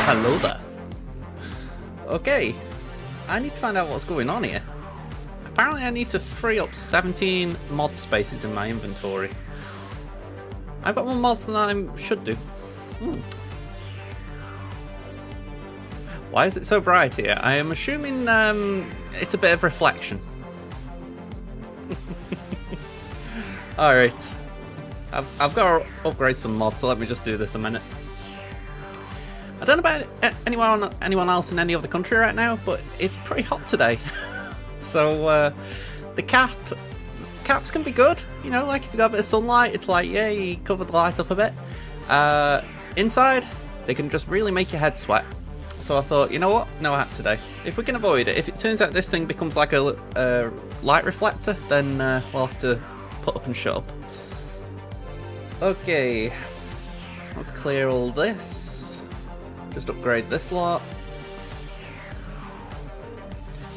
Hello there. Okay, I need to find out what's going on here. Apparently I need to free up 17 mod spaces in my inventory. I've got more mods than I should do. Why is it so bright here? I am assuming it's a bit of reflection. Alright. I've got to upgrade some mods, so let me just do this a minute. I don't know about anyone else in any other country right now, but it's pretty hot today. So the caps can be good. You know, like if you got a bit of sunlight, it's like, yeah, you cover the light up a bit. Inside, they can just really make your head sweat. So I thought, you know what? No hat today. If we can avoid it, if it turns out this thing becomes like a light reflector, then we'll have to put up and shut up. Okay, let's clear all this. Just upgrade this lot.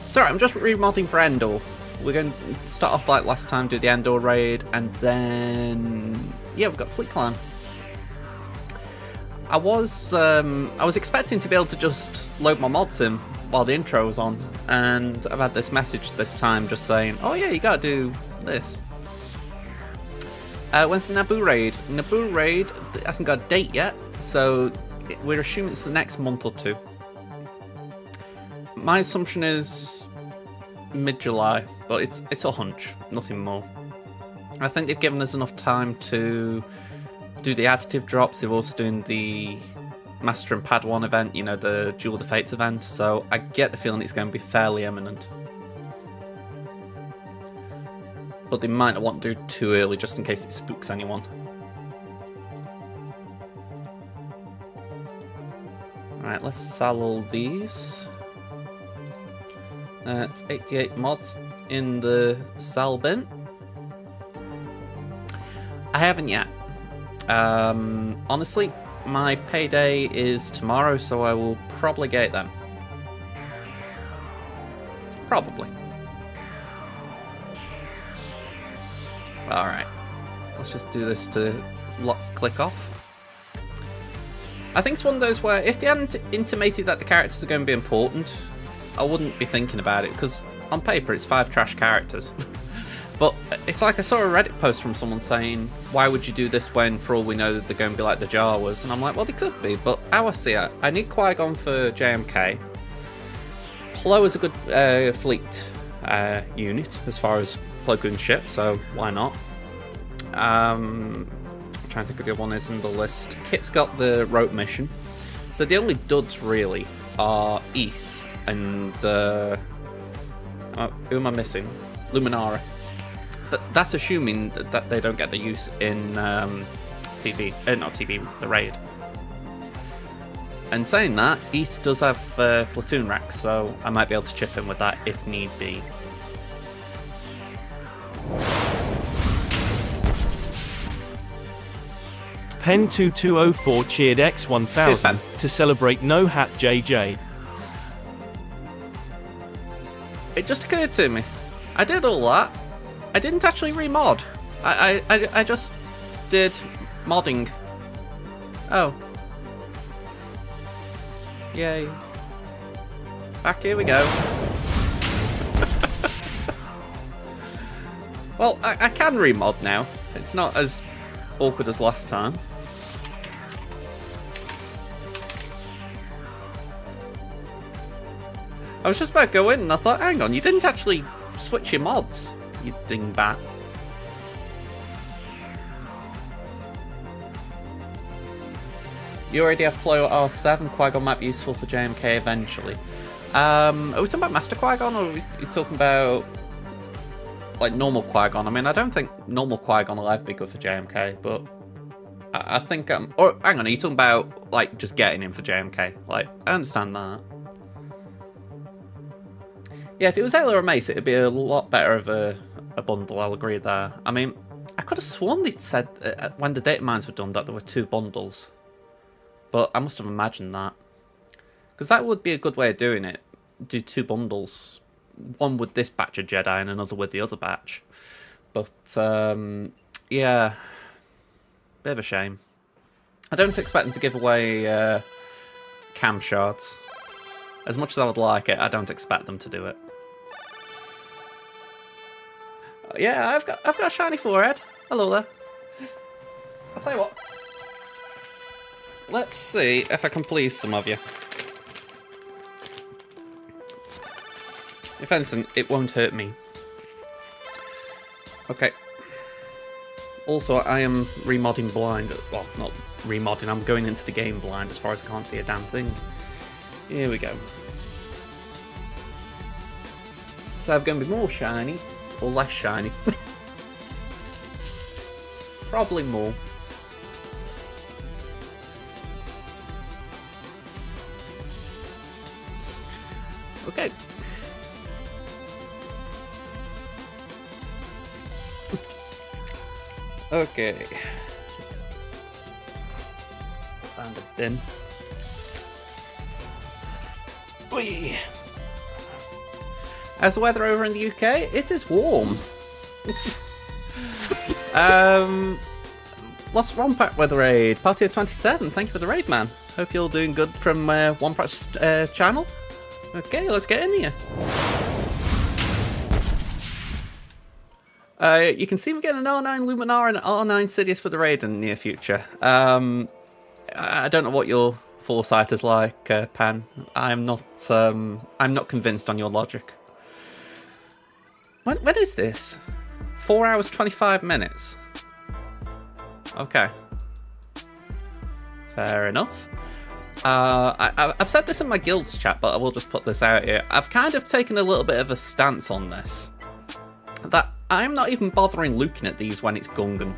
It's alright, I'm just remodding for Endor. We're going to start off like last time, do the Endor raid, and then... yeah, we've got Fleet Clan. I was expecting to be able to just load my mods in while the intro was on, and I've had this message this time just saying, oh yeah, you gotta do this. When's the Naboo raid? Naboo raid hasn't got a date yet, so we're assuming it's the next month or two. My assumption is mid-July, but it's a hunch, nothing more. I think they've given us enough time to do the additive drops. They're also doing the Master and Padawan event, you know, the Duel of the Fates event, so I get the feeling it's going to be fairly imminent. But they might not want to do it too early, just in case it spooks anyone. Alright, let's sell all these. It's 88 mods in the sell bin. I haven't yet. Honestly, my payday is tomorrow, so I will probably get them. Probably. Alright. Let's just do this to click off. I think it's one of those where if they hadn't intimated that the characters are going to be important, I wouldn't be thinking about it, because on paper it's 5 trash characters. But it's like I saw a Reddit post from someone saying, why would you do this when for all we know they're going to be like the Jawas? And I'm like, well, they could be, but how I see it, I need Qui-Gon for JMK. Plo is a good fleet unit as far as Plo Koon ship, so why not? I'm trying to think of the other one is in the list. Kit's got the rope mission. So the only duds really are Eth and who am I missing? Luminara. That's assuming that they don't get the use in TV, not TV, the raid. And saying that, Eth does have platoon racks, so I might be able to chip in with that if need be. Pen2204 cheered X1000 to celebrate No Hat JJ. It just occurred to me, I did all that. I didn't actually remod. I just did modding. Oh. Yay. Back here we go. Well, I can remod now. It's not as awkward as last time. I was just about to go in and I thought, hang on, you didn't actually switch your mods, you dingbat. You already have Plo at R7, Qui-Gon might be useful for JMK eventually. Are we talking about Master Qui-Gon, or are you talking about like normal Qui-Gon? I mean, I don't think normal Qui-Gon will ever be good for JMK, but I think or hang on, are you talking about like just getting him for JMK? Like, I understand that. Yeah, if it was Ayla or Mace, it'd be a lot better of a bundle, I'll agree there. I mean, I could have sworn they'd said when the data mines were done that there were 2 bundles. But I must have imagined that. Because that would be a good way of doing it. Do 2 bundles. One with this batch of Jedi and another with the other batch. But, yeah. Bit of a shame. I don't expect them to give away cam shards. As much as I would like it, I don't expect them to do it. Yeah, I've got a shiny forehead. Hello there. I'll tell you what. Let's see if I can please some of you. If anything, it won't hurt me. Okay. Also, I am remodding blind. Well, not remodding, I'm going into the game blind as far as I can't see a damn thing. Here we go. So I'm going to be more shiny, or less shiny. Probably more. Okay. Okay. Find a bin. Whee! How's the weather over in the UK? It is warm. Lost One Pack Weather Raid, Party of 27. Thank you for the raid, man. Hope you're doing good from One Pack's channel. Okay, let's get in here. You can see me getting an R9 Luminar and an R9 Sidious for the raid in the near future. I don't know what your foresight is like, Pan. I'm not convinced on your logic. When is this? 4 hours 25 minutes. Okay. Fair enough. I've said this in my guild's chat, but I will just put this out here. I've kind of taken a little bit of a stance on this. That I'm not even bothering looking at these when it's Gungan.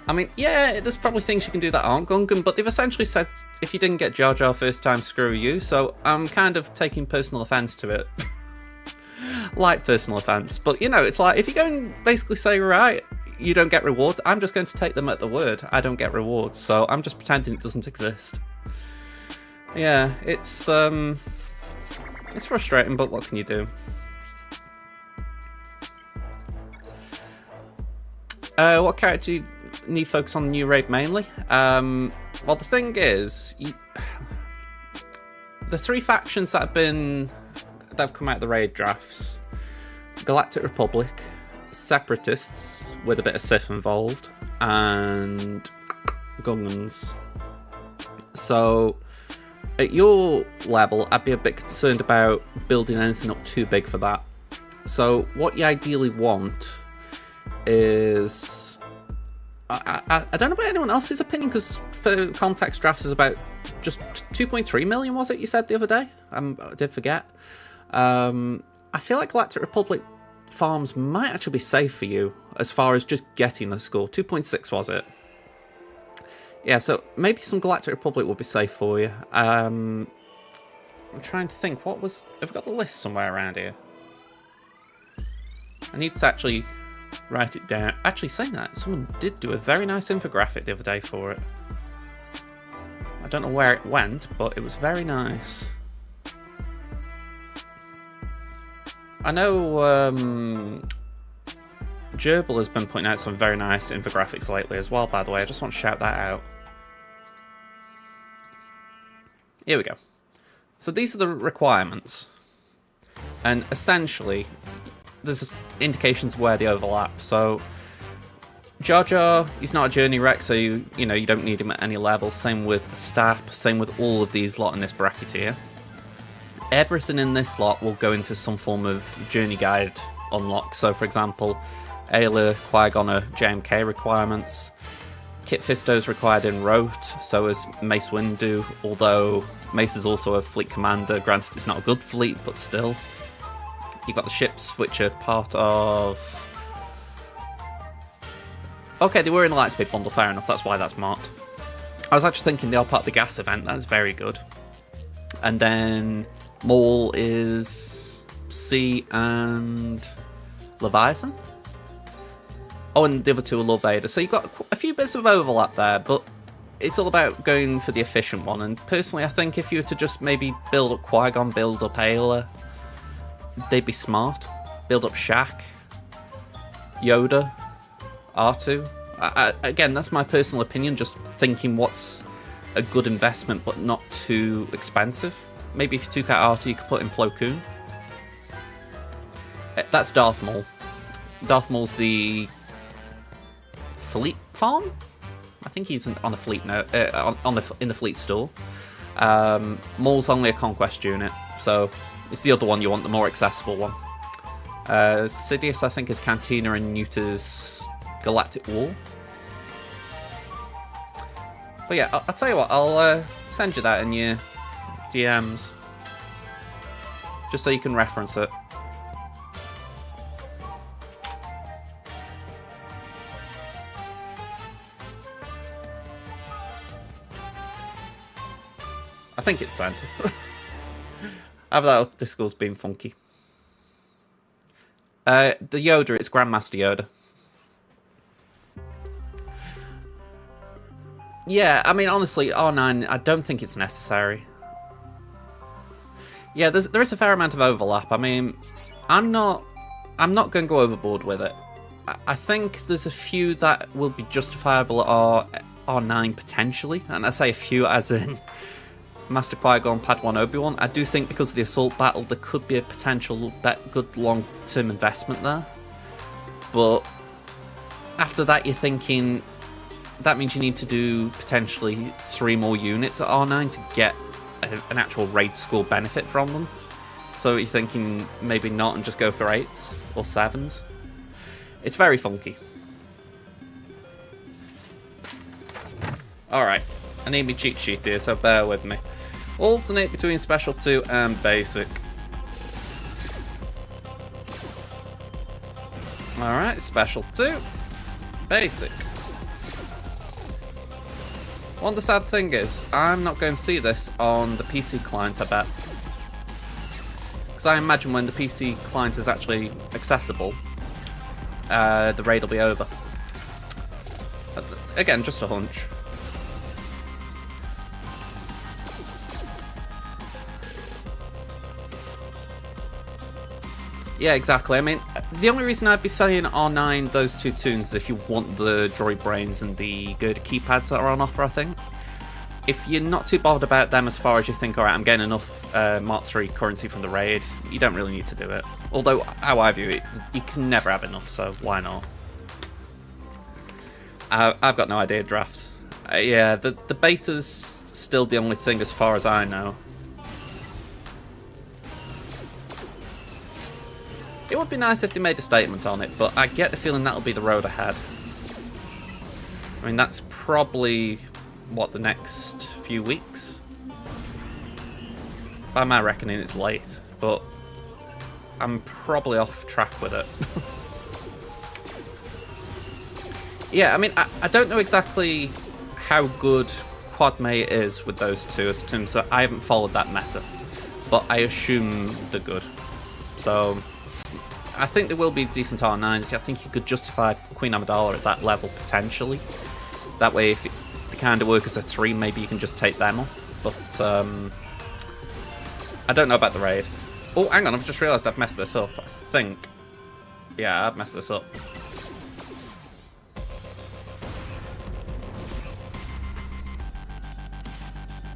I mean, yeah, there's probably things you can do that aren't Gungan, but they've essentially said if you didn't get Jar Jar first time, screw you, so I'm kind of taking personal offence to it. Light personal offence. But, you know, it's like, if you go and basically say, right, you don't get rewards, I'm just going to take them at the word. I don't get rewards, so I'm just pretending it doesn't exist. Yeah, it's frustrating, but what can you do? What character do you need focus on the new raid mainly? Well, the thing is, the three factions that have come out of the raid drafts: Galactic Republic, Separatists with a bit of Sith involved, and Gungans. So, at your level, I'd be a bit concerned about building anything up too big for that. So, what you ideally want is... I don't know about anyone else's opinion, because for context, drafts is about just 2.3 million, was it, you said the other day? I did forget. I feel like Galactic Republic farms might actually be safe for you as far as just getting the score. 2.6 was it? Yeah, so maybe some Galactic Republic will be safe for you. I'm trying to think, have we got the list somewhere around here? I need to actually write it down. Actually, saying that, someone did do a very nice infographic the other day for it. I don't know where it went, but it was very nice. I know Gerbil has been putting out some very nice infographics lately as well, by the way. I just want to shout that out. Here we go. So these are the requirements. And essentially, there's indications of where they overlap. So Jar Jar, he's not a journey wreck, so you don't need him at any level. Same with the Stap, same with all of these lot in this bracket here. Everything in this lot will go into some form of journey guide unlock. So for example, Ayla, Qui-Gon are JMK requirements. Kit Fisto's required in Rote, so is Mace Windu, although Mace is also a fleet commander. Granted, it's not a good fleet, but still. You've got the ships, which are part of... Okay, they were in the Lightspeed bundle, fair enough, that's why that's marked. I was actually thinking they are part of the gas event, that's very good. And then Maul is Sea and Leviathan. Oh, and the other two are Lord Vader. So you've got a few bits of overlap there, but it's all about going for the efficient one. And personally, I think if you were to just maybe build up Qui-Gon, build up Ayla, they'd be smart. Build up Shaq, Yoda, R2. Again, that's my personal opinion, just thinking what's a good investment but not too expensive. Maybe if you took out R2, you could put in Plo Koon. That's Darth Maul. Darth Maul's the fleet farm? I think he's on a fleet note, in the fleet store. Maul's only a conquest unit, so it's the other one you want, the more accessible one. Sidious, I think, is Cantina and Newta's Galactic War. But yeah, I'll tell you what, I'll send you that in your DMs. Just so you can reference it. I think it's sent. Either that or Discord's been funky. The Yoda, it's Grandmaster Yoda. Yeah, I mean, honestly, R9, I don't think it's necessary. Yeah, there is a fair amount of overlap. I mean, I'm not going to go overboard with it. I think there's a few that will be justifiable at R9 potentially, and I say a few as in Master Qui-Gon, Padawan, Obi-Wan. I do think because of the assault battle, there could be a potential good long-term investment there. But after that, you're thinking that means you need to do potentially 3 more units at R9 to get an actual raid score benefit from them. So you're thinking maybe not and just go for 8s or 7s. It's very funky. Alright, I need my cheat sheet here, so bear with me. Alternate between Special 2 and Basic. Alright, Special 2, Basic. One of the sad thing is, I'm not going to see this on the PC client, I bet. Because I imagine when the PC client is actually accessible, the raid will be over. Again, just a hunch. Yeah, exactly. I mean, the only reason I'd be saying R9 those 2 tunes is if you want the droid brains and the good keypads that are on offer, I think. If you're not too bothered about them as far as you think, alright, I'm getting enough Mark III currency from the raid, you don't really need to do it. Although, how I view it, you can never have enough, so why not? I've got no idea, draft. Yeah, the beta's still the only thing as far as I know. It would be nice if they made a statement on it, but I get the feeling that'll be the road ahead. I mean, that's probably, what, the next few weeks? By my reckoning, it's late, but I'm probably off track with it. Yeah, I mean, I don't know exactly how good quad mate is with those two, as terms of, I haven't followed that meta, but I assume they're good. So I think there will be decent R9s. I think you could justify Queen Amidala at that level, potentially. That way, if they kind of work as a 3, maybe you can just take them on. But, I don't know about the raid. Oh, hang on, I've just realised I've messed this up. I think. Yeah, I've messed this up.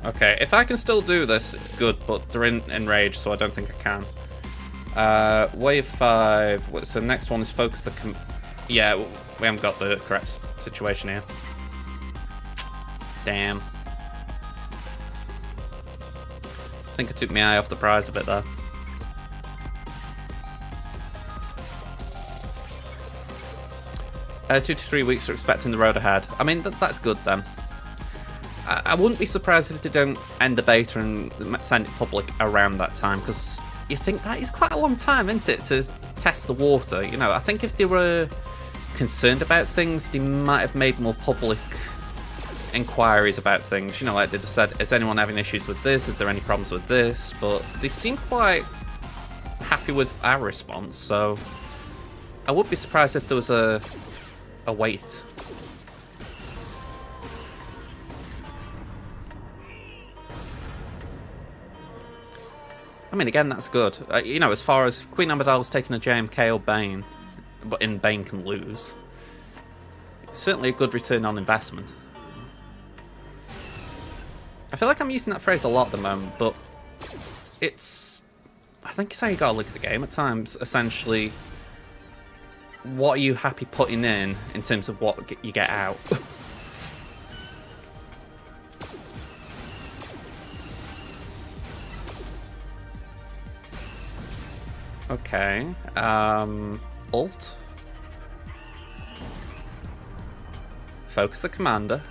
Okay, if I can still do this, it's good, but they're in rage, so I don't think I can. Wave 5, so the next one is focus the yeah, we haven't got the correct situation here. Damn. I think I took my eye off the prize a bit there. Uh, 2 to 3 weeks are expecting the road ahead. I mean, that's good then. I wouldn't be surprised if they don't end the beta and send it public around that time, because you think that is quite a long time, isn't it, to test the water? You know, I think if they were concerned about things, they might have made more public inquiries about things. You know, like they just said, is anyone having issues with this? Is there any problems with this? But they seem quite happy with our response, so I would be surprised if there was a wait. I mean, again, that's good. You know, as far as Queen Amidala's taking a JMK or Bane, but in Bane can lose, it's certainly a good return on investment. I feel like I'm using that phrase a lot at the moment, but it's... I think it's how you gotta look at the game at times. Essentially, what are you happy putting in terms of what you get out? Okay, Alt. Focus the commander.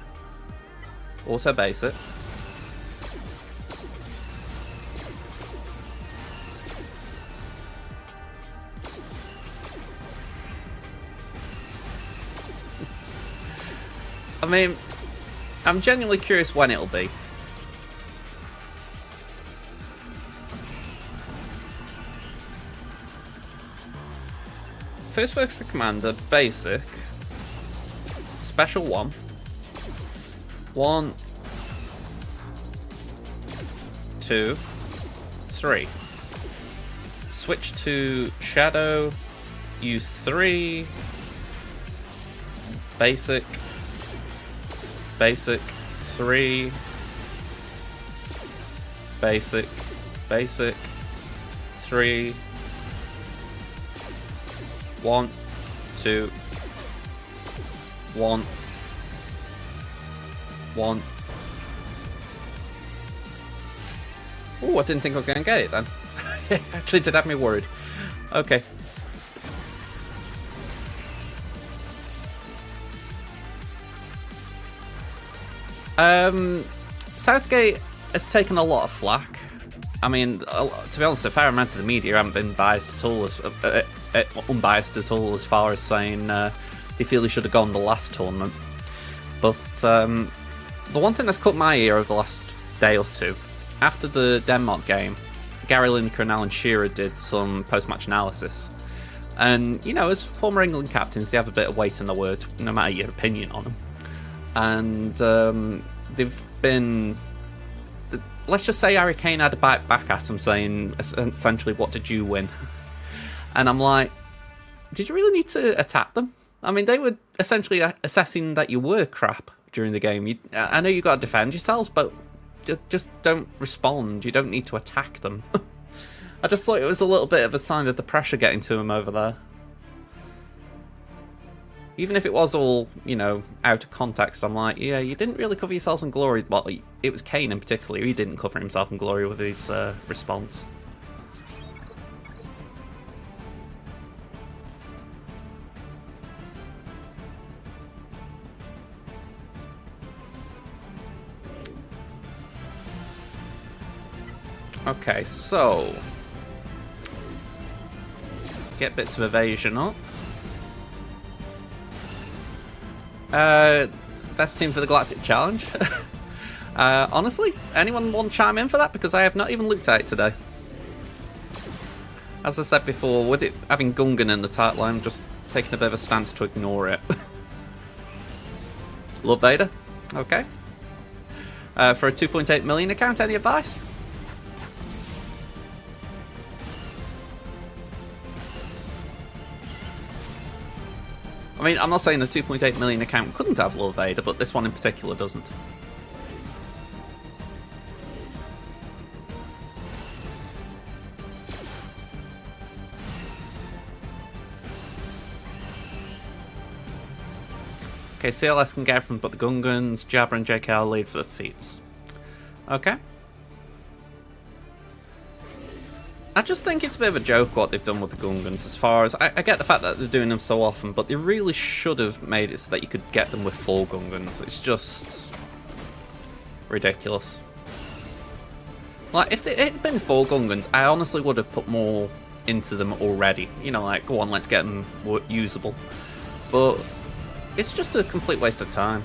Auto basic. I mean, I'm genuinely curious when it'll be. First Focus Commander, basic. Special 1. 1, 2, 3. Switch to Shadow. Use 3. Basic. Basic. 3. Basic. Basic. 3. 1, 2, 1, 1. Oh, I didn't think I was going to get it then. It actually did have me worried. Okay. Southgate has taken a lot of flack. I mean, to be honest, a fair amount of the media haven't been biased at all, unbiased at all, as far as saying they feel he should have gone the last tournament. But the one thing that's caught my ear over the last day or two, after the Denmark game, Gary Lineker and Alan Shearer did some post-match analysis. And, you know, as former England captains, they have a bit of weight in their words, no matter your opinion on them. And they've been... Let's just say Harry Kane had a bite back at him saying, essentially, what did you win? And I'm like, did you really need to attack them? I mean, they were essentially assessing that you were crap during the game. I know you got to defend yourselves, but just don't respond. You don't need to attack them. I just thought it was a little bit of a sign of the pressure getting to him over there. Even if it was all, you know, out of context, I'm like, yeah, you didn't really cover yourself in glory. Well, it was Kane in particular. He didn't cover himself in glory with his response. Okay, so... get bits of evasion up. Best team for the Galactic Challenge. Honestly, anyone want to chime in for that? Because I have not even looked at it today. As I said before, with it having Gungan in the title, I'm just taking a bit of a stance to ignore it. Love Vader. Okay. For a 2.8 million account, any advice? I mean, I'm not saying the 2.8 million account couldn't have Lord Vader, but this one in particular doesn't. Okay, CLS can get everything but the Gungans. Jabba and JKR lead for the feats. Okay. I just think it's a bit of a joke what they've done with the Gungans, as far as... I get the fact that they're doing them so often, but they really should have made it so that you could get them with 4 Gungans. It's just... ridiculous. Like, if it had been 4 Gungans, I honestly would have put more into them already. You know, like, go on, let's get them usable. But it's just a complete waste of time.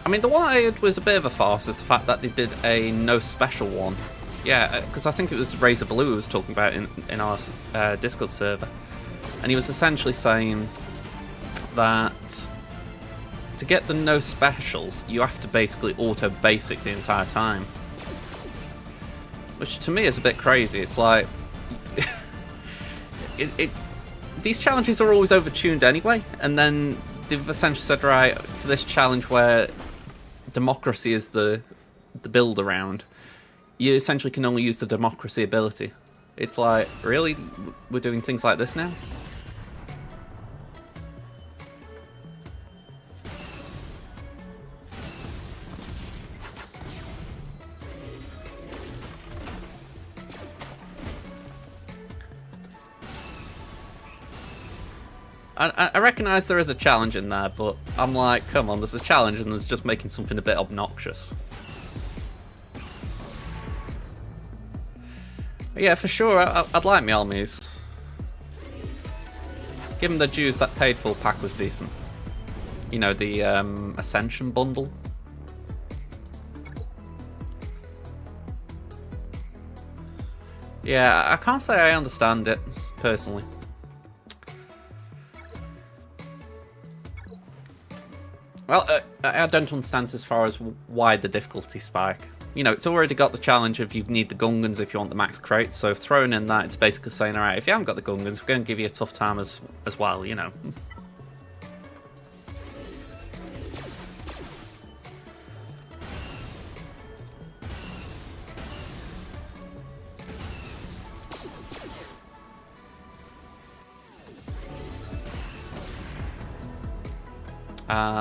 I mean, the one I had was a bit of a farce, is the fact that they did a no special one. Yeah, because I think it was Razor Blue who was talking about it in our Discord server. And he was essentially saying that to get the no specials, you have to basically auto basic the entire time. Which to me is a bit crazy. It's like... these challenges are always overtuned anyway, and then they've essentially said, right, for this challenge where democracy is the build around, you essentially can only use the democracy ability. It's like, really? We're doing things like this now? I recognise there is a challenge in there, but I'm like, come on, there's a challenge and there's just making something a bit obnoxious. But yeah, for sure, I'd like my armies. Given the dues, that paid full pack was decent. You know, the Ascension bundle. Yeah, I can't say I understand it, personally. Well, I don't understand as far as why the difficulty spike. You know, it's already got the challenge of you need the Gungans if you want the max crates, so throwing in that, it's basically saying, alright, if you haven't got the Gungans, we're going to give you a tough time as well, you know.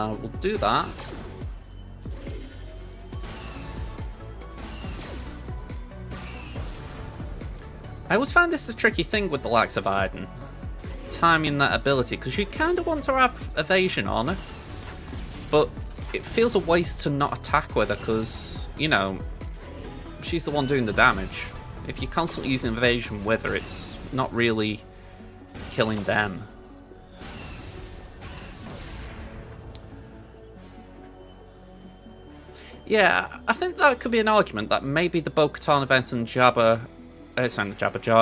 We'll do that. I always find this a tricky thing with the likes of Iden. Timing that ability, because you kind of want to have evasion on her, but it feels a waste to not attack with her, because, you know, she's the one doing the damage. If you're constantly using evasion with her, it's not really killing them. Yeah, I think that could be an argument that maybe the Bo-Katan event and Jar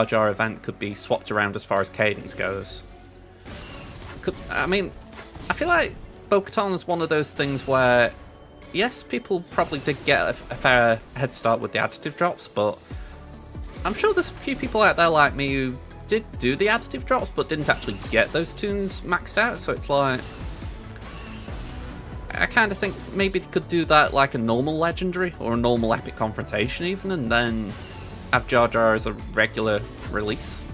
Jar event could be swapped around as far as cadence goes. I mean, I feel like Bo-Katan is one of those things where, yes, people probably did get a fair head start with the additive drops, but I'm sure there's a few people out there like me who did do the additive drops but didn't actually get those tunes maxed out, so it's like, I kind of think maybe they could do that like a normal legendary or a normal epic confrontation even, and then have Jar Jar as a regular release.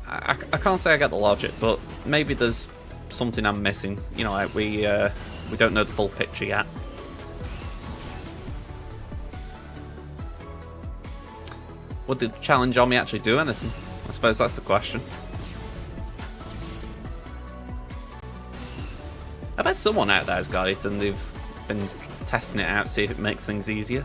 I can't say I get the logic, but maybe there's something I'm missing. You know, like we don't know the full picture yet. Would the challenge army actually do anything? I suppose that's the question. I bet someone out there has got it and they've been testing it out to see if it makes things easier.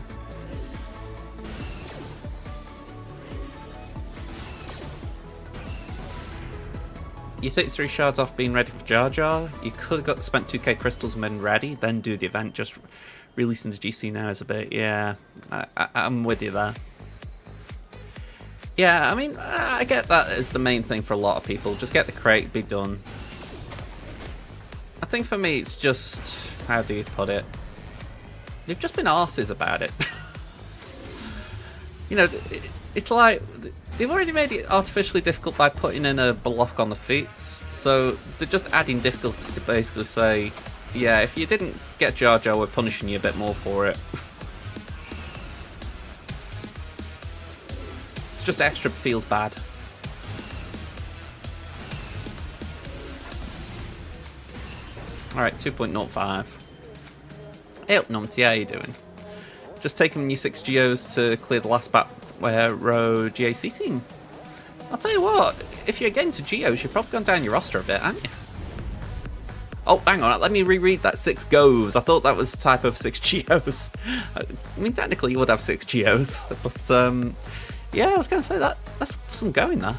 You take 3 shards off being ready for Jar Jar. You could have spent 2k crystals and been ready, then do the event. Just releasing the GC now is a bit, yeah, I'm with you there. Yeah, I mean, I get that as the main thing for a lot of people. Just get the crate, be done. I think for me it's just, how do you put it? They've just been arses about it. You know, it's like, they've already made it artificially difficult by putting in a block on the feats, so they're just adding difficulty to basically say, yeah, if you didn't get Jar Jar, we're punishing you a bit more for it. It's just extra feels bad. Alright, 2.05. Hey up, Numpty, how you doing? Just taking you 6 geos to clear the last row GAC team. I'll tell you what, if you're getting to geos, you've probably gone down your roster a bit, haven't you? Oh, hang on, let me reread that 6 goes. I thought that was a type of 6 geos. I mean, technically you would have 6 geos, but yeah, I was going to say that's some going there.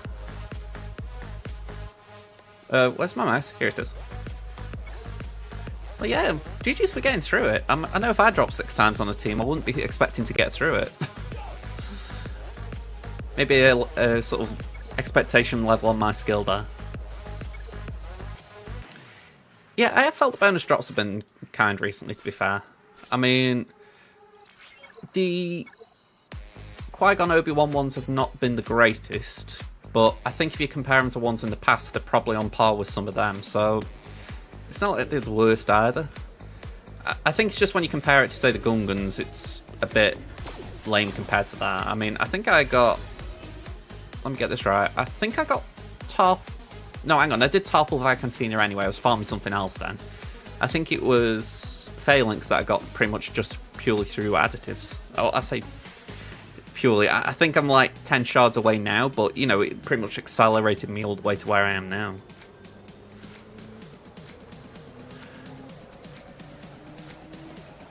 Where's my mouse? Here it is. Well, yeah, GG's for getting through it. I know if I dropped 6 times on a team, I wouldn't be expecting to get through it. Maybe a sort of expectation level on my skill there. Yeah, I have felt the bonus drops have been kind recently, to be fair. I mean, the Qui-Gon Obi-Wan ones have not been the greatest, but I think if you compare them to ones in the past, they're probably on par with some of them, so it's not like they're the worst either. I think it's just when you compare it to, say, the Gungans, it's a bit lame compared to that. I mean, I think I got... Let me get this right. I think I got No, hang on. I did Tarple Vicantina anyway. I was farming something else then. I think it was Phalanx that I got pretty much just purely through additives. Oh, I say purely. I think I'm like 10 shards away now, but, you know, it pretty much accelerated me all the way to where I am now.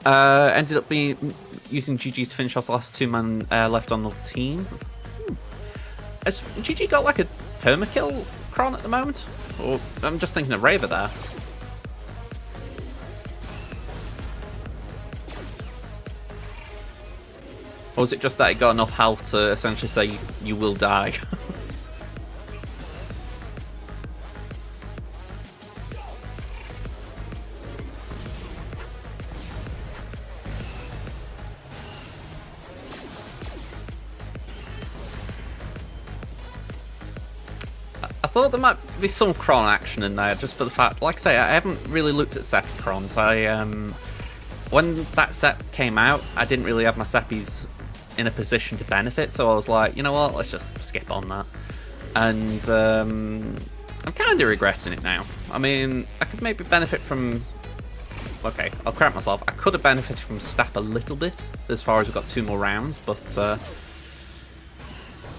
Ended up being using GG to finish off the last 2 men left on the team. Has GG got like a permakill Kron at the moment? Or I'm just thinking of Raver there. Or is it just that it got enough health to essentially say you will die? I thought there might be some Kron action in there, just for the fact, like I say, I haven't really looked at Seppi Krons. When that set came out, I didn't really have my Seppis in a position to benefit, so I was like, you know what, let's just skip on that. And I'm kind of regretting it now. I mean, I could maybe benefit from... Okay, I'll correct myself. I could have benefited from Stap a little bit, as far as we've got 2 more rounds, but... oh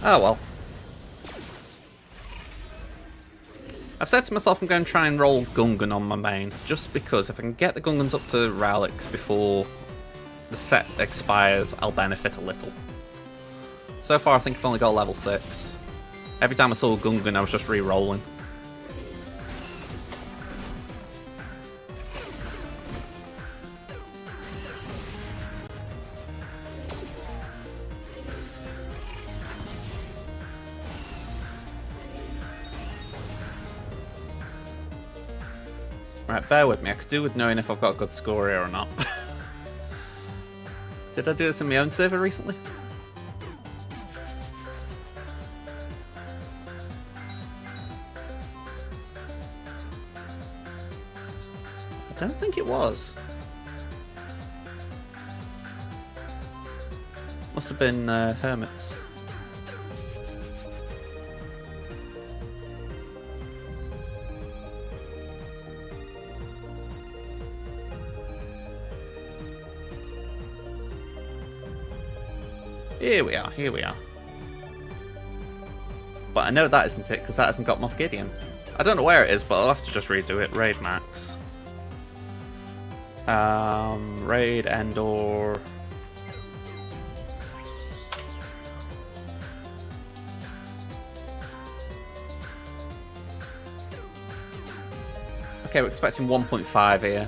well. I've said to myself I'm going to try and roll Gungan on my main, just because if I can get the Gungans up to Relics before the set expires, I'll benefit a little. So far I think I've only got level 6. Every time I saw a Gungan I was just re-rolling. Right, bear with me. I could do with knowing if I've got a good score here or not. Did I do this in my own server recently? I don't think it was. Must have been Hermits. Here we are, here we are. But I know that isn't it, because that hasn't got Moff Gideon. I don't know where it is, but I'll have to just redo it. Raid Max. Raid Endor. Okay, we're expecting 1.5 here.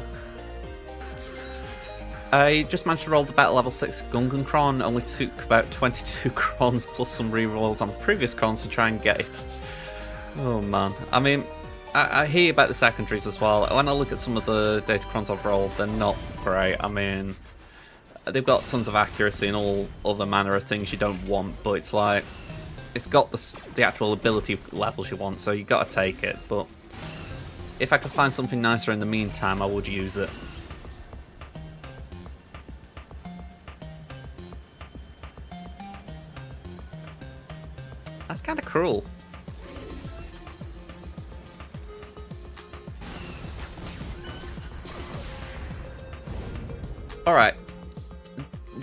I just managed to roll the better level 6 Gungan Kron, only took about 22 Krons plus some rerolls on previous Krons to try and get it. Oh man. I mean, I hear about the secondaries as well. When I look at some of the data Krons I've rolled, they're not great. I mean, they've got tons of accuracy and all other manner of things you don't want, but it's like, it's got the actual ability levels you want, so you got to take it. But if I could find something nicer in the meantime, I would use it. That's kind of cruel. Alright.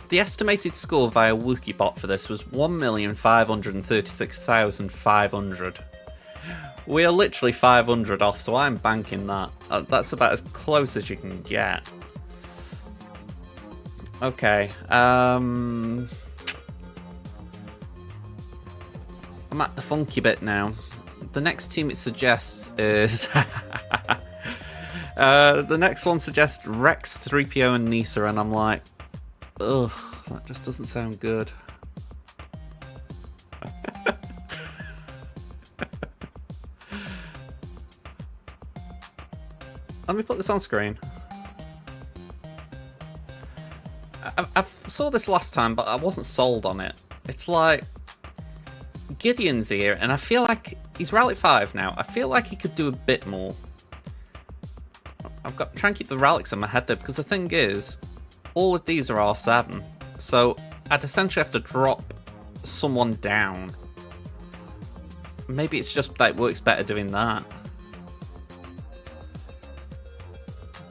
The estimated score via WookieBot for this was 1,536,500. We are literally 500 off, so I'm banking that. That's about as close as you can get. Okay. I'm at the funky bit now. The next team it suggests is... the next one suggests Rex, 3PO and Nisa, and I'm like... Ugh, that just doesn't sound good. Let me put this on screen. I saw this last time, but I wasn't sold on it. It's like... Gideon's here, and I feel like he's Relic 5 now. I feel like he could do a bit more. I've got try and keep the relics in my head though, because the thing is, all of these are R7, so I'd essentially have to drop someone down. Maybe it's just that it works better doing that.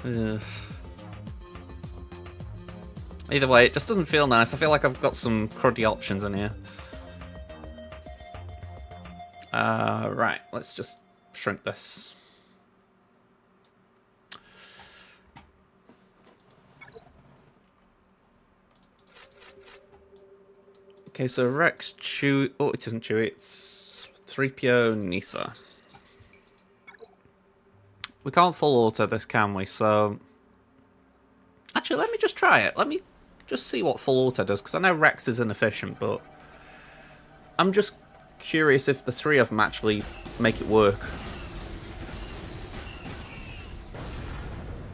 Ugh. Either way, it just doesn't feel nice. I feel like I've got some cruddy options in here. Right, let's just shrink this. Okay, so Rex, Chewie... Oh, it isn't Chewie, it's 3PO Nisa. We can't full auto this, can we? So... Actually, let me just try it. Let me just see what full auto does, because I know Rex is inefficient, but... I'm just curious if the three of them actually make it work.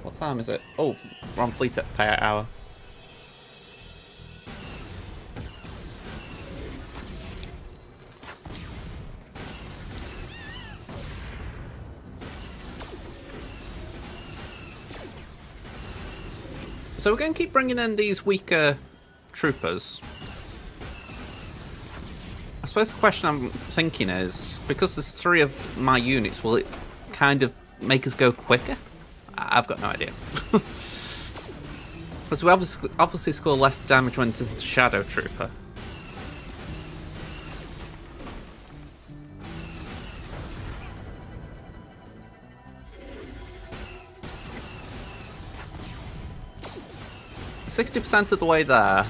What time is it? Oh, we're on fleet at payout hour. So we're going to keep bringing in these weaker troopers. I suppose the question I'm thinking is, because there's three of my units, will it kind of make us go quicker? I've got no idea. Because we obviously score less damage when it's a Shadow Trooper. %60 of the way there,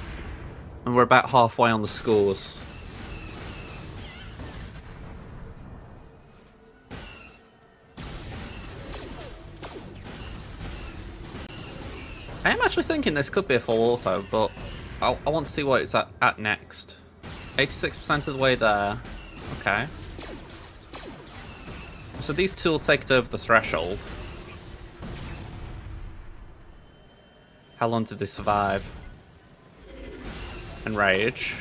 and we're about halfway on the scores. I am actually thinking this could be a full auto, but I want to see what it's at next. 86% of the way there. Okay. So these two will take it over the threshold. How long did they survive? Enrage.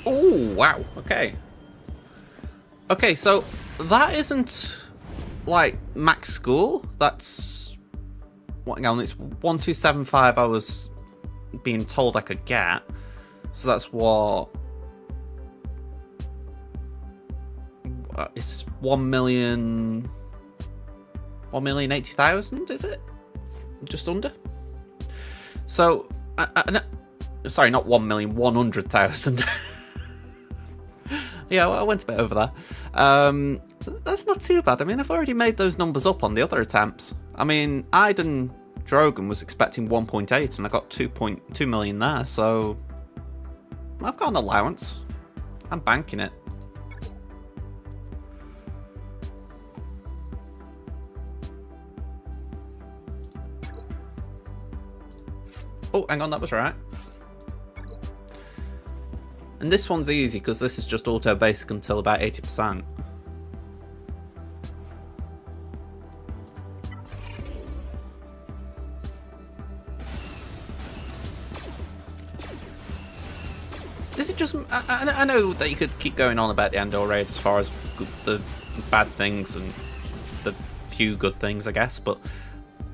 Oh, wow. Okay. Okay, so that isn't like max score. That's what? Hang on, it's 1275 I was being told I could get. So that's what? It's 1,080,000, is it? Just under. So, sorry, not 1,100,000. Yeah, I went a bit over that. That's not too bad. I mean, I've already made those numbers up on the other attempts. I mean, Iden Drogon was expecting 1.8 and I got 2.2 million there, so I've got an allowance. I'm banking it. Oh, hang on, that was right. And this one's easy because this is just auto basic until about 80%. Is it just... I know that you could keep going on about the Andor raid as far as the bad things and the few good things, I guess, but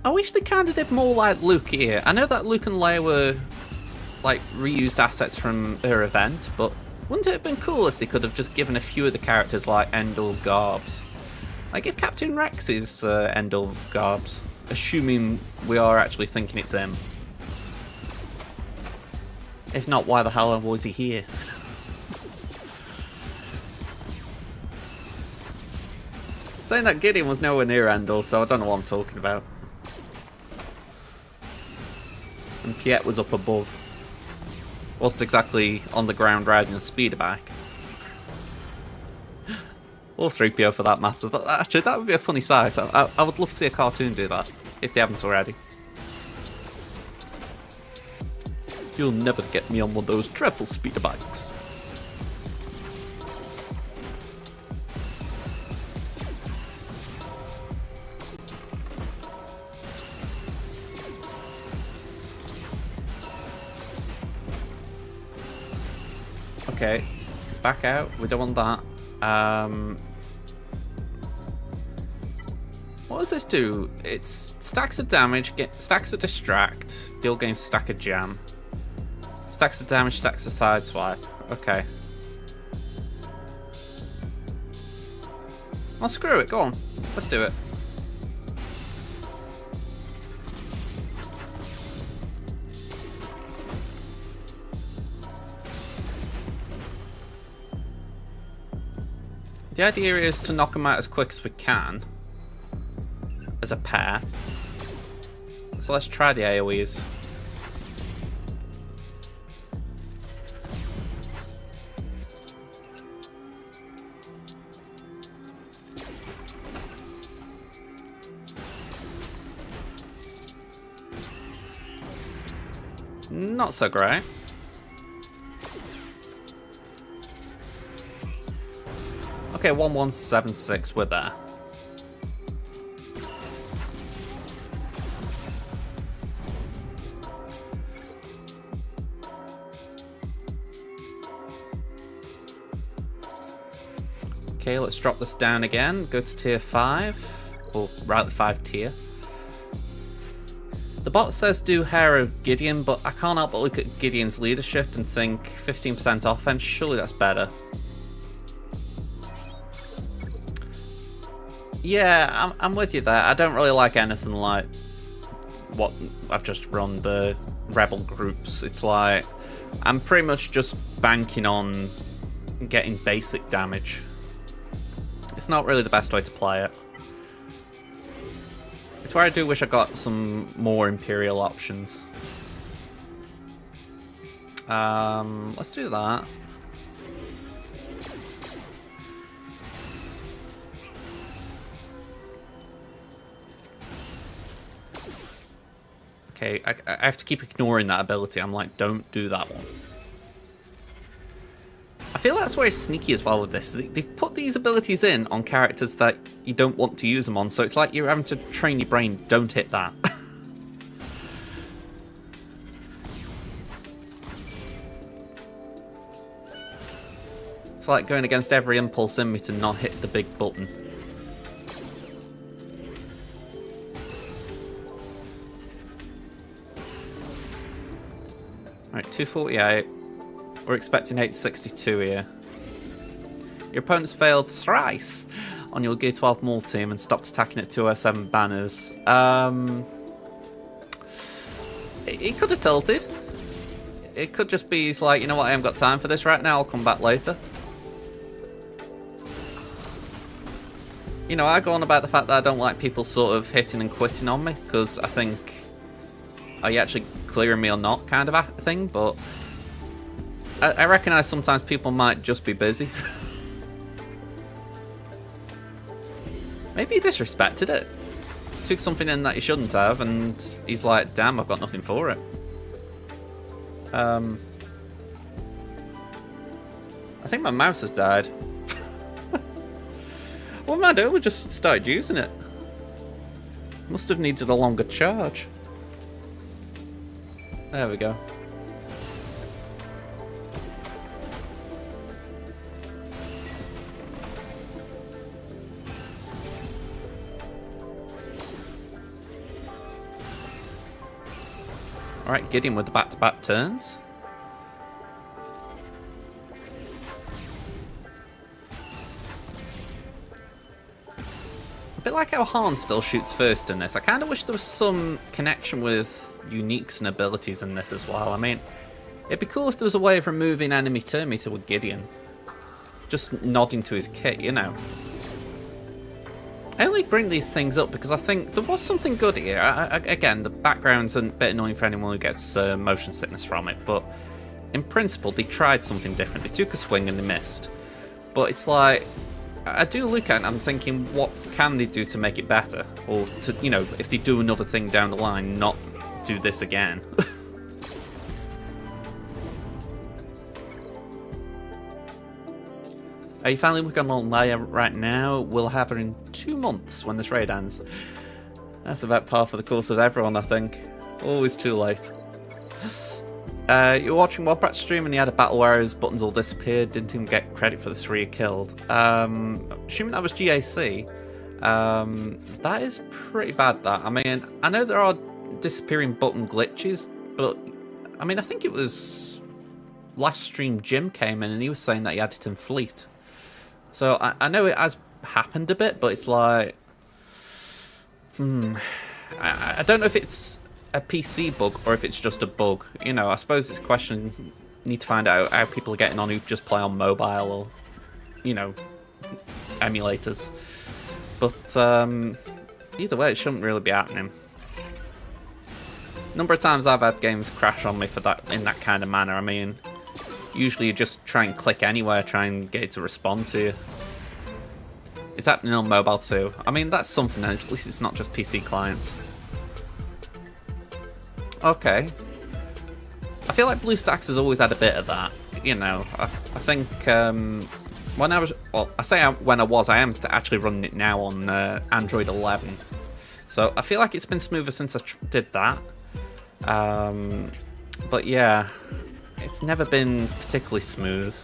I wish they kind of did more like Luke here. I know that Luke and Leia were like reused assets from her event, but wouldn't it have been cool if they could have just given a few of the characters like Endor garbs? Like give Captain Rex his Endor garbs, assuming we are actually thinking it's him. If not, why the hell was he here? Saying that Gideon was nowhere near Endor, so I don't know what I'm talking about. And Piet was up above. Wasn't exactly on the ground riding a speeder bike. Or 3PO for that matter. Actually, that would be a funny sight. I would love to see a cartoon do that, if they haven't already. You'll never get me on one of those dreadful speeder bikes. Okay, back out. We don't want that. What does this do? It's stacks of damage, stacks of distract, deal gains stack of jam. Stacks of damage, stacks of sideswipe. Okay. Well, screw it. Go on. Let's do it. The idea is to knock them out as quick as we can. as a pair. So let's try the AoEs. Not so great. Okay, 1176, we're there. Okay, let's drop this down again. Go to tier 5, or rather 5 tier. The bot says do Hero Gideon, but I can't help but look at Gideon's leadership and think 15% offense, surely that's better. Yeah, I'm with you there. I don't really like anything like what I've just run, the rebel groups. It's like, I'm pretty much just banking on getting basic damage. It's not really the best way to play it. It's where I do wish I got some more Imperial options. Let's do that. Okay, I have to keep ignoring that ability. I'm like, don't do that one. I feel that's where it's sneaky as well with this. They've put these abilities in on characters that you don't want to use them on, so it's like you're having to train your brain, don't hit that. It's like going against every impulse in me to not hit the big button. Alright, 248. We're expecting 862 here. Your opponent's failed thrice on your Gear 12 Maul team and stopped attacking at 207 banners. He could have tilted. It could just be he's like, you know what, I haven't got time for this right now, I'll come back later. You know, I go on about the fact that I don't like people sort of hitting and quitting on me, because I think, are you actually clearing me or not kind of a thing, but I recognise sometimes people might just be busy. Maybe he disrespected it. Took something in that he shouldn't have, and he's like, damn, I've got nothing for it. I think my mouse has died. What am I doing? We just started using it. Must have needed a longer charge. There we go. Alright, Gideon with the back-to-back turns. A bit like how Han still shoots first in this. I kind of wish there was some connection with uniques and abilities in this as well. I mean, it'd be cool if there was a way of removing enemy turn meter with Gideon. Just nodding to his kit, you know. I only bring these things up because I think there was something good here. Again, the background's a bit annoying for anyone who gets motion sickness from it, but in principle, they tried something different. They took a swing and they missed. But it's like, I do look at it and I'm thinking, what can they do to make it better? Or to, you know, if they do another thing down the line, not do this again. Are you finally working on Leia right now? We'll have her in 2 months when this raid ends. That's about par for the course with everyone, I think. Always too late. You're watching Wildbrat stream and he had a battle where his buttons all disappeared, didn't even get credit for the 3 he killed. Assuming that was GAC, that is pretty bad, that. I mean, I know there are disappearing button glitches, but I mean, I think it was last stream Jim came in and he was saying that he had it in Fleet. So I know it has happened a bit, but it's like, I don't know if it's a PC bug or if it's just a bug. You know, I suppose it's a question, need to find out how people are getting on who just play on mobile or, you know, emulators. But either way, it shouldn't really be happening. Number of times I've had games crash on me for that in that kind of manner. I mean, usually you just try and click anywhere, try and get it to respond to you. It's happening on mobile too. I mean, that's something, at least it's not just PC clients. Okay. I feel like BlueStacks has always had a bit of that. You know, I think when I was, well, I am actually running it now on Android 11. So I feel like it's been smoother since I did that. But yeah, it's never been particularly smooth.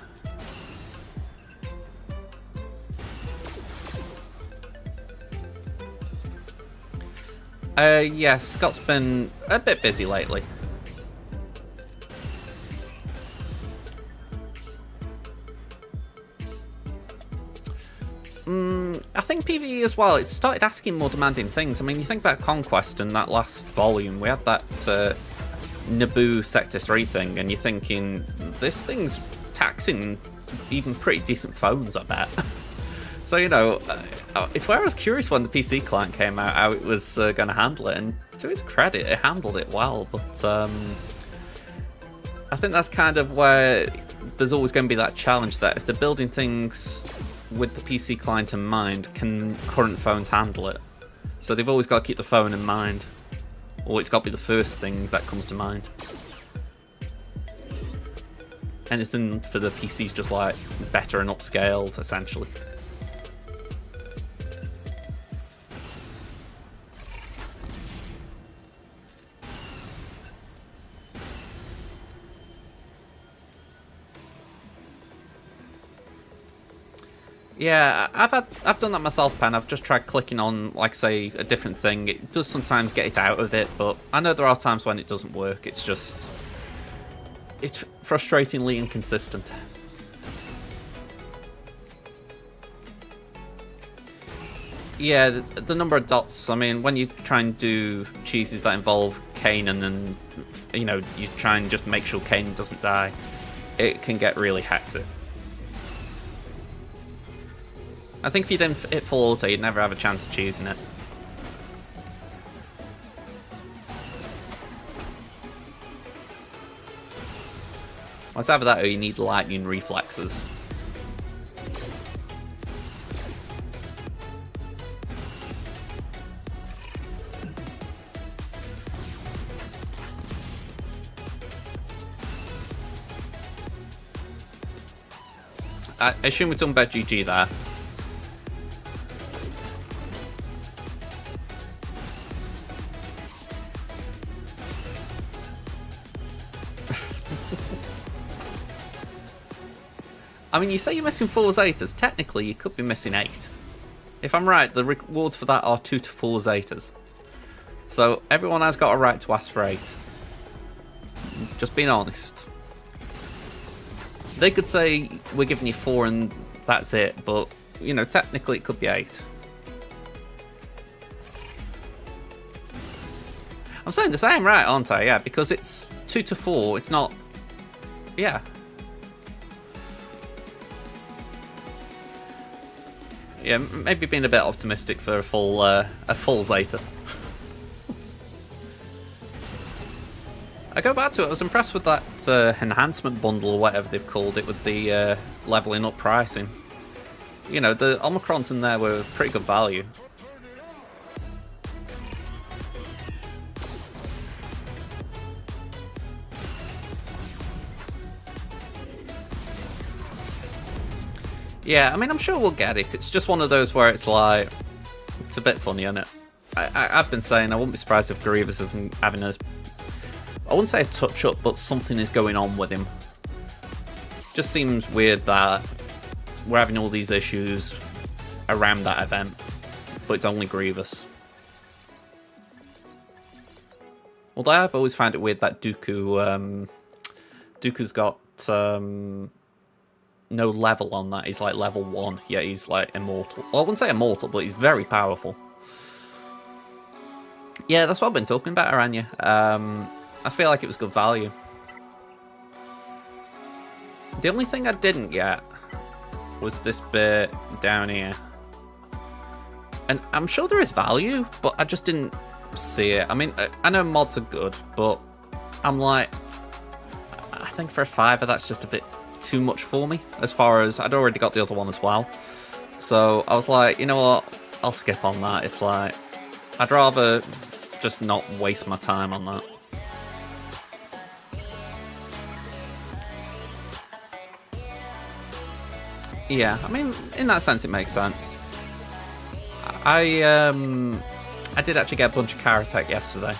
Yeah, Scott's been a bit busy lately. I think PvE as well, it started asking more demanding things. I mean, you think about Conquest and that last volume, we had that Naboo Sector 3 thing, and you're thinking, this thing's taxing even pretty decent phones, I bet. So, you know, it's where I was curious when the PC client came out, how it was going to handle it, and to its credit, it handled it well, but I think that's kind of where there's always going to be that challenge that if they're building things with the PC client in mind, can current phones handle it? So they've always got to keep the phone in mind, or it's got to be the first thing that comes to mind. Anything for the PC's just like better and upscaled, essentially. Yeah, I've done that myself, Pen. I've just tried clicking on, like, say, a different thing. It does sometimes get it out of it, but I know there are times when it doesn't work. It's just, it's frustratingly inconsistent. Yeah, the number of dots, I mean, when you try and do cheeses that involve Kanan and, you know, you try and just make sure Kanan doesn't die, it can get really hectic. I think if you didn't hit full auto, you'd never have a chance of cheesing it. Well, it's either that or you need lightning reflexes. I assume we're talking about GG there. I mean, you say you're missing 4 Zetas. Technically, you could be missing 8. If I'm right, the rewards for that are 2 to 4 Zetas. So everyone has got a right to ask for 8. Just being honest. They could say, we're giving you 4 and that's it, but, you know, technically it could be 8. I'm saying the same, right, aren't I? Yeah, because it's 2 to 4, it's not... Yeah. Yeah, maybe being a bit optimistic for a full Zeta. I go back to it, I was impressed with that enhancement bundle or whatever they've called it with the leveling up pricing. You know, the Omicrons in there were pretty good value. Yeah, I mean, I'm sure we'll get it. It's just one of those where it's like, it's a bit funny, isn't it? I've been saying I wouldn't be surprised if Grievous isn't having a, I wouldn't say a touch-up, but something is going on with him. Just seems weird that we're having all these issues around that event, but it's only Grievous. Although I've always found it weird that Dooku's got no level on that. He's like level 1, yet he's like immortal. Well, I wouldn't say immortal, but he's very powerful. Yeah, that's what I've been talking about, Aranya. I feel like it was good value. The only thing I didn't get was this bit down here. And I'm sure there is value, but I just didn't see it. I mean, I know mods are good, but I'm like, I think for a $5 that's just a bit too much for me, as far as I'd already got the other one as well. So I was like, you know what, I'll skip on that. It's like, I'd rather just not waste my time on that. Yeah, I mean, in that sense, it makes sense. I did actually get a bunch of Karatech yesterday.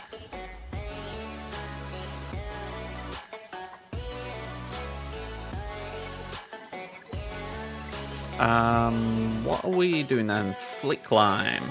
What are we doing then? Flick climb.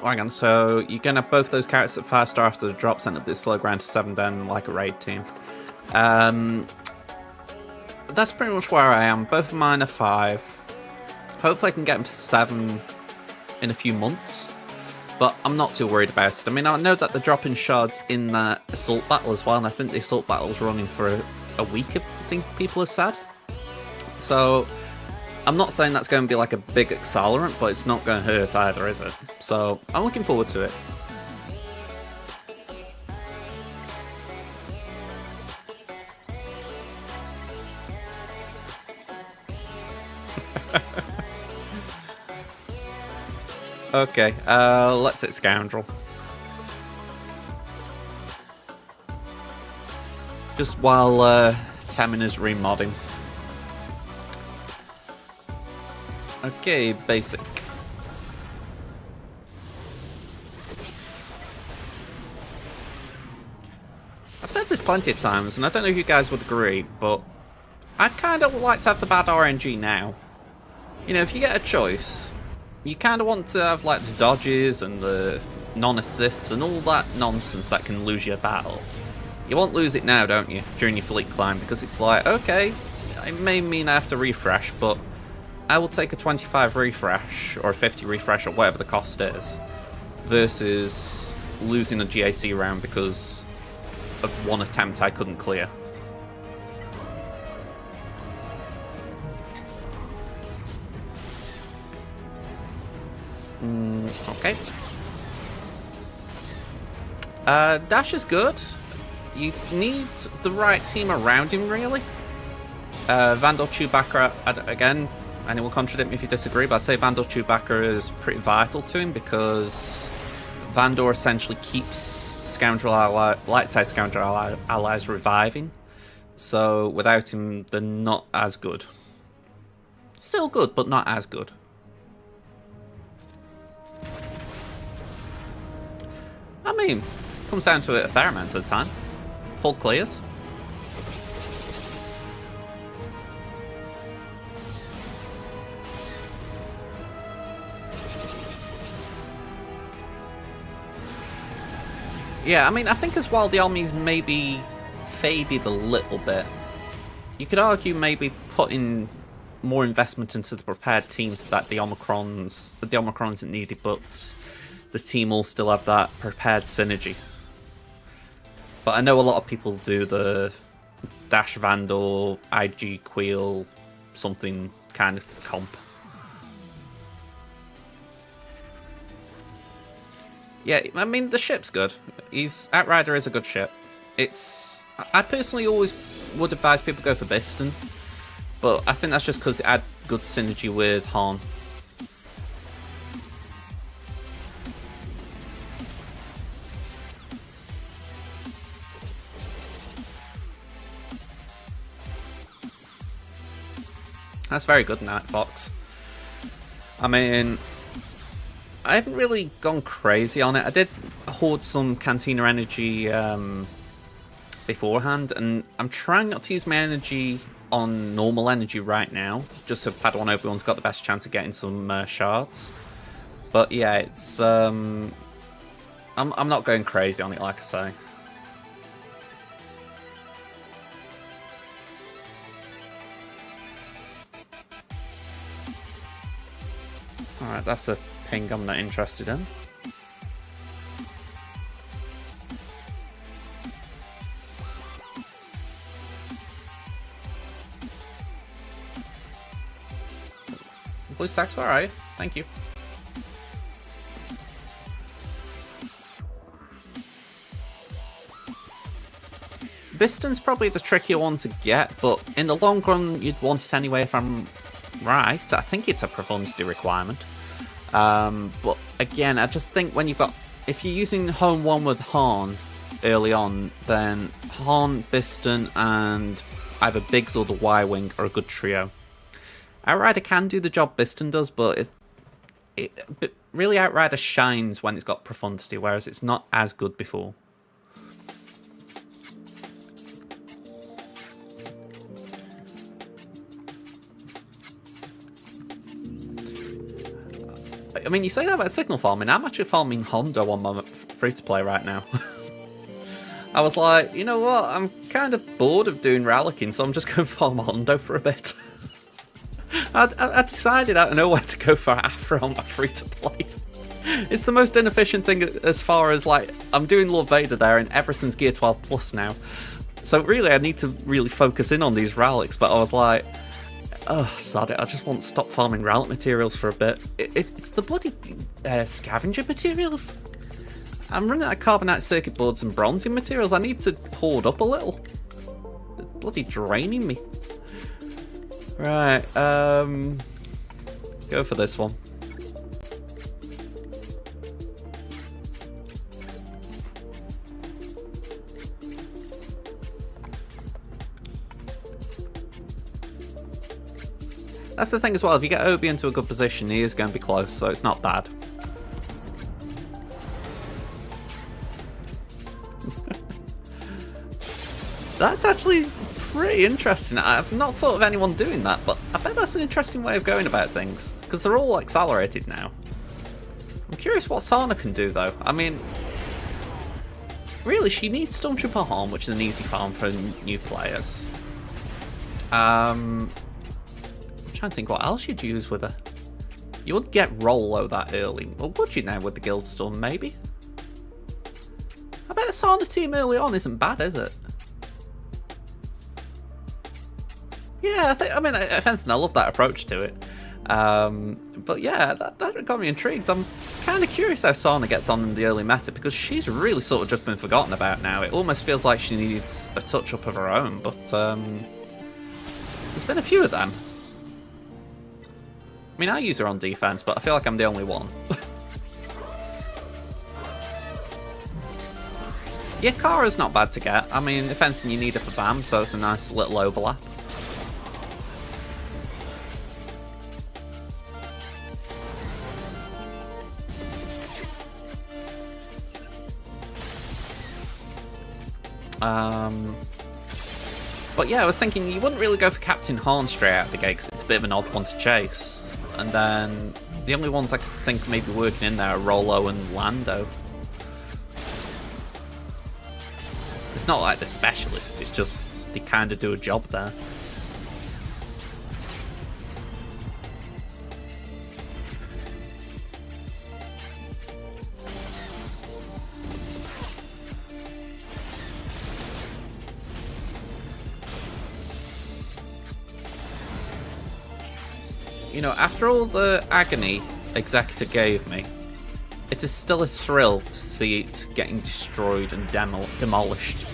Hang on, so you're gonna have both those characters at 5-star after the drop, send up this slow grind to 7 then like a raid team. That's pretty much where I am. Both of mine are 5. Hopefully I can get them to 7 in a few months, but I'm not too worried about it. I mean, I know that the drop in shards in that assault battle as well, and I think the assault battle is running for a week, I think people have said. So I'm not saying that's going to be like a big accelerant, but it's not going to hurt either, is it? So I'm looking forward to it. Okay, let's hit Scoundrel. Just while Temin is remodding. Okay, basic. I've said this plenty of times, and I don't know if you guys would agree, but I'd kind of like to have the bad RNG now. You know, if you get a choice, you kind of want to have like the dodges and the non-assists and all that nonsense that can lose your battle. You won't lose it now, don't you, during your fleet climb, because it's like, okay, it may mean I have to refresh, but I will take a 25 refresh or a 50 refresh or whatever the cost is versus losing a GAC round because of one attempt I couldn't clear. Okay. Dash is good. You need the right team around him, really. Vandal Chewbacca, again, anyone contradict me if you disagree, but I'd say Vandal Chewbacca is pretty vital to him because Vandor essentially keeps light side Scoundrel allies reviving. So without him, they're not as good. Still good, but not as good. I mean, comes down to it a fair amount of the time. Full clears. Yeah, I mean, I think as well the armies maybe faded a little bit. You could argue maybe putting more investment into the prepared teams so that the Omicrons isn't needed, but the team will still have that prepared synergy. But I know a lot of people do the Dash Vandal, IG Queel, something kind of comp. Yeah, I mean, the ship's good. Outrider is a good ship. I personally always would advise people go for Biston, but I think that's just because it had good synergy with Han. That's very good, Night Fox. I mean, I haven't really gone crazy on it. I did hoard some Cantina energy beforehand, and I'm trying not to use my energy on normal energy right now, just so Padawan Obi-Wan's got the best chance of getting some shards. But yeah, it's I'm not going crazy on it, like I say. Alright, that's a ping I'm not interested in. Blue stacks, where are you? Thank you. Biston's probably the trickier one to get, but in the long run, you'd want it anyway if I'm right. I think it's a profundity requirement. But again, I just think when you've got... If you're using Home 1 with Horn early on, then Horn, Biston, and either Biggs or the Y-Wing are a good trio. Outrider can do the job Biston does, but really Outrider shines when it's got profundity, whereas it's not as good before. I mean, you say that about signal farming. I'm actually farming Hondo on my free-to-play right now. I was like, you know what? I'm kind of bored of doing Rallyking, so I'm just going to farm Hondo for a bit. I decided out of nowhere to go for Afro on my free-to-play. It's the most inefficient thing as far as, like, I'm doing Lord Vader there and everything's Gear 12 plus now. So really, I need to really focus in on these Rallics, but I was like... Oh, sod it, I just want to stop farming relic materials for a bit. It's the bloody scavenger materials. I'm running out of carbonite circuit boards and bronzing materials. I need to hoard up a little. They're bloody draining me. Right, go for this one. That's the thing as well, if you get Obi into a good position, he is going to be close, so it's not bad. That's actually pretty interesting. I've not thought of anyone doing that, but I bet that's an interesting way of going about things, because they're all accelerated now. I'm curious what Sana can do, though. I mean, really, she needs Stormtrooper Horn, which is an easy farm for new players. I'm trying to think what else you'd use with her. You wouldn't get Rollo that early. Or would you now with the Guildstorm, maybe? I bet the Sana team early on isn't bad, is it? Yeah, I mean, if anything, I love that approach to it. But yeah, that got me intrigued. I'm kind of curious how Sana gets on in the early meta, because she's really sort of just been forgotten about now. It almost feels like she needs a touch-up of her own, but there's been a few of them. I mean, I use her on defense, but I feel like I'm the only one. Yeah, Kara's not bad to get. I mean, if anything, you need her for BAM, so it's a nice little overlap. But yeah, I was thinking you wouldn't really go for Captain Horn straight out of the gate because it's a bit of an odd one to chase. And then the only ones I could think maybe working in there are Rollo and Lando. It's not like they're specialists, it's just they kind of do a job there. You know, after all the agony Executor gave me, it is still a thrill to see it getting destroyed and demolished.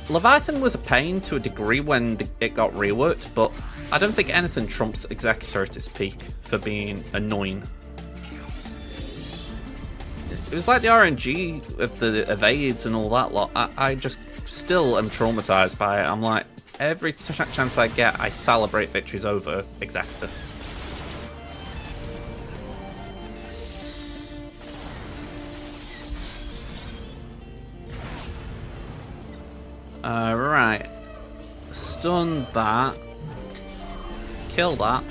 Leviathan was a pain to a degree when it got reworked, but I don't think anything trumps Executor at its peak for being annoying. It was like the RNG of the evades and all that lot. I just still am traumatized by it. I'm like, every chance I get, I celebrate victories over Executor. Right. stun that. Kill that.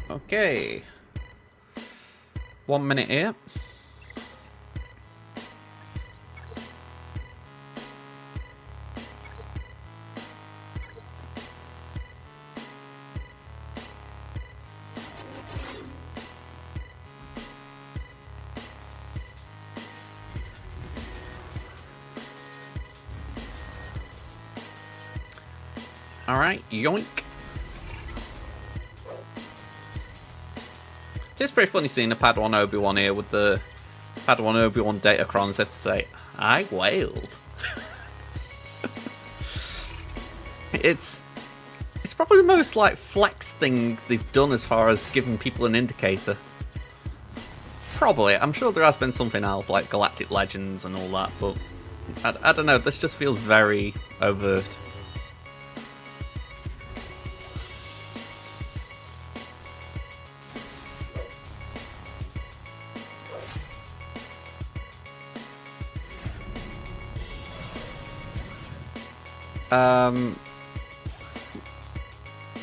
Okay. 1 minute here. Alright, yoink. It's pretty funny seeing a Padawan Obi-Wan here with the Padawan Obi-Wan Datacrons have to say, I wailed. It's probably the most like flex thing they've done as far as giving people an indicator. Probably. I'm sure there has been something else like Galactic Legends and all that, but I don't know, this just feels very overt.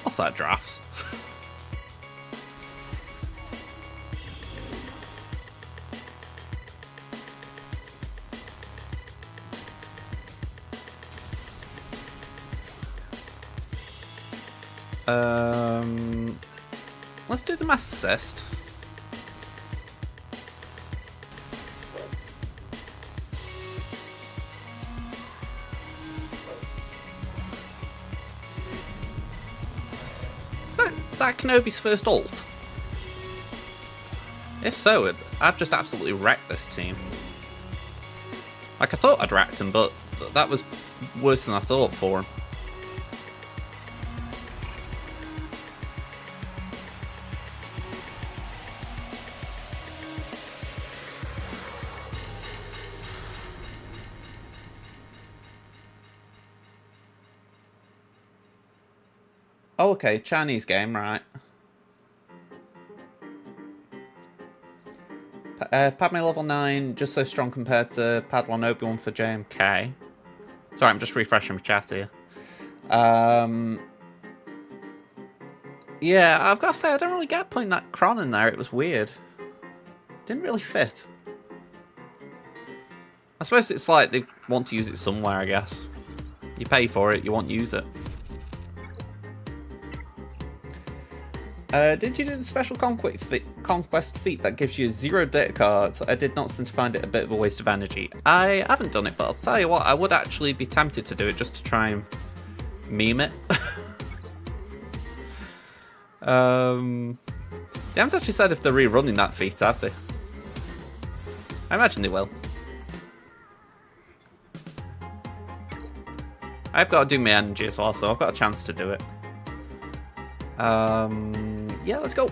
What's that, drafts? Let's do the mass assist. Is that Kenobi's first ult? If so, I've just absolutely wrecked this team. Like, I thought I'd wrecked him, but that was worse than I thought for him. Oh, okay, Chinese game, right. Padme level 9, just so strong compared to Padawan Obi-Wan for JMK. Sorry, I'm just refreshing my chat here. Yeah, I've got to say, I don't really get putting that Kron in there. It was weird. Didn't really fit. I suppose it's like they want to use it somewhere, I guess. You pay for it, you won't use it. Did you do the special conquest feat that gives you 0 data cards? I did not, since I find it a bit of a waste of energy. I haven't done it, but I'll tell you what, I would actually be tempted to do it just to try and meme it. They haven't actually said if they're rerunning that feat, have they? I imagine they will. I've got to do my energy as well, so I've got a chance to do it. Yeah, let's go.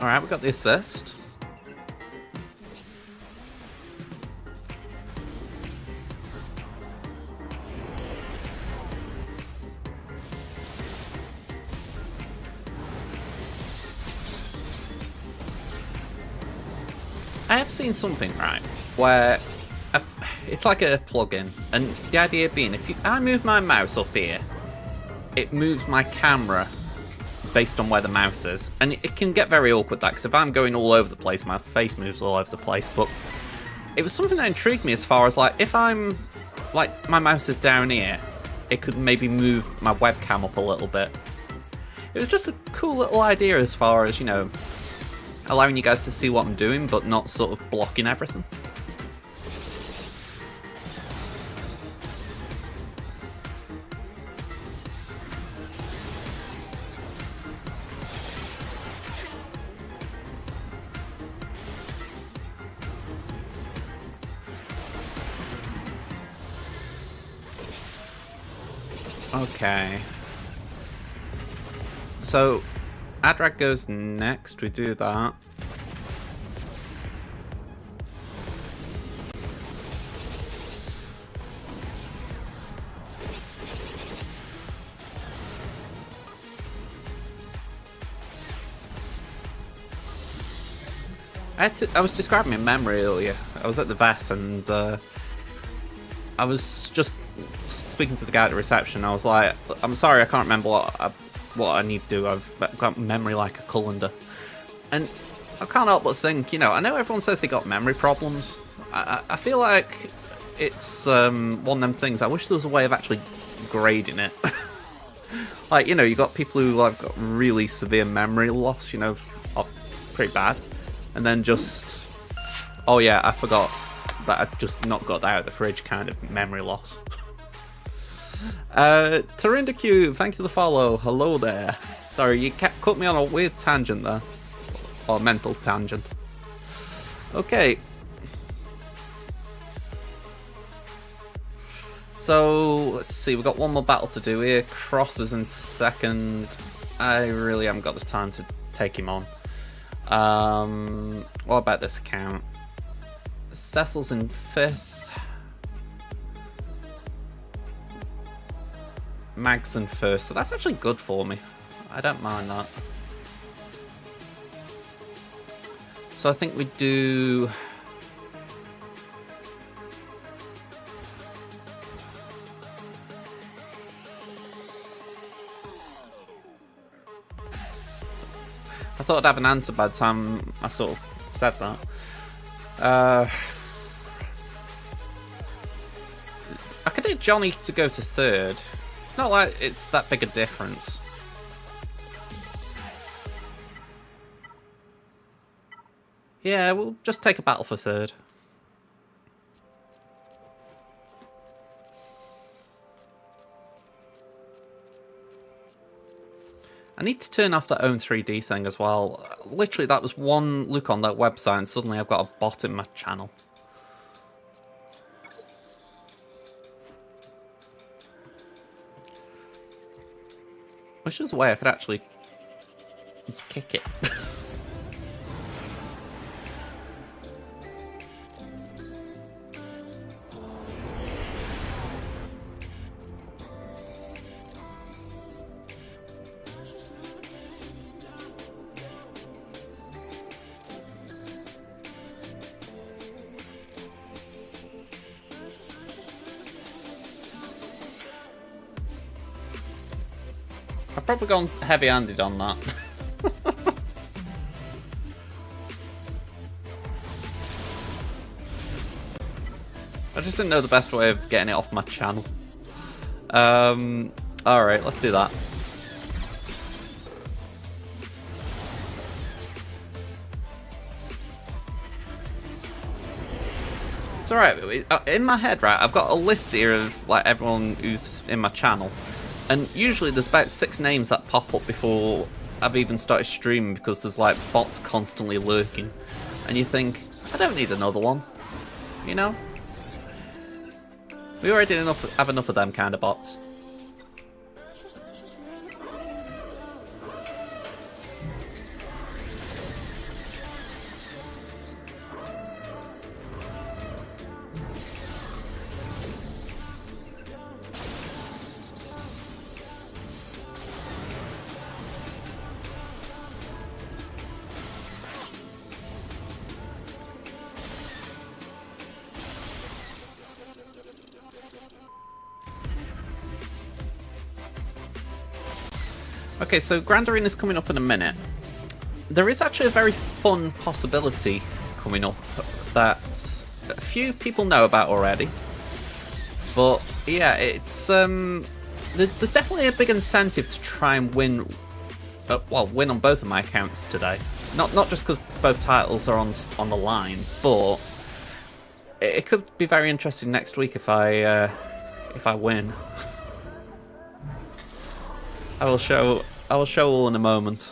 All right, we got the assist. I have seen something, right, where it's like a plugin, and the idea being, if I move my mouse up here, it moves my camera based on where the mouse is, and it can get very awkward, that, because if I'm going all over the place, my face moves all over the place. But it was something that intrigued me as far as, like, if I'm, like, my mouse is down here, it could maybe move my webcam up a little bit. It was just a cool little idea as far as, you know, allowing you guys to see what I'm doing, but not sort of blocking everything. Okay. So, Adrak goes next, we do that. I was describing my memory earlier. I was at the vet and I was just speaking to the guy at the reception. I was like, I'm sorry, I can't remember what I need to do. I've got memory like a colander. And I can't help but think, you know, I know everyone says they got memory problems. I feel like it's one of them things. I wish there was a way of actually grading it. Like, you know, you got people who have got really severe memory loss, you know, are pretty bad. And then just, oh yeah, I forgot that I just not got that out of the fridge kind of memory loss. Tarinda Q, thank you for the follow. Hello there. Sorry, you cut me on a weird tangent there. Or mental tangent. Okay. So, let's see, we've got one more battle to do here. Crosses in second. I really haven't got the time to take him on. What about this account? Cecil's in 5th. Mag's in 1st, so that's actually good for me. I don't mind that. So I think we do... I thought I'd have an answer by the time I sort of said that. I could get Johnny to go to 3rd. It's not like it's that big a difference. Yeah, we'll just take a battle for 3rd. I need to turn off that own 3D thing as well. Literally, that was one look on that website and suddenly I've got a bot in my channel. Wish there was a way I could actually kick it. I've probably gone heavy-handed on that. I just didn't know the best way of getting it off my channel. Alright, let's do that. It's alright, in my head, right, I've got a list here of like everyone who's in my channel. And usually there's about 6 names that pop up before I've even started streaming because there's like bots constantly lurking. And you think, I don't need another one. You know? We already have enough of them kind of bots. Okay, so Grand Arena's coming up in a minute. There is actually a very fun possibility coming up that a few people know about already. But yeah, it's there's definitely a big incentive to try and win, well, win on both of my accounts today. Not just because both titles are on the line, but it could be very interesting next week if I win. I will show all in a moment.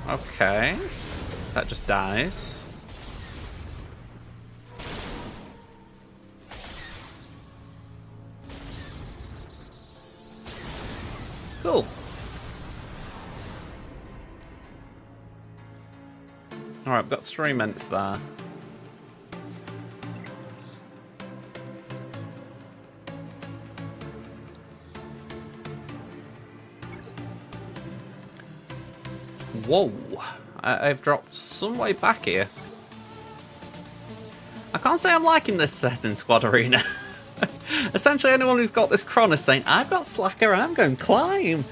Okay. That just dies. Cool. Alright, we've got 3 minutes there. Whoa. I've dropped some way back here. I can't say I'm liking this set in Squad Arena. Essentially, anyone who's got this Chron is saying, I've got Slacker, I'm going climb.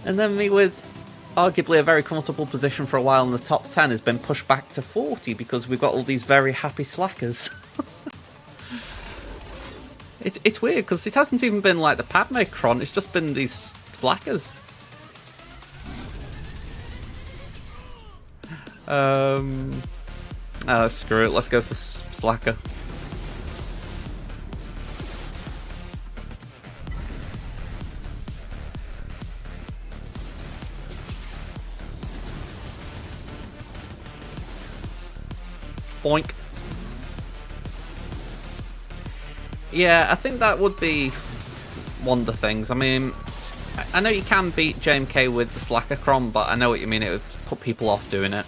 And then me with arguably a very comfortable position for a while in the top 10 has been pushed back to 40 because we've got all these very happy Slackers. It's weird because it hasn't even been like the Padme Chron, it's just been these Slackers. Screw it, let's go for Slacker. Boink. Yeah, I think that would be one of the things. I mean, I know you can beat JMK with the Slacker Chron, but I know what you mean, it would put people off doing it.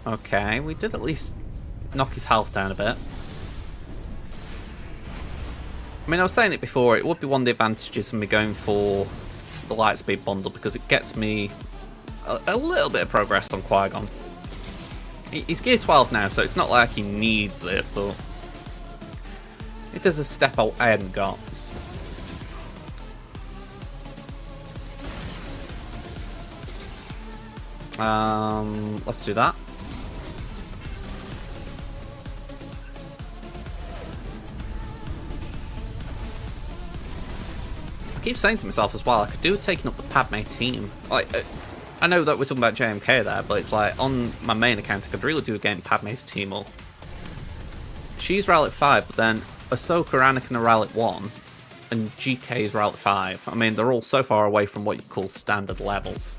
Okay, we did at least knock his health down a bit. I mean, I was saying it before, it would be one of the advantages of me going for the Lightspeed bundle because it gets me a little bit of progress on Qui-Gon. He's gear 12 now, so it's not like he needs it, but it is a step I hadn't got. Let's do that. I keep saying to myself as well, I could do with taking up the Padme team. Like, I know that we're talking about JMK there, but it's like, on my main account, I could really do with getting Padme's team up. She's Rowlet 5, but then Ahsoka, Anakin are Rowlet 1, and GK is Rowlet 5. I mean, they're all so far away from what you call standard levels.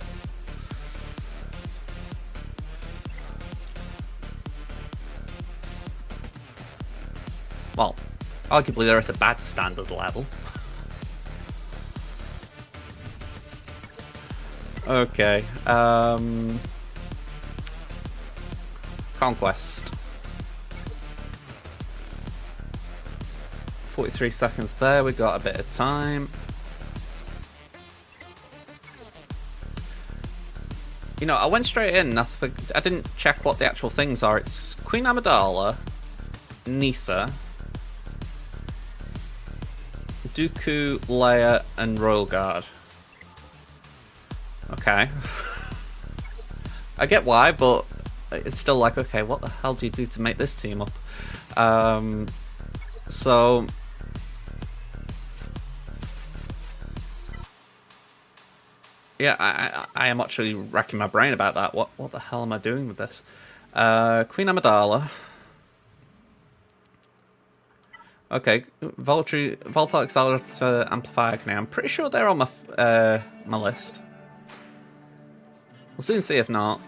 Well, arguably they're at a bad standard level. Okay, Conquest. 43 seconds there, we got a bit of time. You know, I went straight in, I didn't check what the actual things are. It's Queen Amidala, Nisa, Dooku, Leia, and Royal Guard. Okay. I get why, but it's still like, okay, what the hell do you do to make this team up? So... yeah, I am actually racking my brain about that. What the hell am I doing with this? Queen Amidala. Okay, Volta Accelerator Amplifier now. I'm pretty sure they're on my list. We'll soon see if not.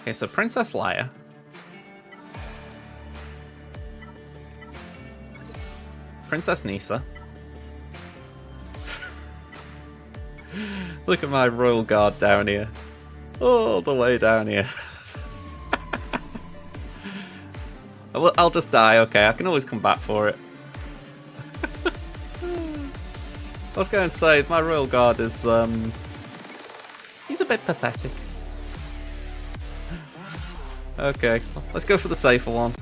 Okay, so Princess Leia. Princess Nisa. Look at my Royal Guard down here. All the way down here. I'll just die, okay, I can always come back for it. I was going to say, my Royal Guard is, he's a bit pathetic. Okay, let's go for the safer one.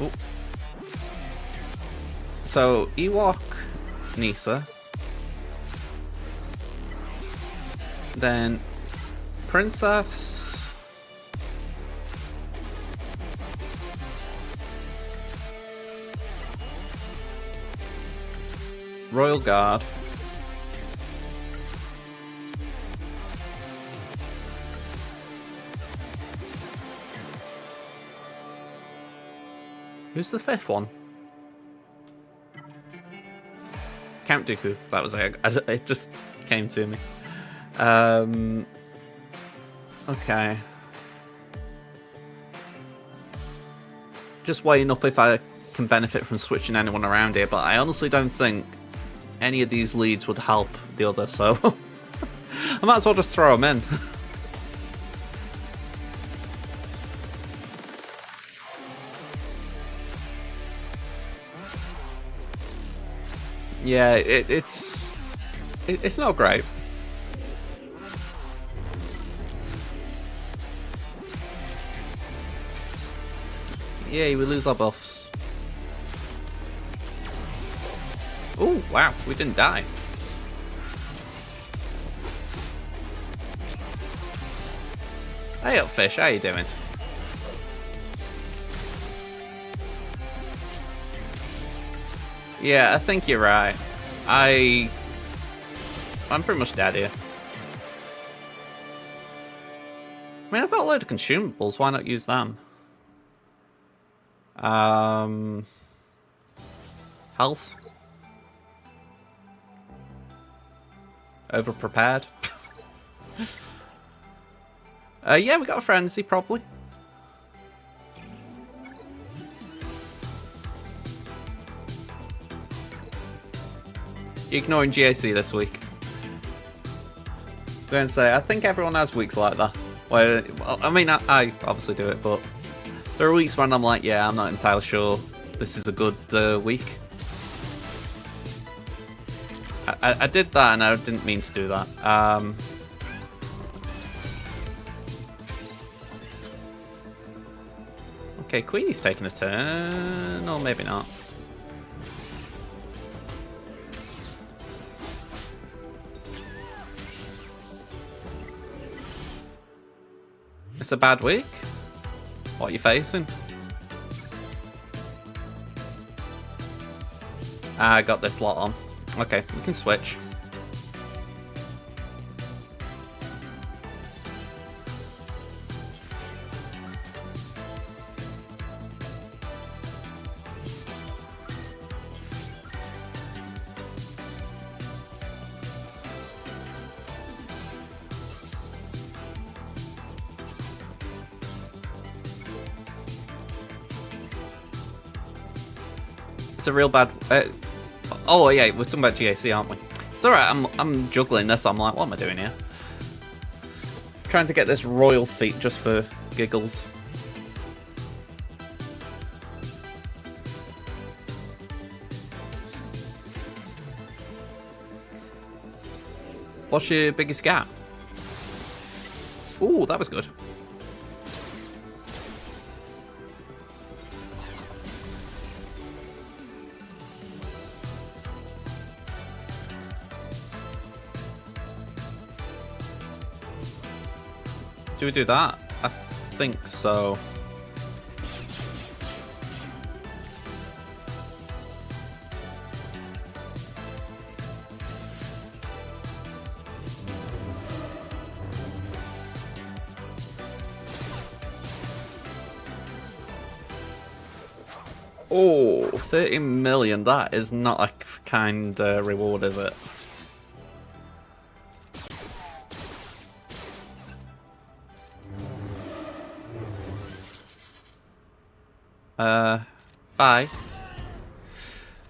Ooh. So, Ewok, Nisa. Then, Princess... Royal Guard. Who's the fifth one? Count Dooku. That was it. It just came to me. Okay. Just weighing up if I can benefit from switching anyone around here, but I honestly don't think any of these leads would help the other, so I might as well just throw them in. Yeah, it's not great. Yeah, we lose our buffs. Oh, wow, we didn't die. Hey up, fish, how you doing? Yeah, I think you're right. I'm pretty much dead here. I mean, I've got a load of consumables, why not use them? Health. Over-prepared. Yeah, we got a frenzy, probably. You're ignoring GAC this week. I'm going to say, I think everyone has weeks like that. Well, I mean, I obviously do it, but there are weeks when I'm like, yeah, I'm not entirely sure this is a good week. I did that and I didn't mean to do that. Okay, Queenie's taking a turn, or maybe not. It's a bad week? What are you facing? I got this lot on. Okay, we can switch. It's a real bad... oh yeah, we're talking about GAC, aren't we? It's alright, I'm juggling this. I'm like, what am I doing here? Trying to get this royal feat just for giggles. What's your biggest gap? Ooh, that was good. Do we do that? I think so. Oh, 30 million. That is not a kind reward, is it? Bye.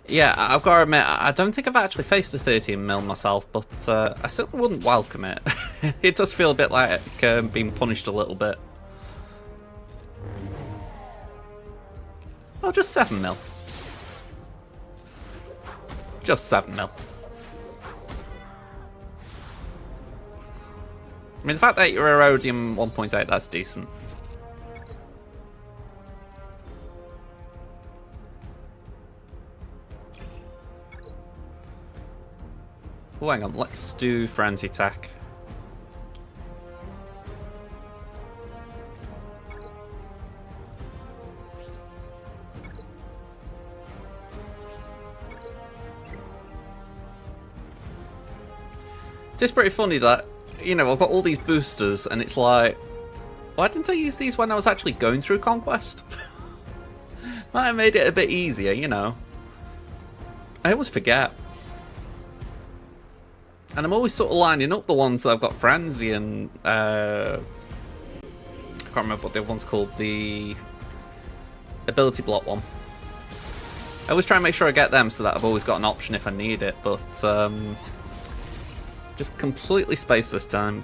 Yeah, I've got to admit, I don't think I've actually faced a 13 mil myself, but I certainly wouldn't welcome it. It does feel a bit like being punished a little bit. Oh, just 7 mil. Just 7 mil. I mean, the fact that you're Erodium 1.8, that's decent. Oh, hang on, let's do Frenzy Attack. It's pretty funny that, you know, I've got all these boosters and it's like, why didn't I use these when I was actually going through Conquest? Might have made it a bit easier, you know. I always forget. And I'm always sort of lining up the ones that I've got Frenzy and I can't remember what the other one's called, the ability block one. I always try and make sure I get them so that I've always got an option if I need it, but just completely spaced this time.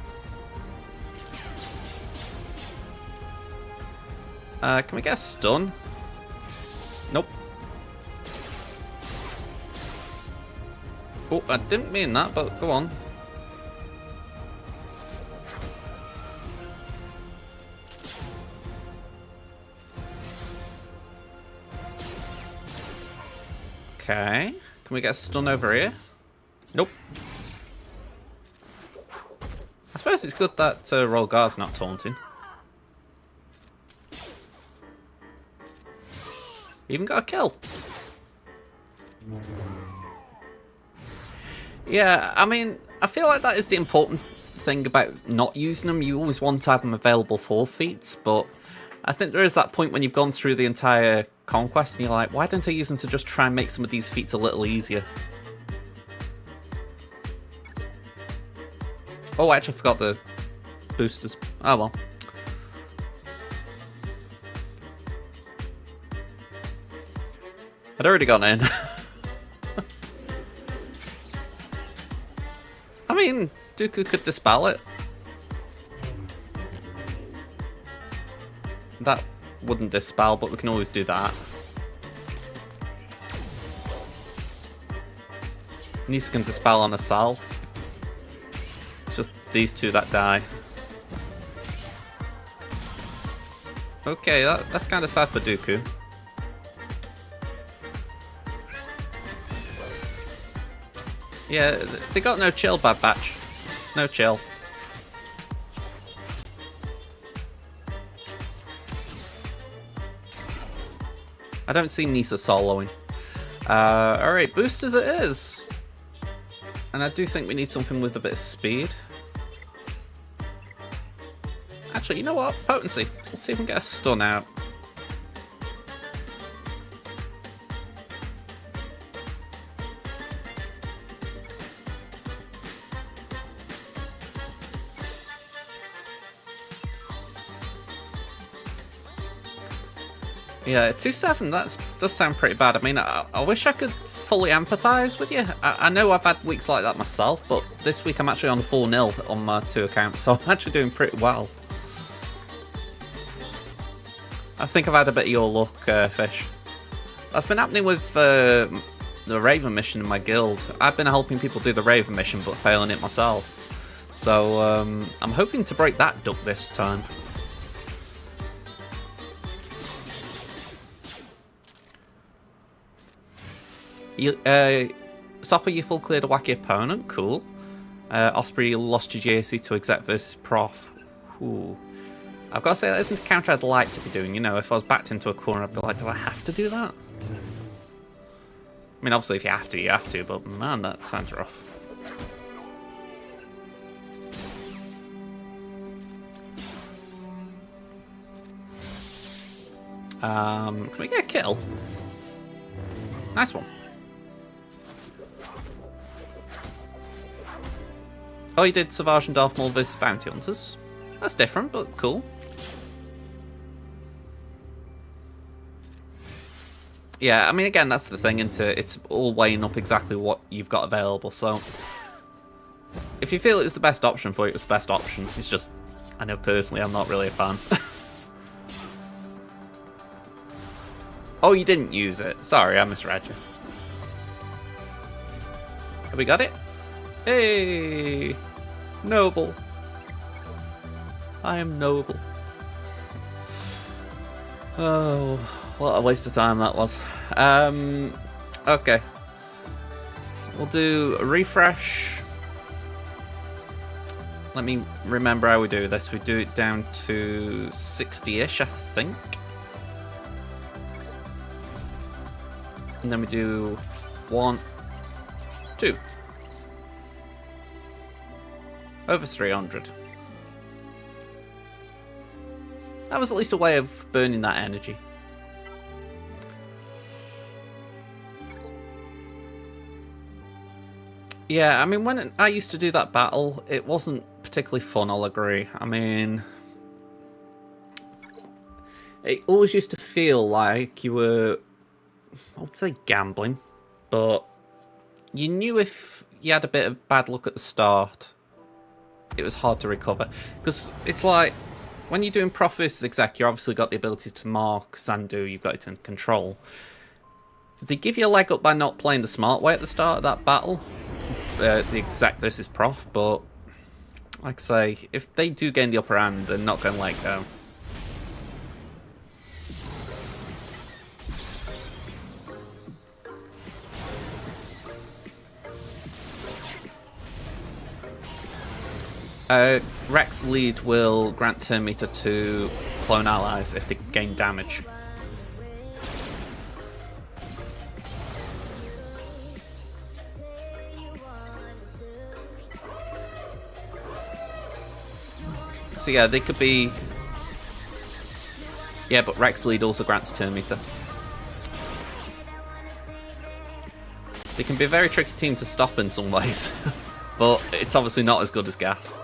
Can we get a stun? Nope. Oh, I didn't mean that, but go on. Okay. Can we get a stun over here? Nope. I suppose it's good that Rolgar's not taunting. Even got a kill. Yeah, I mean, I feel like that is the important thing about not using them. You always want to have them available for feats, but I think there is that point when you've gone through the entire conquest and you're like, why don't I use them to just try and make some of these feats a little easier? Oh, I actually forgot the boosters. Oh well. I'd already gone in. I mean, Dooku could dispel it. That wouldn't dispel, but we can always do that. Nisa can dispel on herself. It's just these two that die. Okay, that's kind of sad for Dooku. Yeah, they got no chill, Bad Batch. No chill. I don't see Nisa soloing. Alright, boosters it is. And I do think we need something with a bit of speed. Actually, you know what? Potency. Let's see if we can get a stun out. Yeah, 2-7, that does sound pretty bad. I mean, I wish I could fully empathise with you. I know I've had weeks like that myself, but this week I'm actually on 4-0 on my 2 accounts, so I'm actually doing pretty well. I think I've had a bit of your luck, Fish. That's been happening with the Raven mission in my guild. I've been helping people do the Raven mission, but failing it myself. So I'm hoping to break that duck this time. Sopper, you full cleared a wacky opponent. Cool. Osprey, you lost your JC to exec versus Prof. Ooh. I've got to say, that isn't a counter I'd like to be doing. You know, if I was backed into a corner, I'd be like, do I have to do that? I mean, obviously, if you have to, you have to, but man, that sounds rough. Can we get a kill? Nice one. Oh, you did Savage and Darth Maul versus Bounty Hunters. That's different, but cool. Yeah, I mean, again, that's the thing, isn't it? It's all weighing up exactly what you've got available, so... If you feel it was the best option for you, it was the best option. It's just, I know personally I'm not really a fan. Oh, you didn't use it. Sorry, I misread you. Have we got it? Hey! Noble. I am noble. Oh, what a waste of time that was. Okay. We'll do a refresh. Let me remember how we do this. We do it down to 60-ish, I think. And then we do 1, 2. Over 300. That was at least a way of burning that energy. Yeah, I mean, when I used to do that battle, it wasn't particularly fun, I'll agree. I mean, it always used to feel like you were, I would say gambling, but you knew if you had a bit of bad luck at the start, it was hard to recover. Because it's like, when you're doing Prof versus Exec, you've obviously got the ability to mark Sandu, you've got it in control. They give you a leg up by not playing the smart way at the start of that battle, the exec versus prof, but like I say, if they do gain the upper hand, they're not going to let go. Rex lead will grant turn meter to clone allies if they gain damage. So yeah, they could be... Yeah, but Rex lead also grants turn meter. They can be a very tricky team to stop in some ways, but it's obviously not as good as Gas.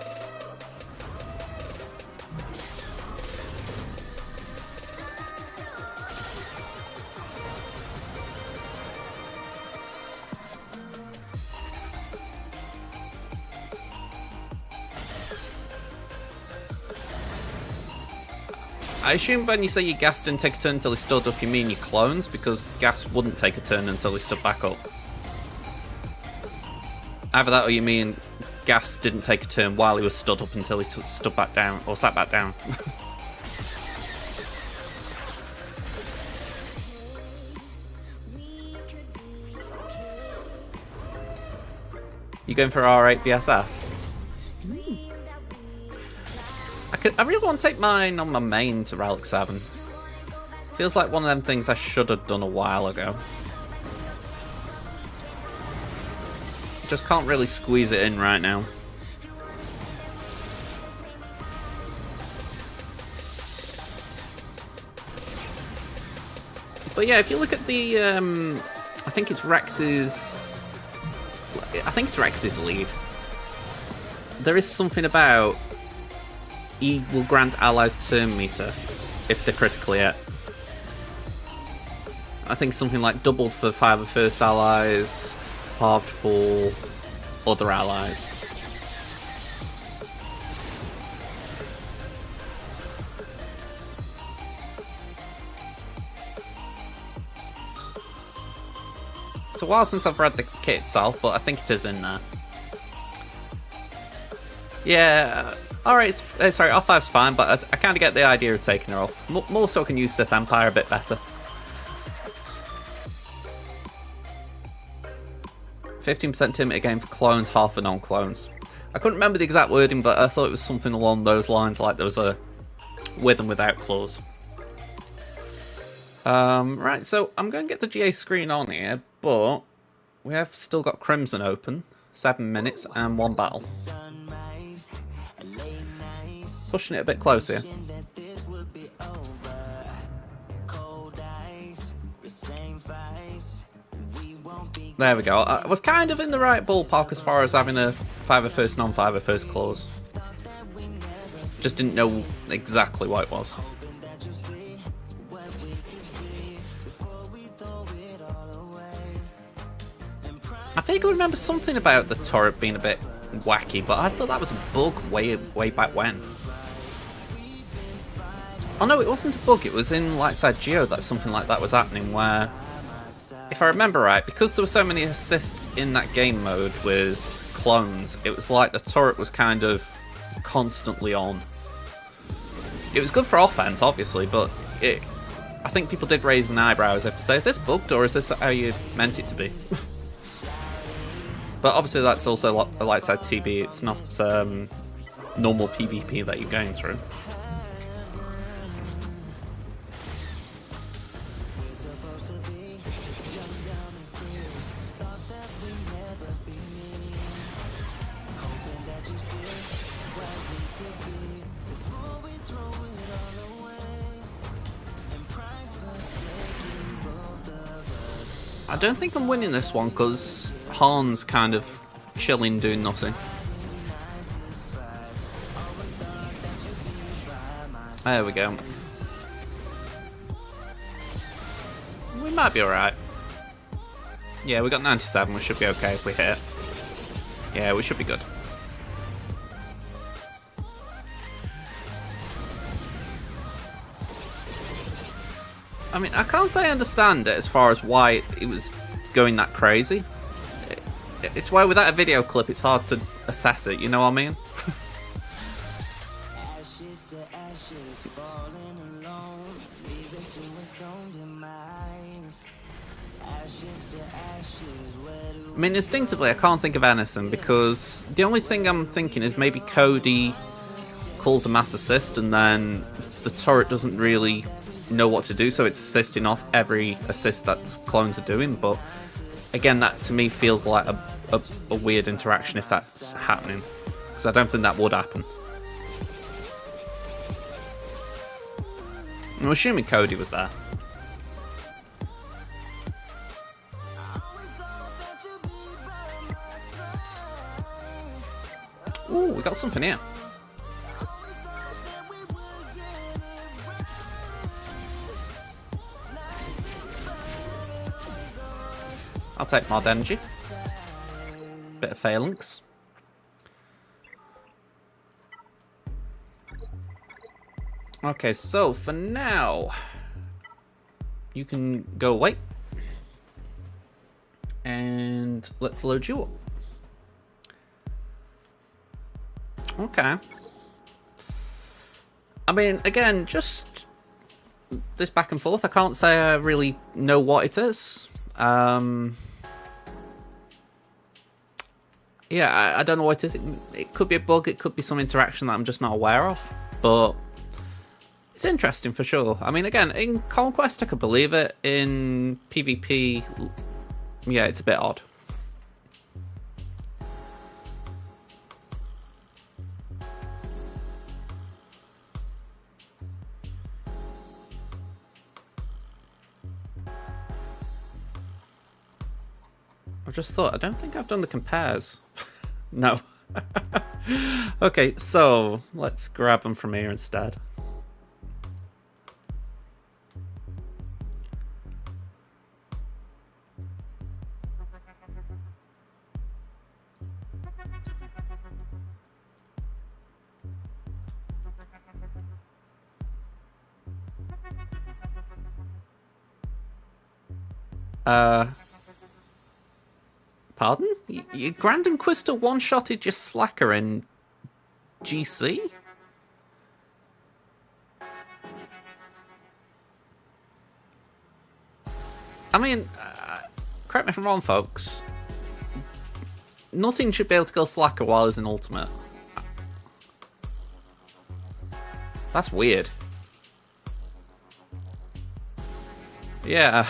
I assume when you say your Gas didn't take a turn until he stood up, you mean your clones, because Gas wouldn't take a turn until he stood back up. Either that or you mean Gas didn't take a turn while he was stood up until he stood back down, or sat back down. You going for R8 BSF? I really want to take mine on my main to Relic 7. Feels like one of them things I should have done a while ago. Just can't really squeeze it in right now. But yeah, if you look at the, I think it's Rex's lead. There is something about he will grant allies turn meter if they're critically hit. I think something like doubled for 5 of first allies, halved for other allies. It's a while since I've read the kit itself, but I think it is in there. Yeah, alright, sorry, R5's fine, but I kind of get the idea of taking her off. More so I can use Sith Empire a bit better. 15% turn meter gain for clones, half for non-clones. I couldn't remember the exact wording, but I thought it was something along those lines, like there was a with and without clause. Right, so I'm going to get the GA screen on here, but we have still got Crimson open, 7 minutes and 1 battle. Pushing it a bit closer. There we go. I was kind of in the right ballpark as far as having a 5 first, non-5 first clause. Just didn't know exactly what it was. I vaguely remember something about the turret being a bit wacky, but I thought that was a bug way back when. Oh no, it wasn't a bug, it was in Lightside Geo that something like that was happening, where, if I remember right, because there were so many assists in that game mode with clones, it was like the turret was kind of constantly on. It was good for offense, obviously, but I think people did raise an eyebrow as if to say, is this bugged or is this how you meant it to be? But obviously that's also a Lightside TB, it's not normal PvP that you're going through. I don't think I'm winning this one because Han's kind of chilling, doing nothing. There we go. We might be alright. Yeah, we got 97, we should be okay if we hit. Yeah, we should be good. I mean, I can't say I understand it as far as why it was going that crazy. It's why without a video clip, it's hard to assess it. You know what I mean? I mean, instinctively, I can't think of anything because the only thing I'm thinking is maybe Cody calls a mass assist and then the turret doesn't really know what to do, so it's assisting off every assist that the clones are doing. But again, that to me feels like a weird interaction if that's happening, because I don't think that would happen. I'm assuming Cody was there. Ooh, we got something here. I'll take mod energy. Bit of phalanx. Okay, so for now, you can go away. And let's load you up. Okay. I mean, again, just this back and forth. I can't say I really know what it is. Yeah, I don't know what it is. It could be a bug. It could be some interaction that I'm just not aware of. But it's interesting for sure. I mean, again, in Conquest, I could believe it. In PvP, yeah, it's a bit odd. I just thought, I don't think I've done the compares. No. Okay, so let's grab them from here instead. Pardon? Your Grand Inquisitor one-shotted your Slacker in GC? I mean, correct me if I'm wrong, folks. Nothing should be able to kill Slacker while he's in Ultimate. That's weird. Yeah.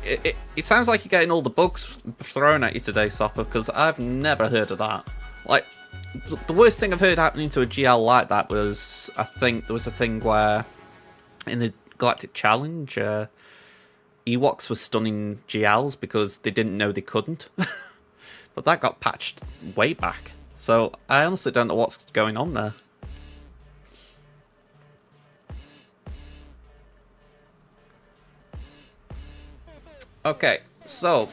It sounds like you're getting all the bugs thrown at you today, Sopper, because I've never heard of that. Like, the worst thing I've heard happening to a GL like that was, I think there was a thing where, in the Galactic Challenge, Ewoks were stunning GLs because they didn't know they couldn't. But that got patched way back. So I honestly don't know what's going on there. Okay, so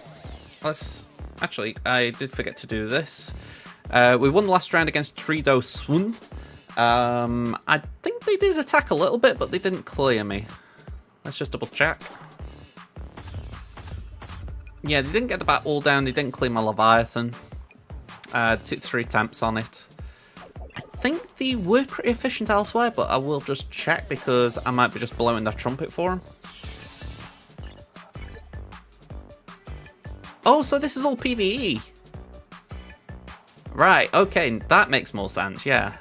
let's actually, I did forget to do this. We won the last round against Trido Swun. I think they did attack a little bit, but they didn't clear me. Let's just double check. Yeah, they didn't get the bat all down. They didn't clear my Leviathan. Took 3 attempts on it. I think they were pretty efficient elsewhere, but I will just check because I might be just blowing their trumpet for them. Oh, so this is all PvE. Right, okay, that makes more sense, yeah.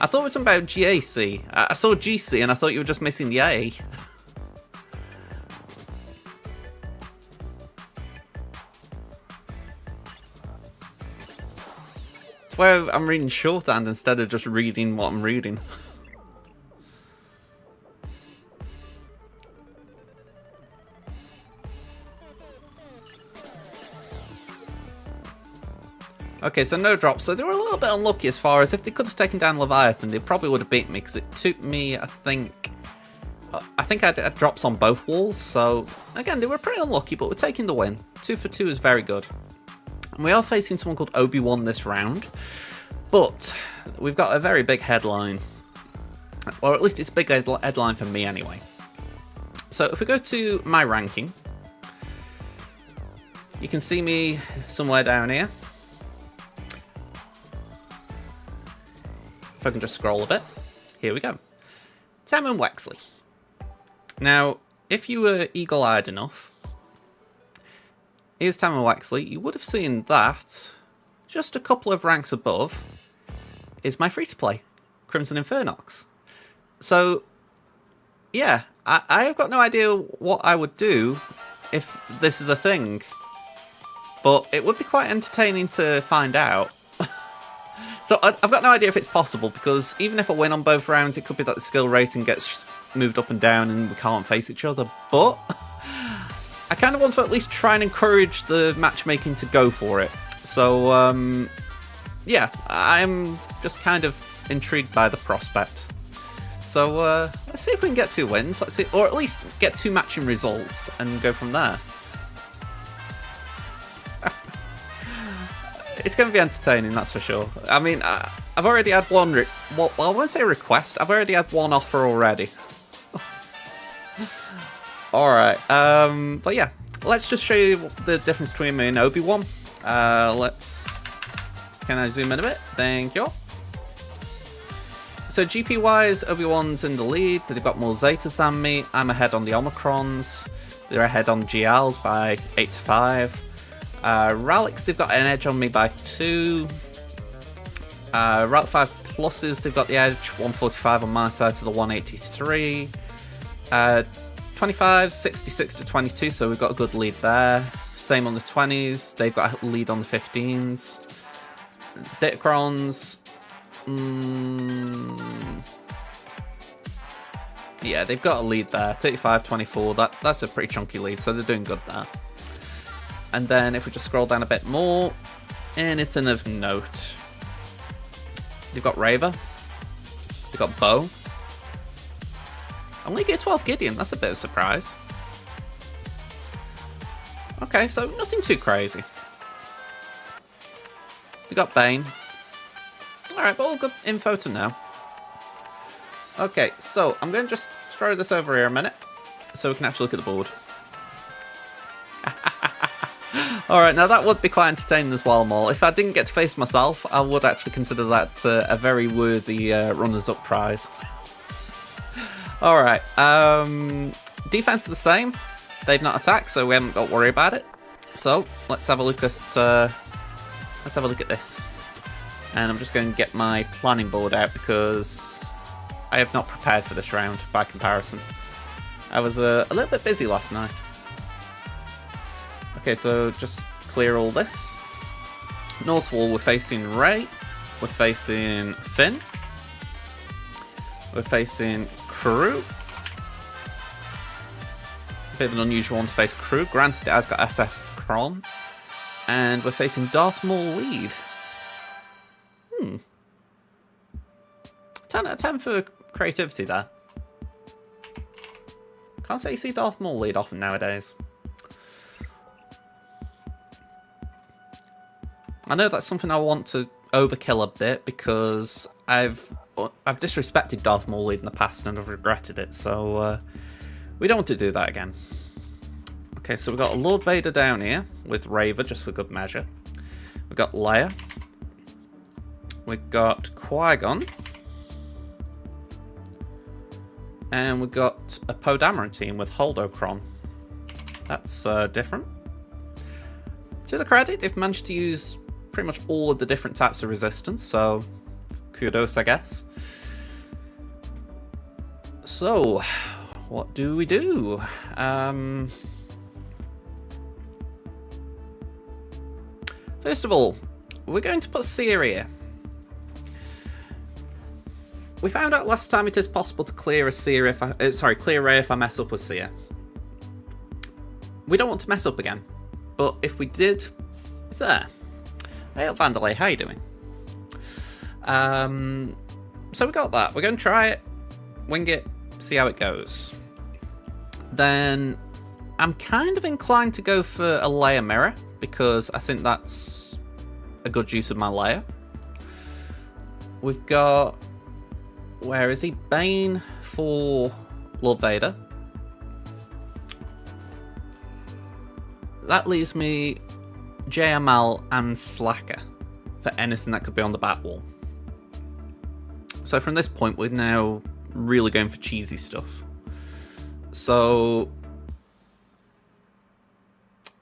I thought it was about GAC. I saw GC and I thought you were just missing the A. It's where I'm reading shorthand instead of just reading what I'm reading. Okay, so no drops. So they were a little bit unlucky as far as if they could have taken down Leviathan, they probably would have beat me because it took me, I think I had drops on both walls. So again, they were pretty unlucky, but we're taking the win. 2 for 2 is very good. And we are facing someone called Obi-Wan this round, but we've got a very big headline, or at least it's a big headline for me anyway. So if we go to my ranking, You can see me somewhere down here. If I can just scroll a bit. Here we go. Tammin Wexley. Now, if you were eagle-eyed enough, here's Tammin Wexley. You would have seen that just a couple of ranks above is my free-to-play, Crimson Infernox. So, yeah, I've got no idea what I would do if this is a thing. But it would be quite entertaining to find out. So I've got no idea if it's possible, because even if I win on both rounds, it could be that the skill rating gets moved up and down and we can't face each other. But I kind of want to at least try and encourage the matchmaking to go for it. So, yeah, I'm just kind of intrigued by the prospect. So let's see if we can get 2 wins. Let's see, or at least get 2 matching results and go from there. It's going to be entertaining, that's for sure. I mean, I've already had one, well, I won't say request, I've already had one offer already. Alright, but yeah, let's just show you the difference between me and Obi-Wan. Can I zoom in a bit? Thank you. So GP-wise, Obi-Wan's in the lead, they've got more Zetas than me, I'm ahead on the Omicrons, they're ahead on GLs by 8 to 5. Rallics, they've got an edge on me by 2. Rallic 5 pluses, they've got the edge, 145 on my side to the 183. 25, 66 to 22, so we've got a good lead there. Same on the 20s, they've got a lead on the 15s. Datacrons, yeah, they've got a lead there, 35, 24, that's a pretty chunky lead, so they're doing good there. And then if we just scroll down a bit more, anything of note. They've got Raver. They've got Bo. Only get 12 Gideon, that's a bit of a surprise. Okay, so nothing too crazy. They've got Bane. Alright, but all good info to know. Okay, so I'm going to just throw this over here a minute, so we can actually look at the board. Alright, now that would be quite entertaining as well, Maul. If I didn't get to face myself, I would actually consider that a very worthy runners-up prize. Alright, defense is the same. They've not attacked, so we haven't got to worry about it. So, let's have a look at this. And I'm just going to get my planning board out because I have not prepared for this round by comparison. I was a little bit busy last night. Okay, so just clear all this. North wall, we're facing Rey. We're facing Finn. We're facing Crew. Bit of an unusual one to face Crew. Granted, it has got SF Kron. And we're facing Darth Maul lead. 10 out of 10 for creativity there. Can't say you see Darth Maul lead often nowadays. I know that's something I want to overkill a bit because I've disrespected Darth Maul lead in the past and I've regretted it, so we don't want to do that again. Okay, so we've got Lord Vader down here with Raver, just for good measure. We've got Leia. We've got Qui-Gon. And we've got a Poe Dameron team with Holdocron. That's different. To the credit, they've managed to use pretty much all of the different types of resistance, so kudos, I guess. So, what do we do? First of all, we're going to put Seer here. We found out last time it is possible to clear a Seer clear Rey if I mess up with Seer. We don't want to mess up again, but if we did, it's there. Hey up, Vandalay, how you doing? So we got that. We're going to try it, wing it, see how it goes. Then I'm kind of inclined to go for a Leia mirror because I think that's a good use of my Leia. We've got, where is he? Bane for Lord Vader. That leaves me JML, and Slacker for anything that could be on the back wall. So from this point, we're now really going for cheesy stuff. So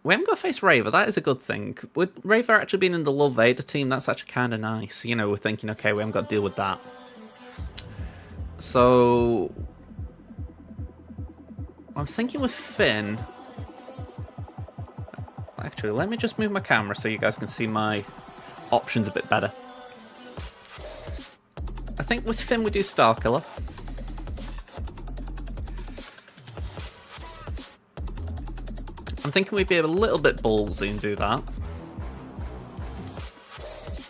we haven't got to face Raver. That is a good thing. With Raver actually being in the Love Vader team, that's actually kind of nice. You know, we're thinking, okay, we haven't got to deal with that. So I'm thinking with Finn. Actually, let me just move my camera so you guys can see my options a bit better. I think with Finn we do Starkiller. I'm thinking we'd be a little bit ballsy and do that.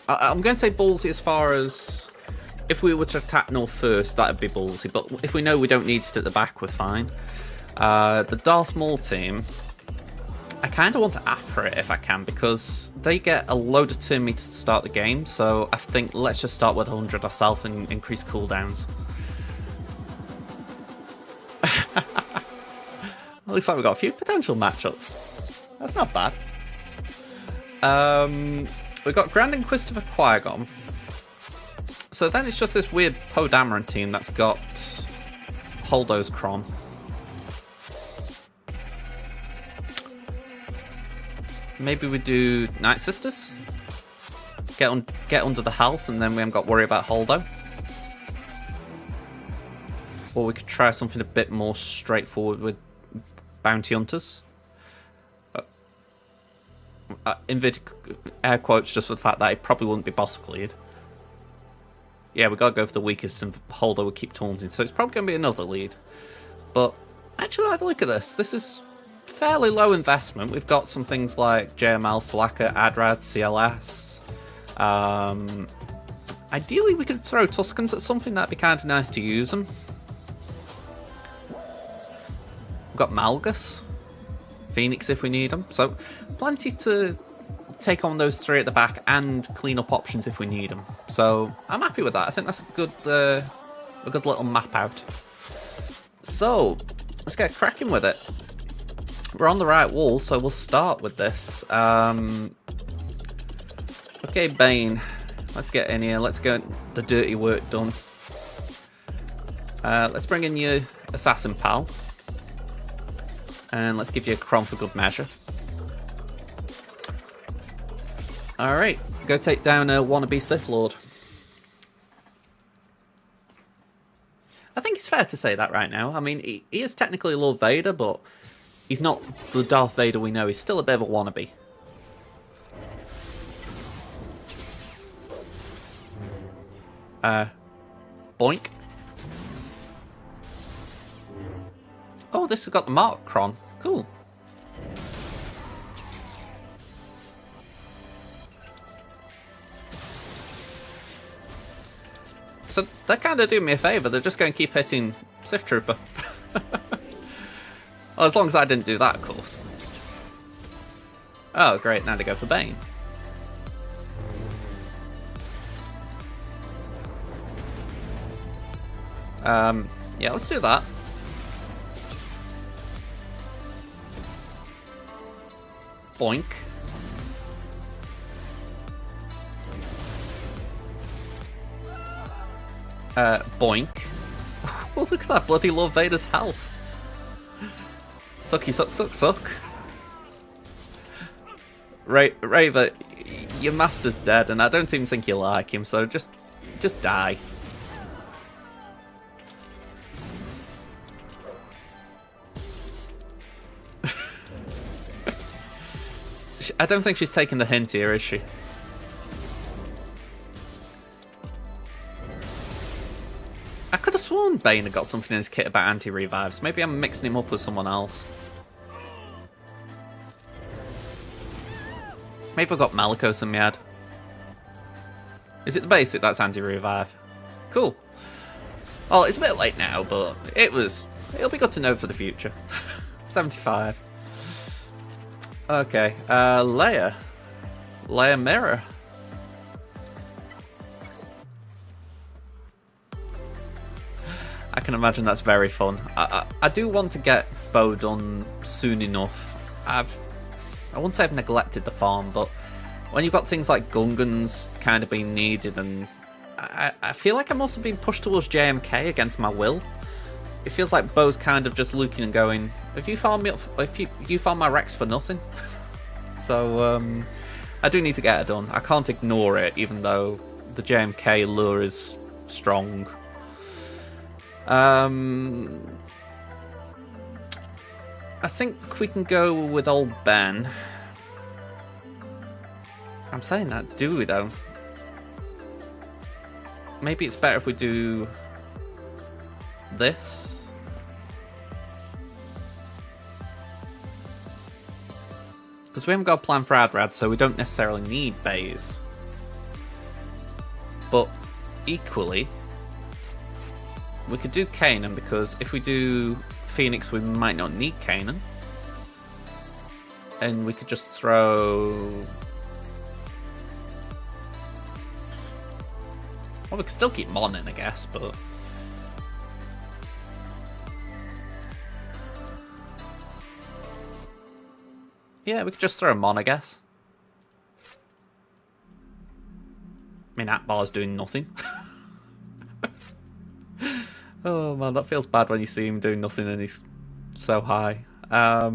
I'm going to say ballsy as far as if we were to attack North first, that'd be ballsy. But if we know we don't need it at the back, we're fine. The Darth Maul team, I kind of want to after it if I can, because they get a load of turn meters to start the game. So I think let's just start with 100 ourselves and increase cooldowns. Looks like we've got a few potential matchups. That's not bad. We've got Grand Inquisitor for Qui-Gon. So then it's just this weird Poe Dameron team that's got Holdo's Kron. Maybe we do Night Sisters. Get under the health, and then we haven't got to worry about Holdo. Or we could try something a bit more straightforward with Bounty Hunters. Inverted air quotes just for the fact that it probably wouldn't be boss cleared. Yeah, we gotta go for the weakest, and Holdo would keep taunting, so it's probably gonna be another lead. But actually, have a look at this. This is fairly low investment. We've got some things like JML, Slacker, Adrad, CLS. Ideally, we could throw Tuscans at something. That'd be kind of nice to use them. We've got Malgus, Phoenix if we need them. So plenty to take on those three at the back and clean up options if we need them. So I'm happy with that. I think that's a good little map out. So let's get cracking with it. We're on the right wall, so we'll start with this. Okay, Bane, let's get in here. Let's get the dirty work done. Let's bring in your assassin pal. And let's give you a Kron for good measure. Alright, go take down a wannabe Sith Lord. I think it's fair to say that right now. I mean, he is technically Lord Vader, but he's not the Darth Vader we know. He's still a bit of a wannabe. Boink. Oh, this has got the Mark Kron. Cool. So they're kind of doing me a favour. They're just going to keep hitting Sith Trooper. Well, as long as I didn't do that, of course. Oh, great. Now they go for Bane. Yeah, let's do that. Boink. Boink. Oh, look at that bloody Lord Vader's health. Sucky suck suck suck. Raver, your master's dead, and I don't even think you like him, so just die. I don't think she's taking the hint here, is she? I could have sworn Bane had got something in his kit about anti-revives. Maybe I'm mixing him up with someone else. Maybe I've got Malicos in my head. Is it the basic that's anti-revive? Cool. Well, it's a bit late now, but it'll be good to know for the future. 75. Okay, Leia Mirror. I can imagine that's very fun. I do want to get Bo done soon enough. I wouldn't say I've neglected the farm, but when you've got things like Gungans kind of being needed, and I feel like I'm also being pushed towards JMK against my will. It feels like Bo's kind of just looking and going, "Have you found me? If you found my Rex for nothing?" So I do need to get it done. I can't ignore it, even though the JMK lure is strong. I think we can go with old Ben. I'm saying that, do we though? Maybe it's better if we do this. Because we haven't got a plan for Adrad, so we don't necessarily need bays. But equally, we could do Kanan, because if we do Phoenix, we might not need Kanan. And we could just throw... Well, we could still keep Mon in, I guess, but... Yeah, we could just throw him on, I guess. I mean, Akbar's doing nothing. Oh man, that feels bad when you see him doing nothing and he's so high. I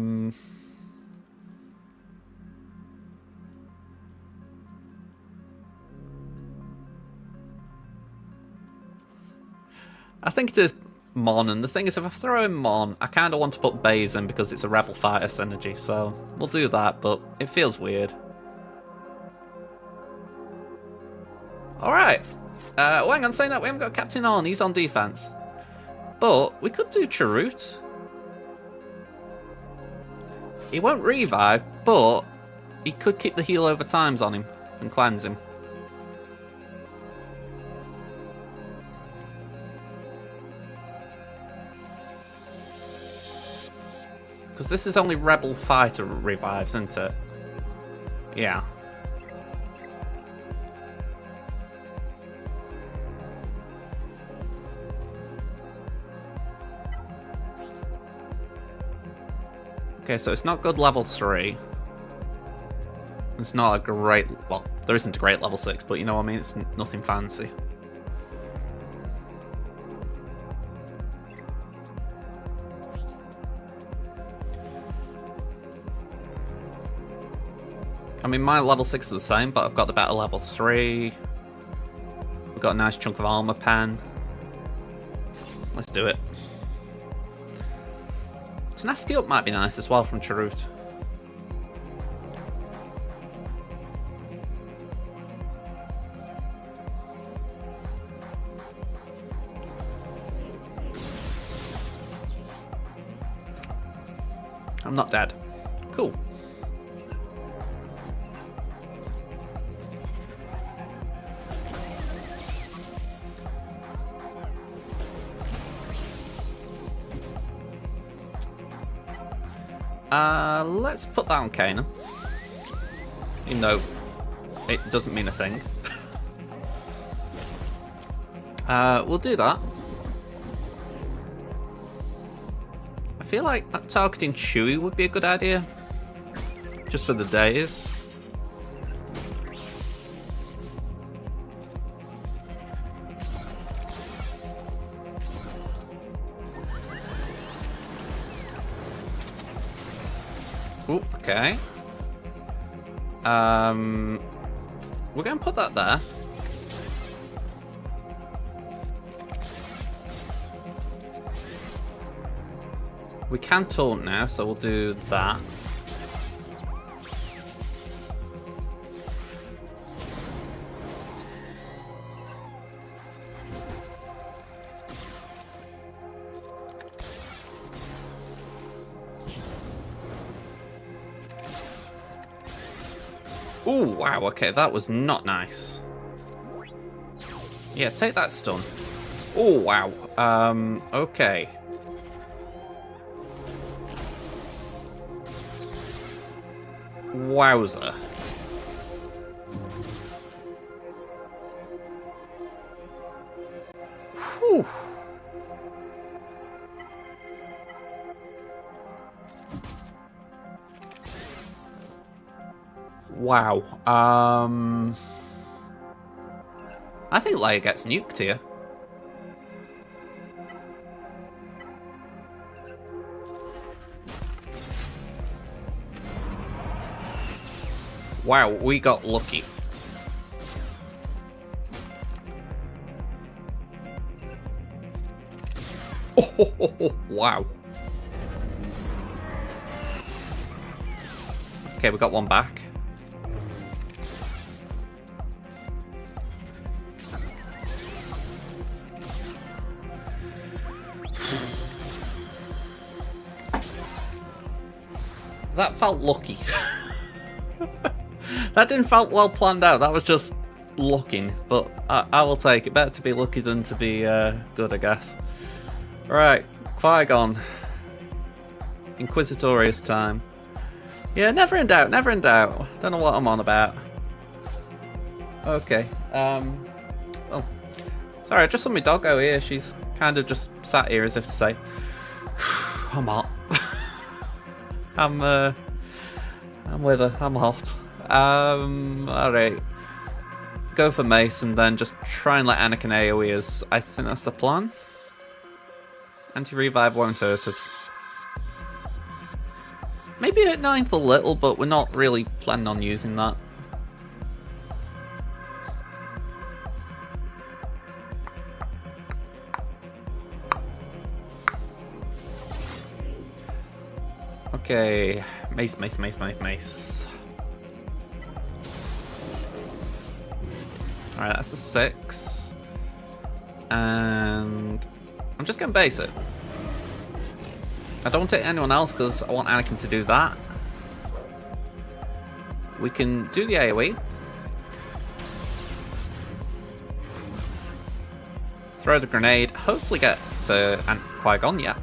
think it is Mon, and the thing is, if I throw in Mon, I kind of want to put Baze in because it's a Rebel Fighter synergy, so we'll do that, but it feels weird. Alright. Well, hang on, saying that, we haven't got Captain on, he's on defense. But we could do Chirrut. He won't revive, but he could keep the heal over times on him and cleanse him. Because this is only Rebel Fighter revives, isn't it? Yeah. Okay, so it's not good level 3. It's not a great... Well, there isn't a great level 6, but you know what I mean? It's nothing fancy. I mean, my level 6 is the same, but I've got the better level 3. We've got a nice chunk of armor pen. Let's do it. Nasty Up might be nice as well from Chirrut. I'm not dead. Cool. Let's put that on Kanan. Even though it doesn't mean a thing. We'll do that. I feel like targeting Chewie would be a good idea. Just for the days. Ooh, okay. We're going to put that there. We can taunt now, so we'll do that. Ooh, wow, okay, that was not nice. Yeah, take that stun. Oh, wow. Okay. Wowzer. Whew. Wow. I think Leia gets nuked here. Wow, we got lucky. Oh, wow. Okay, we got one back. That felt lucky. That didn't felt well planned out. That was just looking. But I will take it. Better to be lucky than to be good, I guess. Right, Qui-Gon. Inquisitorious time. Yeah, never in doubt, never in doubt. Don't know what I'm on about. Okay. Oh. Sorry, I just saw my doggo here. She's kind of just sat here as if to say, I'm hot. I'm with her. I'm hot. Alright. Go for Mace and then just try and let Anakin AoE us. I think that's the plan. Anti-revive won't hurt us. Maybe at 9th a little, but we're not really planning on using that. Okay, mace. Alright, that's a 6. And I'm just going to base it. I don't want to hit anyone else because I want Anakin to do that. We can do the AoE. Throw the grenade. Hopefully get to Qui-Gon, yeah.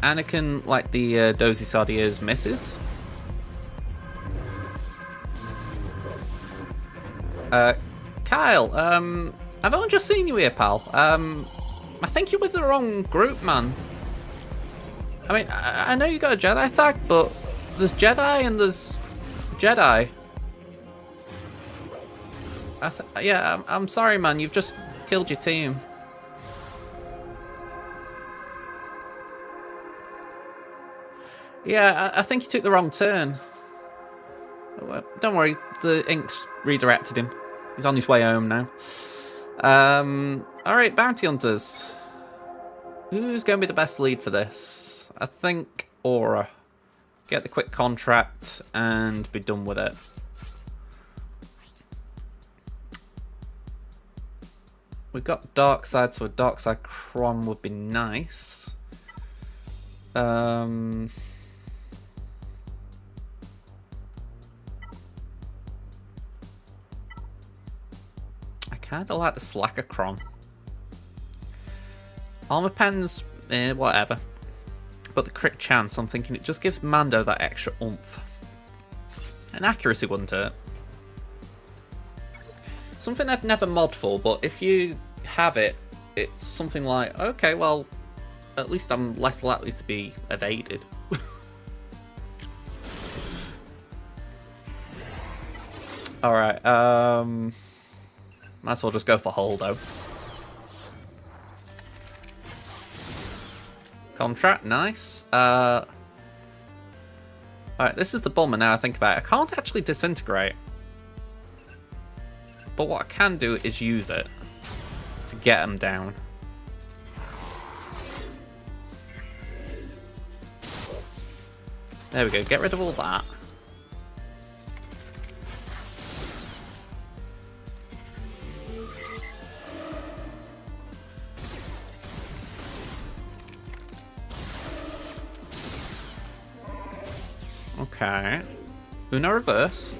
Anakin, like the dozy sod he is, misses. Kyle, I've only just seen you here, pal. I think you're with the wrong group, man. I mean, I know you got a Jedi tag, but there's Jedi and there's Jedi. Yeah, I'm sorry, man. You've just killed your team. Yeah, I think you took the wrong turn. Don't worry, the ink's redirected him. He's on his way home now. Alright, bounty hunters. Who's going to be the best lead for this? I think Aura. Get the quick contract and be done with it. We've got dark side, so a dark side Crom would be nice. I kind of like the Slacker Crom. Armor Pens, whatever. But the crit chance, I'm thinking it just gives Mando that extra oomph. And accuracy wouldn't hurt. Something I'd never mod for, but if you have it, it's something like, okay, well, at least I'm less likely to be evaded. Alright, might as well just go for Holdo. Contract, nice. Alright, this is the bummer now I think about it. I can't actually disintegrate. But what I can do is use it to get them down. There we go, get rid of all that. Okay. Uno reverse.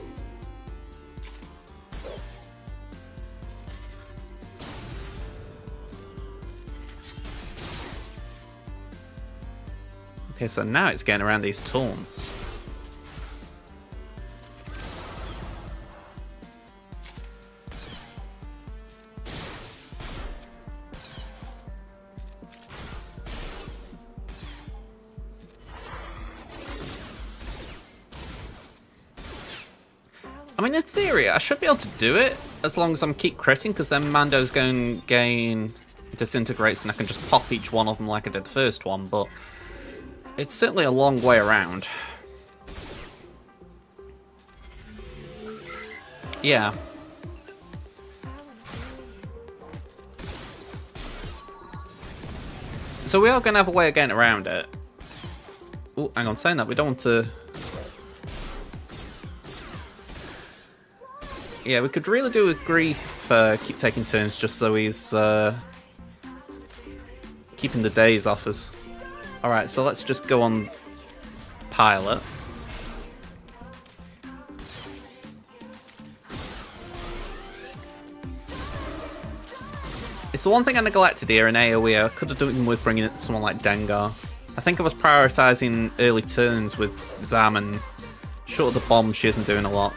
Okay, so now it's getting around these taunts. I mean, in theory, I should be able to do it as long as I'm keep critting, because then Mando's going to gain disintegrates and I can just pop each one of them like I did the first one, but it's certainly a long way around. Yeah. So we are going to have a way of getting around it. Oh, hang on, saying that, we don't want to... Yeah, we could really do with Grief, keep taking turns just so he's keeping the days off us. Alright, so let's just go on Pilot. It's the one thing I neglected here in AoE. I could have done with bringing in someone like Dengar. I think I was prioritising early turns with Zam, and short of the bomb, she isn't doing a lot.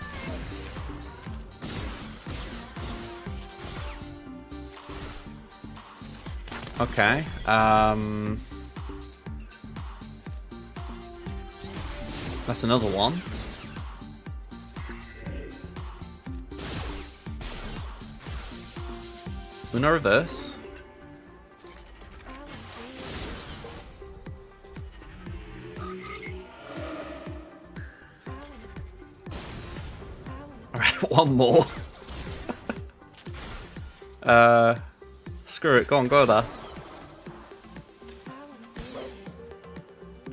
Okay, that's another one. Luna reverse. Alright, one more. Screw it, go on, go there.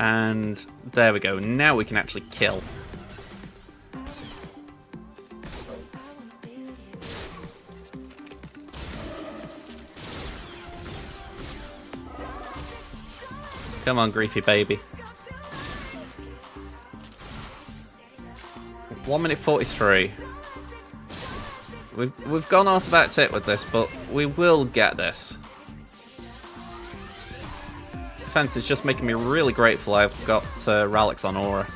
And there we go. Now we can actually kill. Come on, Griefy baby. 1 minute 43. We've gone on about it with this, but we will get this. Defense is just making me really grateful I've got Ralix on Aura.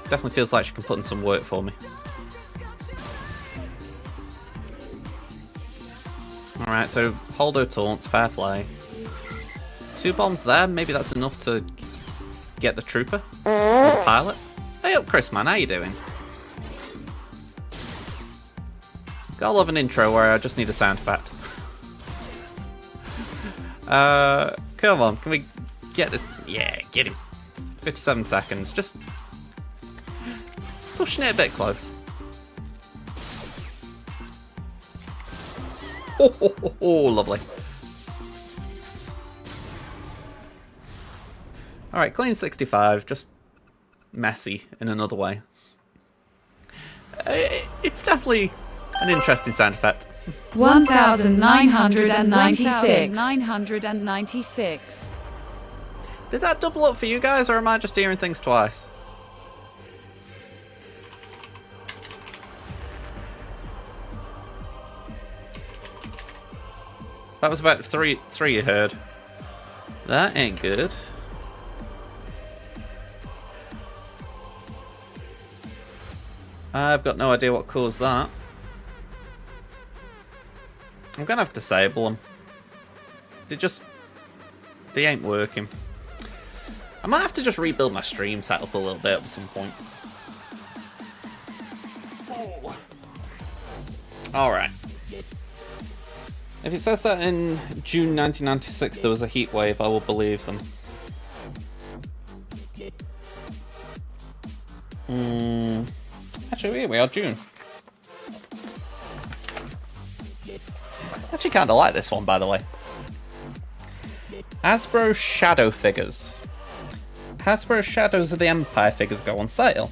Definitely feels like she can put in some work for me. Alright, so hold her taunts, fair play. 2 bombs there, maybe that's enough to get the trooper. The pilot. Hey up, Chris, man, how you doing? Gotta love an intro where I just need a sound effect. Come on, can we get this? Yeah, get him. 57 seconds, just pushing it a bit close. Oh, lovely. Alright, clean 65, just messy in another way. It's definitely an interesting sound effect. 1996. Did that double up for you guys, or am I just hearing things twice? That was about three you heard. That ain't good. I've got no idea what caused that. I'm gonna have to disable them. They ain't working. I might have to just rebuild my stream setup a little bit at some point. Oh. Alright. If it says that in June 1996 there was a heat wave, I will believe them. Actually, here we are, June. Actually kinda like this one, by the way. Hasbro Shadow figures. Hasbro Shadows of the Empire figures go on sale.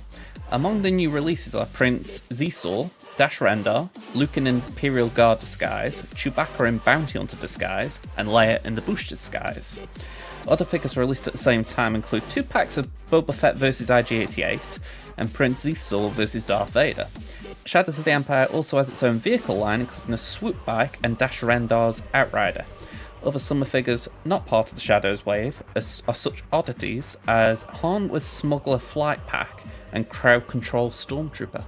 Among the new releases are Prince Zisor, Dash Rendar, Luke in Imperial Guard disguise, Chewbacca in Bounty Hunter disguise, and Leia in the Booster disguise. Other figures released at the same time include 2 packs of Boba Fett vs IG-88 and Prince Zisor vs Darth Vader. Shadows of the Empire also has its own vehicle line, including a swoop bike and Dash Rendar's Outrider. Other summer figures not part of the Shadows wave are such oddities as Harmless Smuggler Flight Pack and Crowd Control Stormtrooper.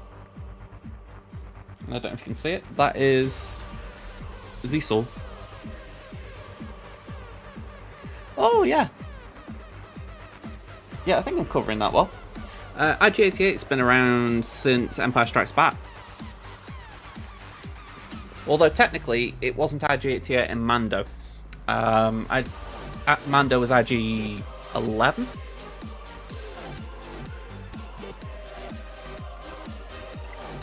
I don't know if you can see it. That is Zisor. Oh yeah. Yeah, I think I'm covering that well. IG-88's been around since Empire Strikes Back. Although technically it wasn't IG-88 in Mando. Mando was IG-11.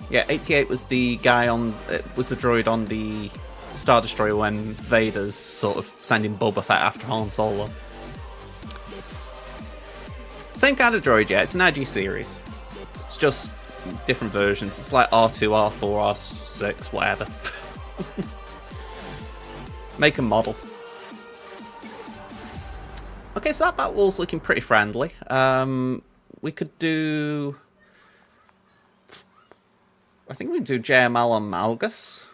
Yeah, 88 was the guy was the droid on the Star Destroyer when Vader's sort of sending Boba Fett after Han Solo. Same kind of droid, yeah. It's an IG series. It's just different versions. It's like R2, R4, R6, whatever. Make and model. Okay, so that Batwall's looking pretty friendly. We could do... I think we can do JML on Malgus.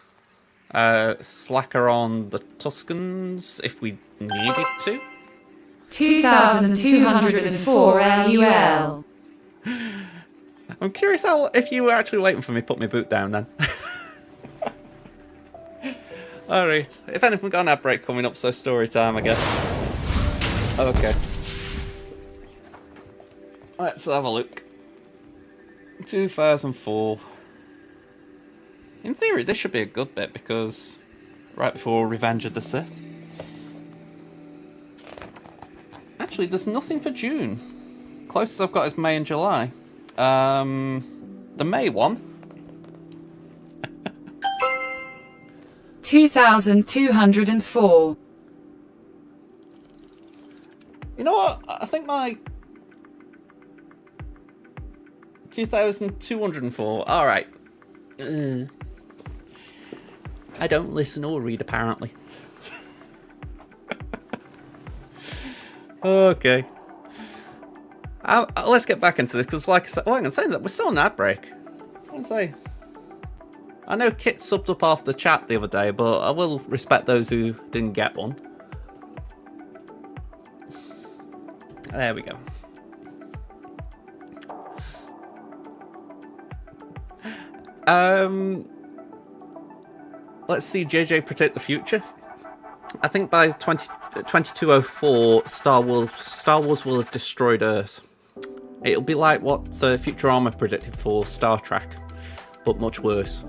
Slacker on the Tuscans, if we needed to. 2,204 LUL. I'm curious if you were actually waiting for me to put my boot down then. Alright, if anything, we've got an ad break coming up, so story time, I guess. Okay. Let's have a look. 2004. In theory, this should be a good bit, because right before Revenge of the Sith. Actually, there's nothing for June. Closest I've got is May and July. The May one. 2,204. You know what? I think my 2,204. All right. I don't listen or read, apparently. Okay. Let's get back into this, because like I said, I can say that we're still on ad break. I know Kit subbed up after the chat the other day, but I will respect those who didn't get one. There we go. Let's see JJ predict the future. I think by 2204, Star Wars will have destroyed Earth. It'll be like what Futurama predicted for Star Trek, but much worse.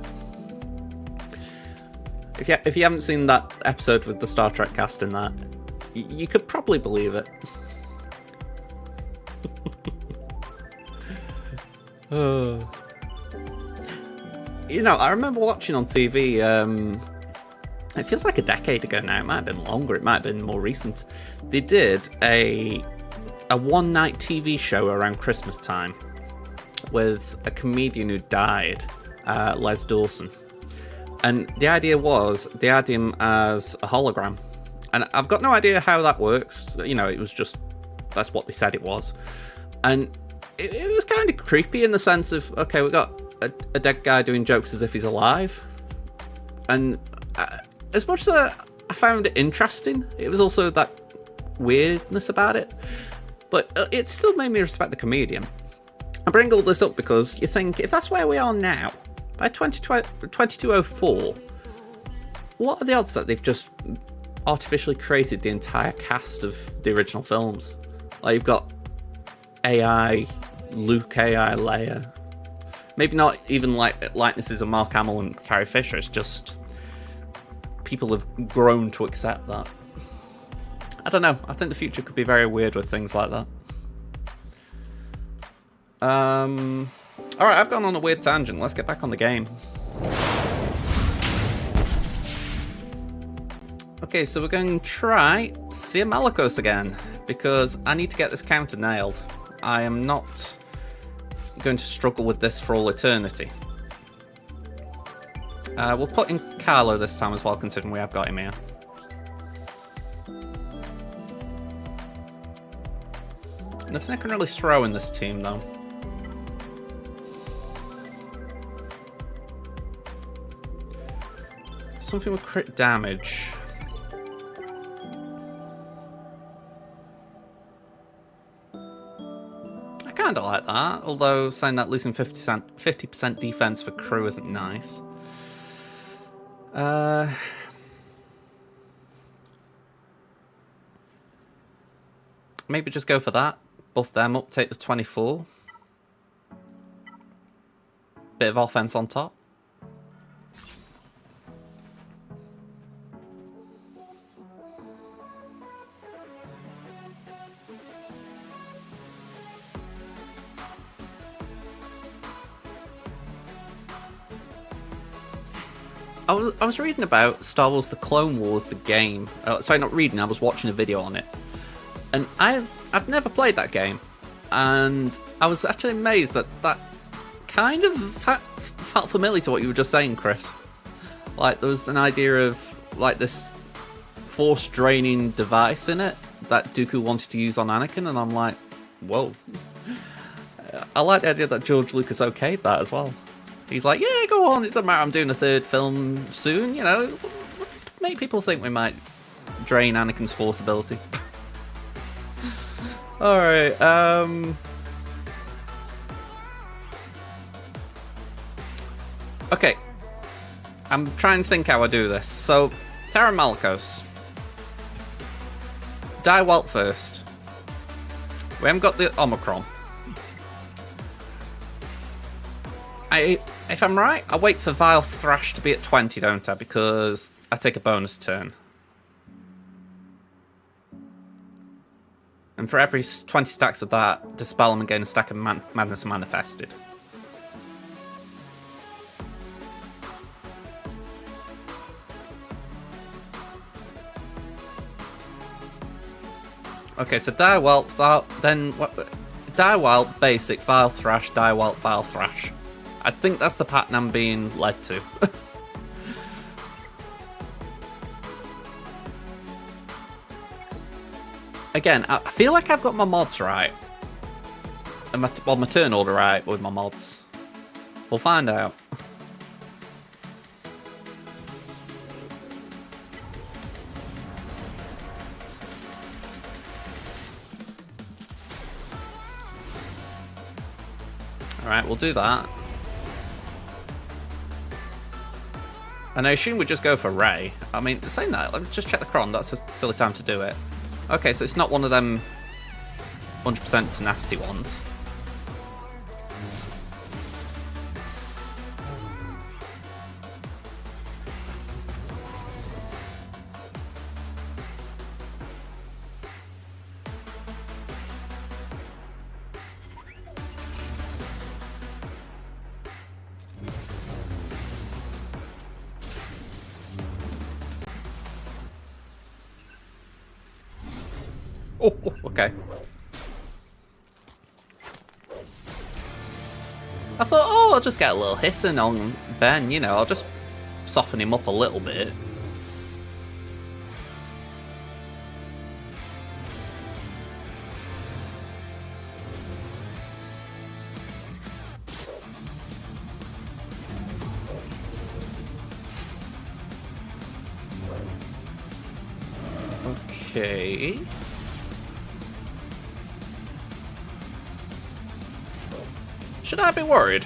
If you haven't seen that episode with the Star Trek cast in that, you could probably believe it. You know, I remember watching on TV, it feels like a decade ago now, it might have been longer, it might have been more recent. They did a one-night TV show around Christmas time with a comedian who died, Les Dawson. And the idea was, they had him as a hologram. And I've got no idea how that works. You know, it was just, that's what they said it was. And it was kind of creepy in the sense of, okay, we got a dead guy doing jokes as if he's alive. And as much as I found it interesting, it was also that weirdness about it. But it still made me respect the comedian. I bring all this up because you think, if that's where we are now, by 2204, what are the odds that they've just artificially created the entire cast of the original films? Like, you've got AI, Luke, AI, Leia. Maybe not even like likenesses of Mark Hamill and Carrie Fisher. It's just people have grown to accept that. I don't know. I think the future could be very weird with things like that. Alright, I've gone on a weird tangent. Let's get back on the game. Okay, so we're going to try Sir Malicos again, because I need to get this counter nailed. I am not going to struggle with this for all eternity. We'll put in Carlo this time as well, considering we have got him here. Nothing I can really throw in this team, though. Something with crit damage. I kind of like that, although saying that losing 50% defense for crew isn't nice. Maybe just go for that. Buff them up, take the 24. Bit of offense on top. I was reading about Star Wars The Clone Wars, the game. Sorry, not reading, I was watching a video on it. And I've never played that game. And I was actually amazed that kind of felt familiar to what you were just saying, Chris. Like, there was an idea of, like, this force-draining device in it that Dooku wanted to use on Anakin, and I'm like, whoa. I like the idea that George Lucas okayed that as well. He's like, yeah, go on, it doesn't matter, I'm doing a third film soon, you know. Make people think we might drain Anakin's force ability. Alright, okay. I'm trying to think how I do this. So, Terra Malkos. Die Welt first. We haven't got the Omicron. If I'm right, I wait for Vile Thrash to be at 20, don't I? Because I take a bonus turn. And for every 20 stacks of that, dispel them and gain a stack of Madness Manifested. Okay, so Die Welt, then what? Die Welt, basic, Vile Thrash, Die Welt, Vile Thrash. I think that's the pattern I'm being led to. Again, I feel like I've got my mods right. And my turn order right with my mods. We'll find out. Alright, we'll do that. And I assume we just go for Ray. I mean, saying that, let me just check the cron. That's a silly time to do it. Okay, so it's not one of them 100% tenacity ones. Oh, okay. I thought, oh, I'll just get a little hit in on Ben, you know, I'll just soften him up a little bit. Okay. Should I be worried?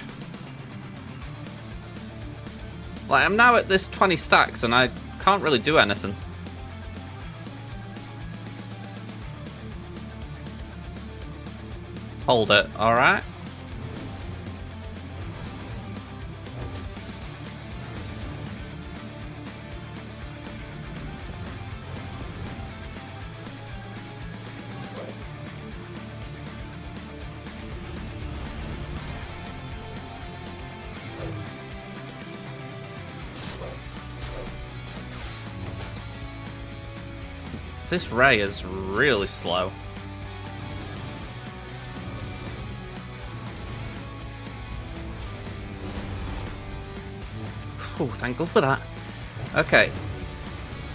Like, I'm now at this 20 stacks and I can't really do anything. Hold it, alright. This Ray is really slow. Oh, thank God for that. Okay.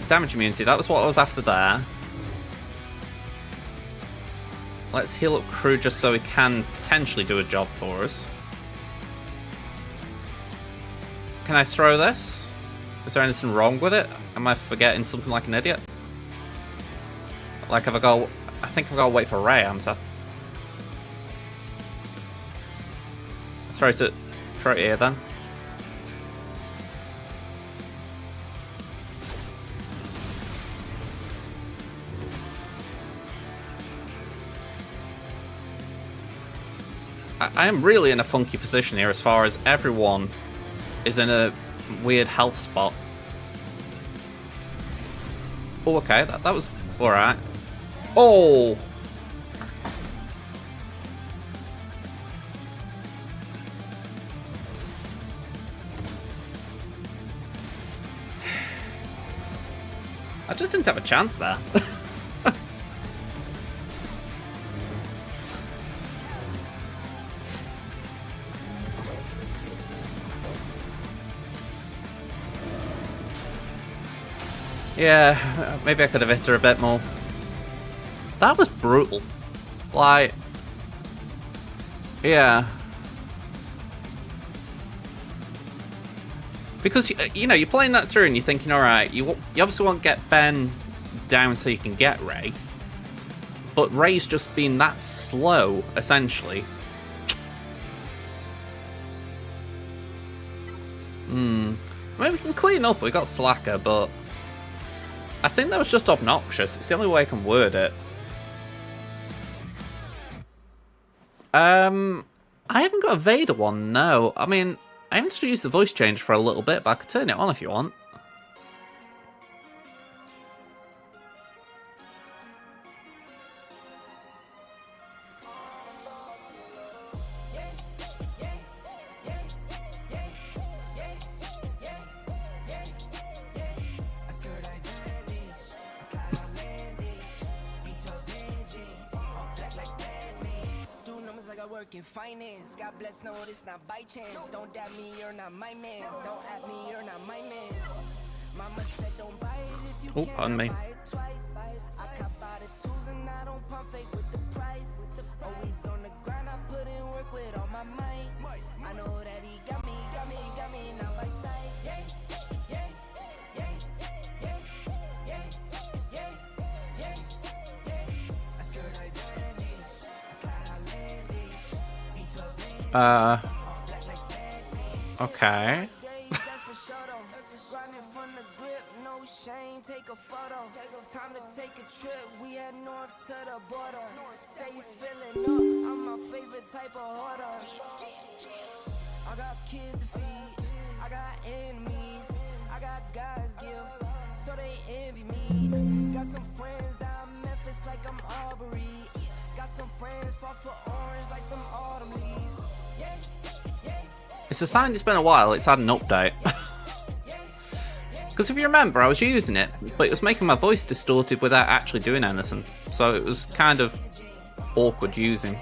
Damage immunity, that was what I was after there. Let's heal up crew just so he can potentially do a job for us. Can I throw this? Is there anything wrong with it? Am I forgetting something like an idiot? Like, have I got... I think I've got to wait for Ray, haven't I? Throw it here, then. I am really in a funky position here as far as everyone is in a weird health spot. Oh, okay, that was alright. Oh! I just didn't have a chance there. Yeah, maybe I could have hit her a bit more. That was brutal. Like, yeah. Because, you know, you're playing that through and you're thinking, alright, you obviously won't get Ben down so you can get Ray. But Ray's just been that slow, essentially. Maybe we can clean up, we got Slacker, but I think that was just obnoxious. It's the only way I can word it. I haven't got a Vader one, no. I mean, I haven't used the voice change for a little bit, but I could turn it on if you want. In finance, God bless, no, it's not by chance. Don't doubt me, you're not my man. Don't at me, you're not my man. Mama said don't buy it if you can't pardon me. buy it twice. I cop by the tools and I don't pump fake with the price. Always on the grind, I put in work with all my might. I know that he got me, not by sight. I skirt advantage, I slide out landish. Okay. Take a photo. Time to take a trip. We head north to the border. Say you feeling up. I'm my favorite type of hoarder. I got kids to feed. I got enemies. I got God's gift, so they envy me. Got some friends out in Memphis like I'm Aubrey. Got some friends fought for orange like some autumn leaves. It's a sign it's been a while, it's had an update. Because if you remember, I was using it, but it was making my voice distorted without actually doing anything. So it was kind of awkward using.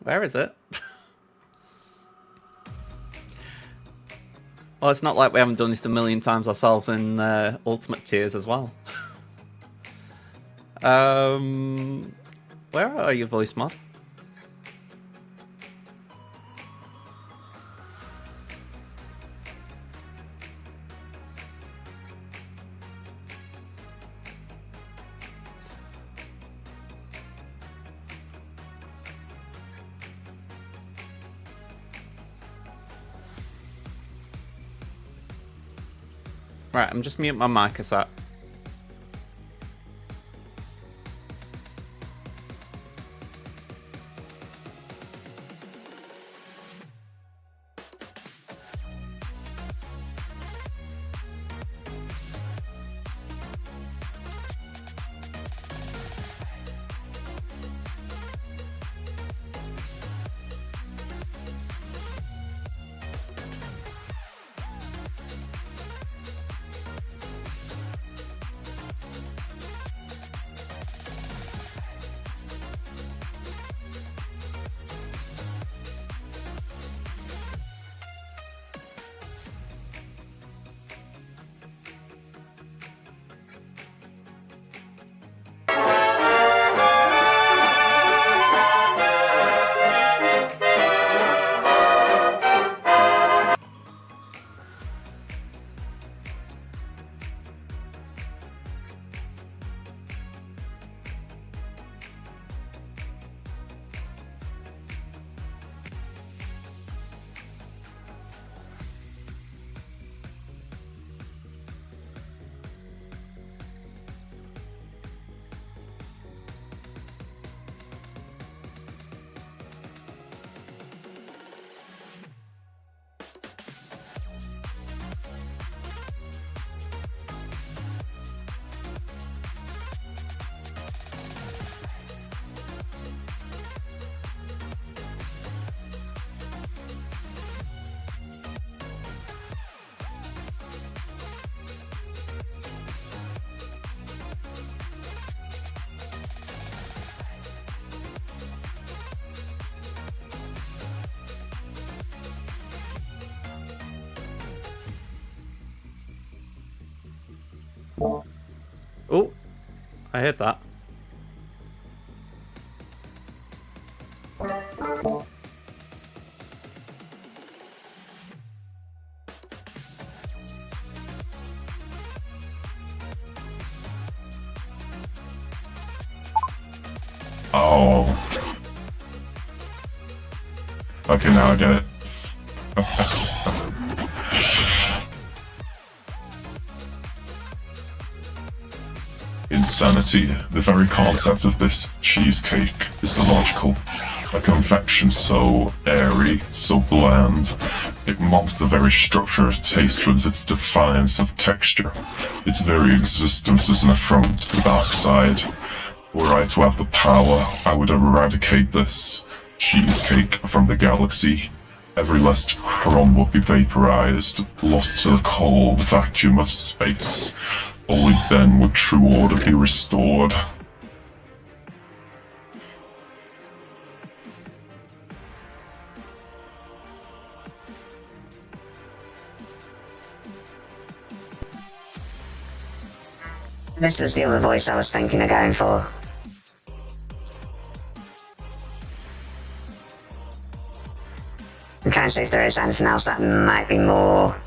Where is it? Well, it's not like we haven't done this a million times ourselves in Ultimate Tiers as well. Where are you, voice mod? Right, I'm just mute my mic a sec. Oh, I heard that. Oh. Okay, now I get it. Insanity. The very concept of this cheesecake is illogical. A confection so airy, so bland, it mocks the very structure of taste with its defiance of texture. Its very existence is an affront to the dark side. Were I to have the power, I would eradicate this cheesecake from the galaxy. Every last crumb would be vaporized, lost to the cold vacuum of space. Only then would true order be restored. This was the other voice I was thinking of going for. I'm trying to see if there is anything else that might be more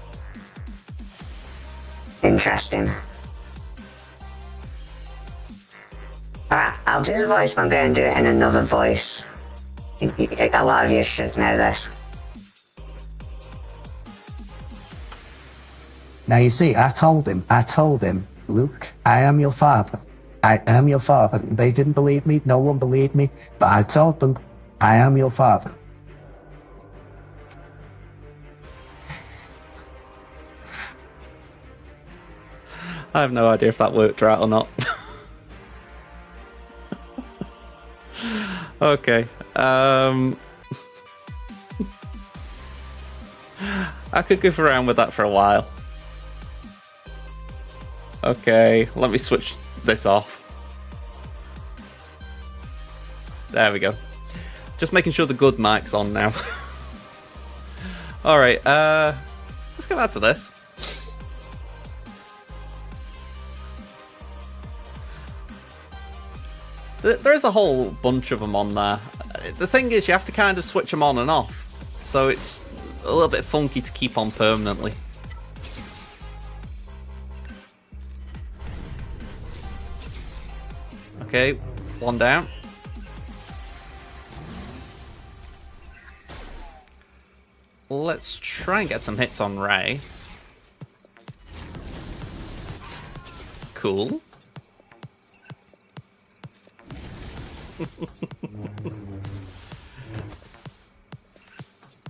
interesting. Alright, I'll do the voice, but I'm going to do it in another voice. A lot of you should know this. Now you see, I told him, Luke, I am your father. I am your father. They didn't believe me, no one believed me, but I told them, I am your father. I have no idea if that worked right or not. Okay. I could goof around with that for a while. Okay, let me switch this off. There we go. Just making sure the good mic's on now. Alright, let's go back to this. There is a whole bunch of them on there. The thing is, you have to kind of switch them on and off. So it's a little bit funky to keep on permanently. Okay, one down. Let's try and get some hits on Ray. Cool.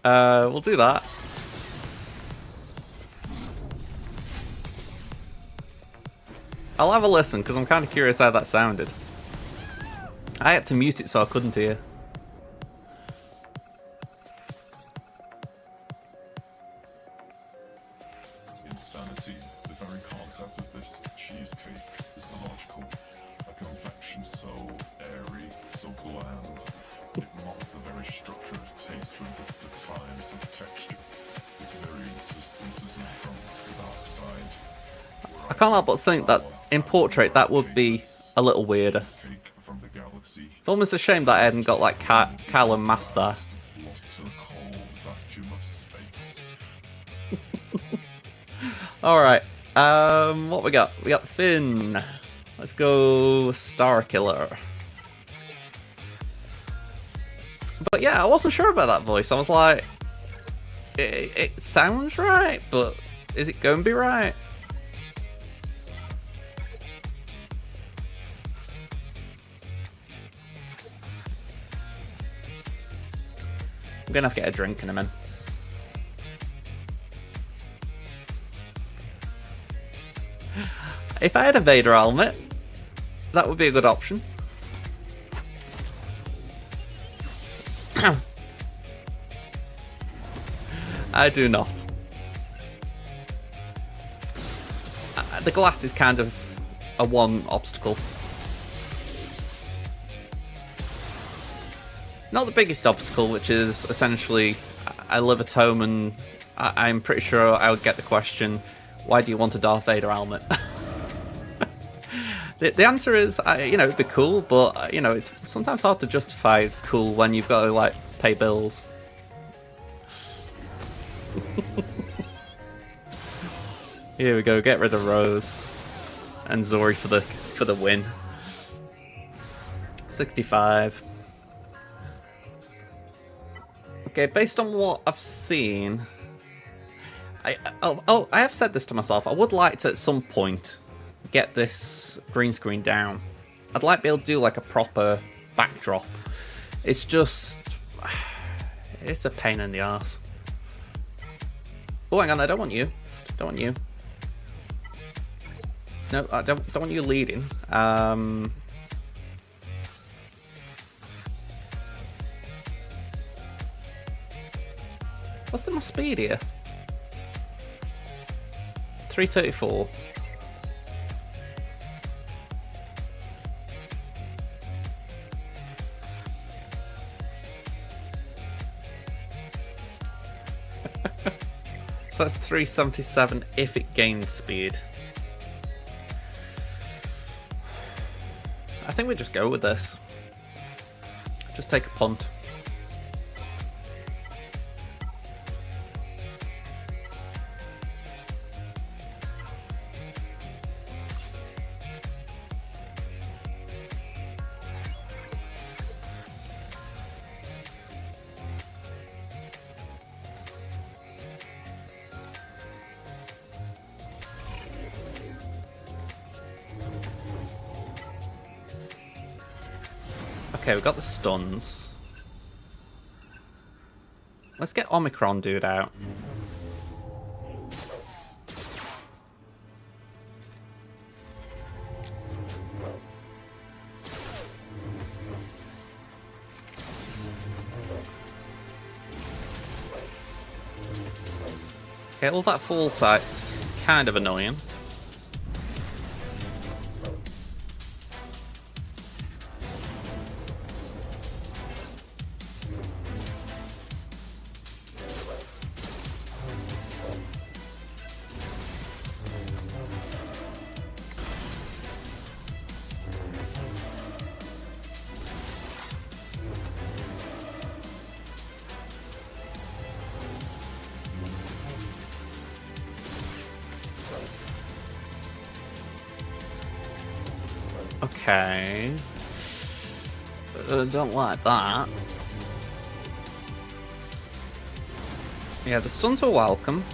We'll do that. I'll have a listen, because I'm kind of curious how that sounded. I had to mute it so I couldn't hear. Insanity. The very concept of this cheesecake is illogical. A confection so airy, so bland, it mocks the very structure of taste with its defiance of texture. Its very existence is an affront to the dark side. I can't help but think that in portrait that would be a little weirder. From the galaxy, It's almost a shame that I hadn't got like Cal and Mass there. lost to the cold vacuum of space. Alright, what we got? We got Finn. Let's go Star Killer. But yeah, I wasn't sure about that voice. I was like, it sounds right, but is it going to be right? I'm going to have to get a drink in a minute. If I had a Vader helmet, that would be a good option. I do not. The glass is kind of a one obstacle. Not the biggest obstacle, which is essentially I live at home and I'm pretty sure I would get the question, why do you want a Darth Vader helmet? The answer is, you know, it'd be cool, but you know, it's sometimes hard to justify cool when you've got to like pay bills. Here we go. Get rid of Rose and Zorri for the win. 65. Okay, based on what I've seen, I have said this to myself. I would like to at some point get this green screen down. I'd like to be able to do like a proper backdrop. It's just, it's a pain in the arse. Oh, hang on, I don't want you. Don't want you. No, I don't want you leading. What's my speed here? 334. So that's 377 if it gains speed. I think we just go with this. Just take a punt. Okay, we got the stuns. Let's get Omicron dude out. Okay, all that full sight's kind of annoying. Okay. Don't like that. Yeah, the stuns are welcome.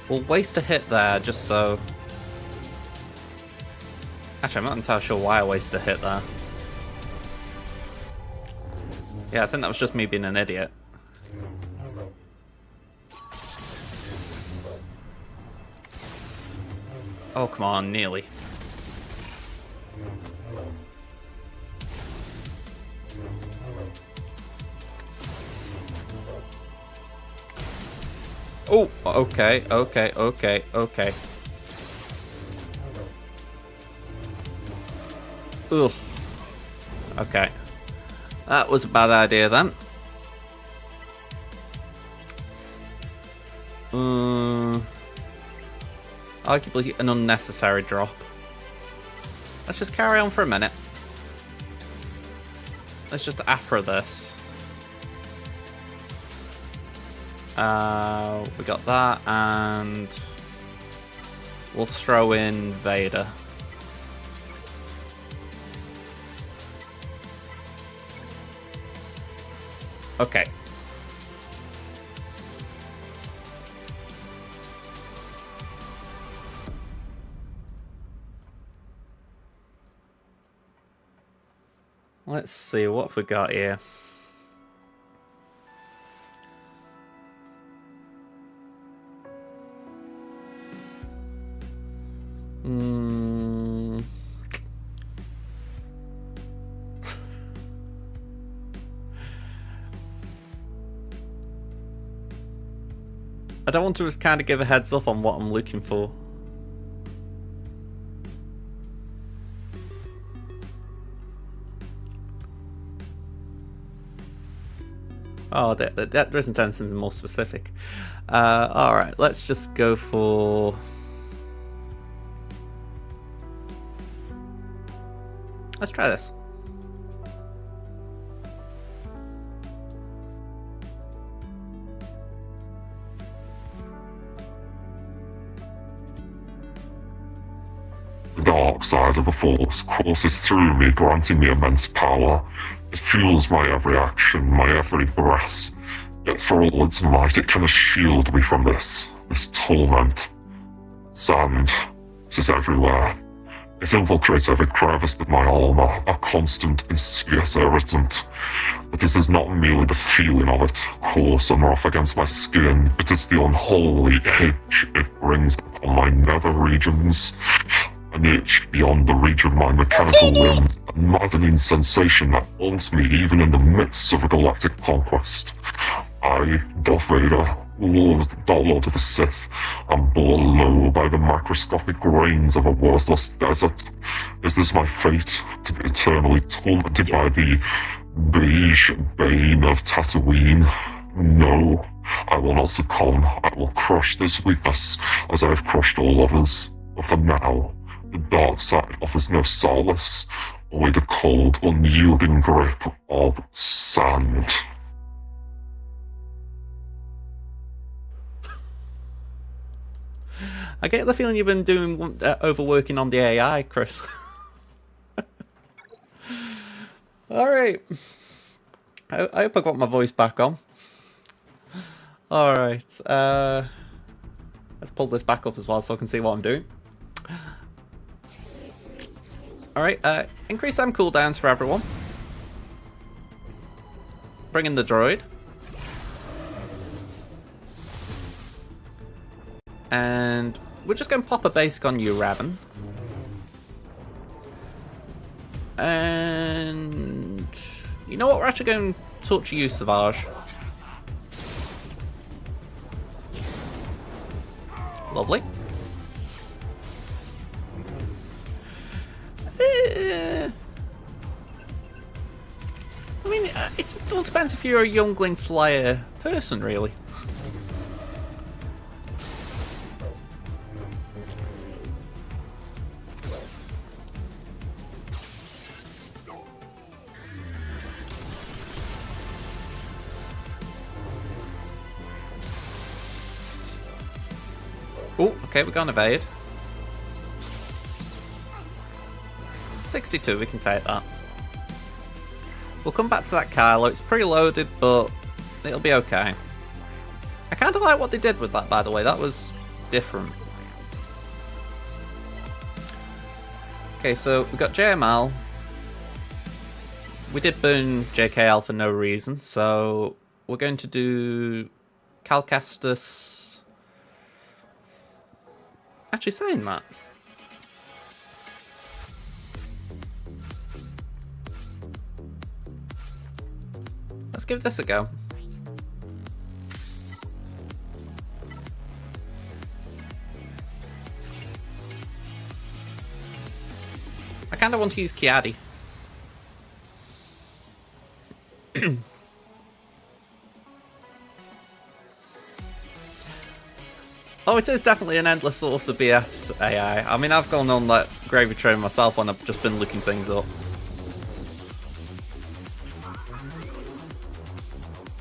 We'll waste a hit there just so... Actually, I'm not entirely sure why I wasted a hit there. Yeah, I think that was just me being an idiot. Oh, come on, nearly. Oh, okay. Ugh. Okay. That was a bad idea then. Arguably an unnecessary drop. Let's just carry on for a minute. Let's just afro this. We got that, and we'll throw in Vader. Okay. Let's see what have we got here. I don't want to just kind of give a heads up on what I'm looking for. Oh, there isn't anything more specific. Alright, let's just go for... Let's try this. The dark side of the Force courses through me, granting me immense power. It fuels my every action, my every breath. Yet for all its might, it cannot shield me from this torment. Sand, it is everywhere. It infiltrates every crevice of my armor, a constant, insidious irritant. But this is not merely the feeling of it, coarse and rough against my skin. It is the unholy itch it brings upon my nether regions. An itch beyond the reach of my mechanical limbs, a maddening sensation that haunts me even in the midst of a galactic conquest. I, Darth Vader, Lord of the Sith, am borne low by the microscopic grains of a worthless desert. Is this my fate, to be eternally tormented by the beige bane of Tatooine? No, I will not succumb. I will crush this weakness as I have crushed all others. But for now, the dark side offers no solace, only the cold, unyielding grip of sand. I get the feeling you've been doing overworking on the AI, Chris. Alright. I hope I got my voice back on. Alright. Let's pull this back up as well so I can see what I'm doing. Alright, increase them cooldowns for everyone. Bring in the droid. And we're just going to pop a basic on you, Raven. And you know what? We're actually going to torture you, Savage. Lovely. I mean, it all depends if you're a youngling slayer person, really. Oh, okay, we're going to evade. 62, we can take that. We'll come back to that Kylo. It's preloaded, but it'll be okay. I kind of like what they did with that, by the way. That was different. Okay, so we got JML. We did burn JKL for no reason, so we're going to do Calcastus. Actually saying that. Let's give this a go. I kind of want to use Kiadi. Oh, it is definitely an endless source of BS AI. I mean, I've gone on that gravy train myself when I've just been looking things up.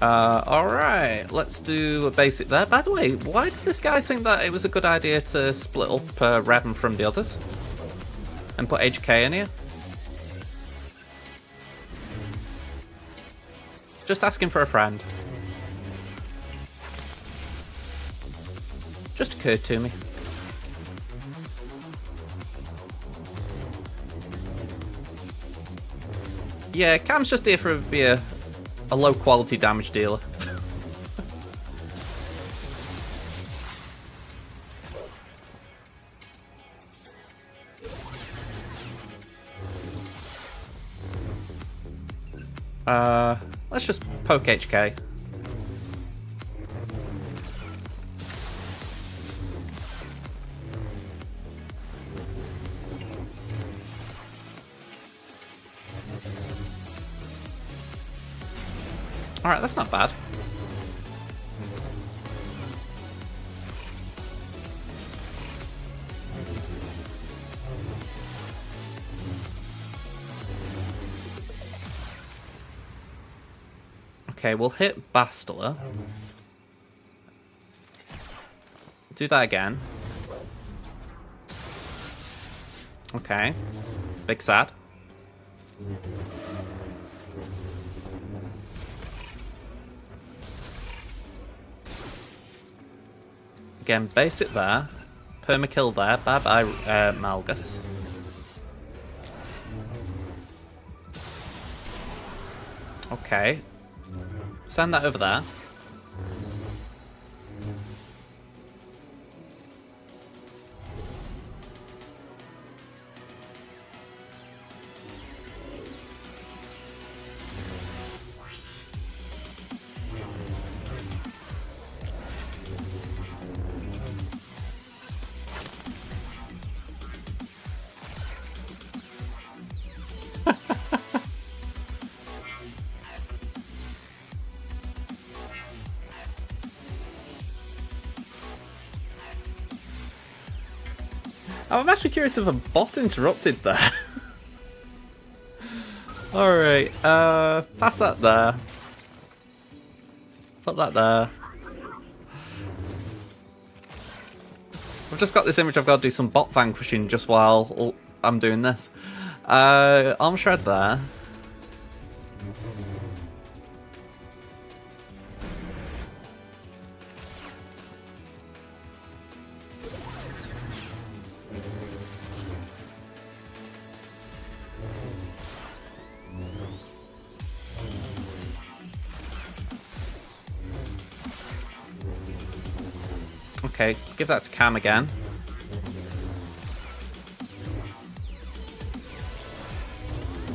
Alright, let's do a basic there. By the way, why did this guy think that it was a good idea to split up Revan from the others? And put HK in here? Just asking for a friend. Just occurred to me. Yeah, Cam's just here for be a low quality damage dealer. Let's just poke HK. Alright, that's not bad. Okay, we'll hit Bastila. Do that again. Okay. Big sad. Again, base it there. Permakill there. Bye-bye, Malgus. Okay. Send that over there. I'm actually curious if a bot interrupted there. Alright, pass that there. Put that there. I've just got this image I've got to do some bot vanquishing just while I'm doing this. Arm shred there. Okay, give that to Cam again.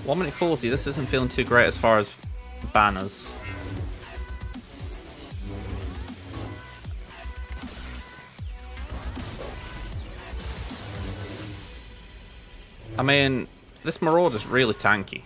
One minute 40, this isn't feeling too great as far as banners. I mean, this Marauder's really tanky.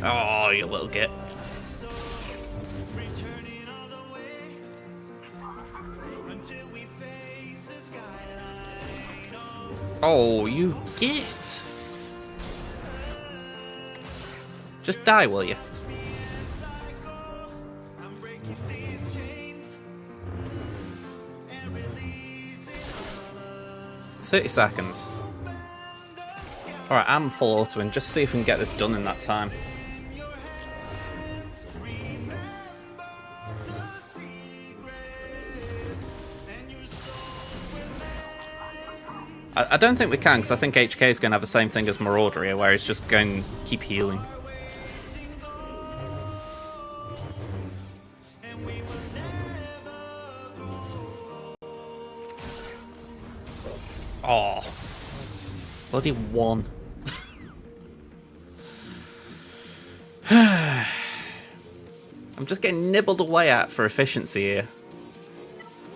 Oh, you little git. Oh, you git. Just die, will you? "30 seconds. Alright, I'm full auto in. Just see if we can get this done in that time. I don't think we can, because I think HK is going to have the same thing as Marauder here, where he's just going to keep healing. Oh. Bloody one. I'm just getting nibbled away at for efficiency here.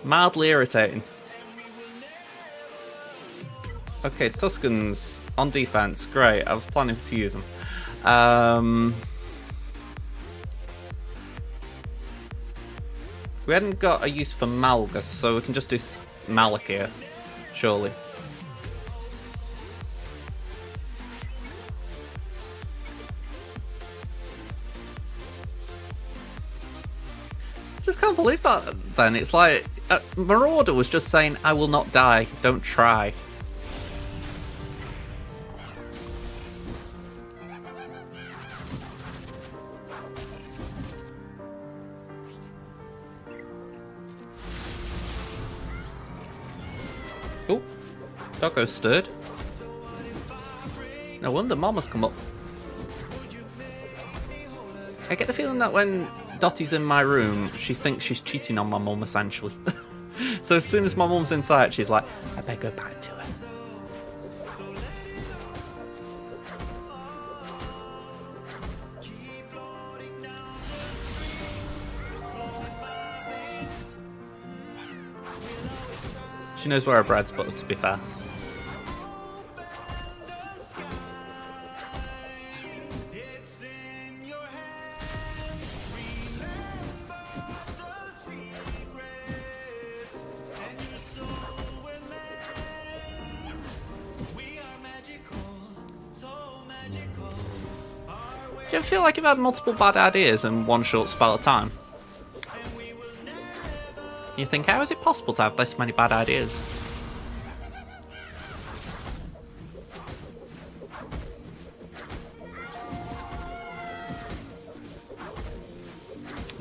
Mildly irritating. Okay, Tuscans on defense. Great. I was planning to use them. We hadn't got a use for Malgus, so we can just do Malik here, surely. Just can't believe that then. It's like, Marauder was just saying, I will not die, don't try. Oh, Doggo stirred. No wonder Mama's come up. I get the feeling that when Dottie's in my room, she thinks she's cheating on my mum, essentially. So as soon as my mum's inside, she's like, I better go back to her. She knows where her bread's buttered, to be fair. Do you ever feel like you've had multiple bad ideas in one short spell of time? You think, how is it possible to have this many bad ideas?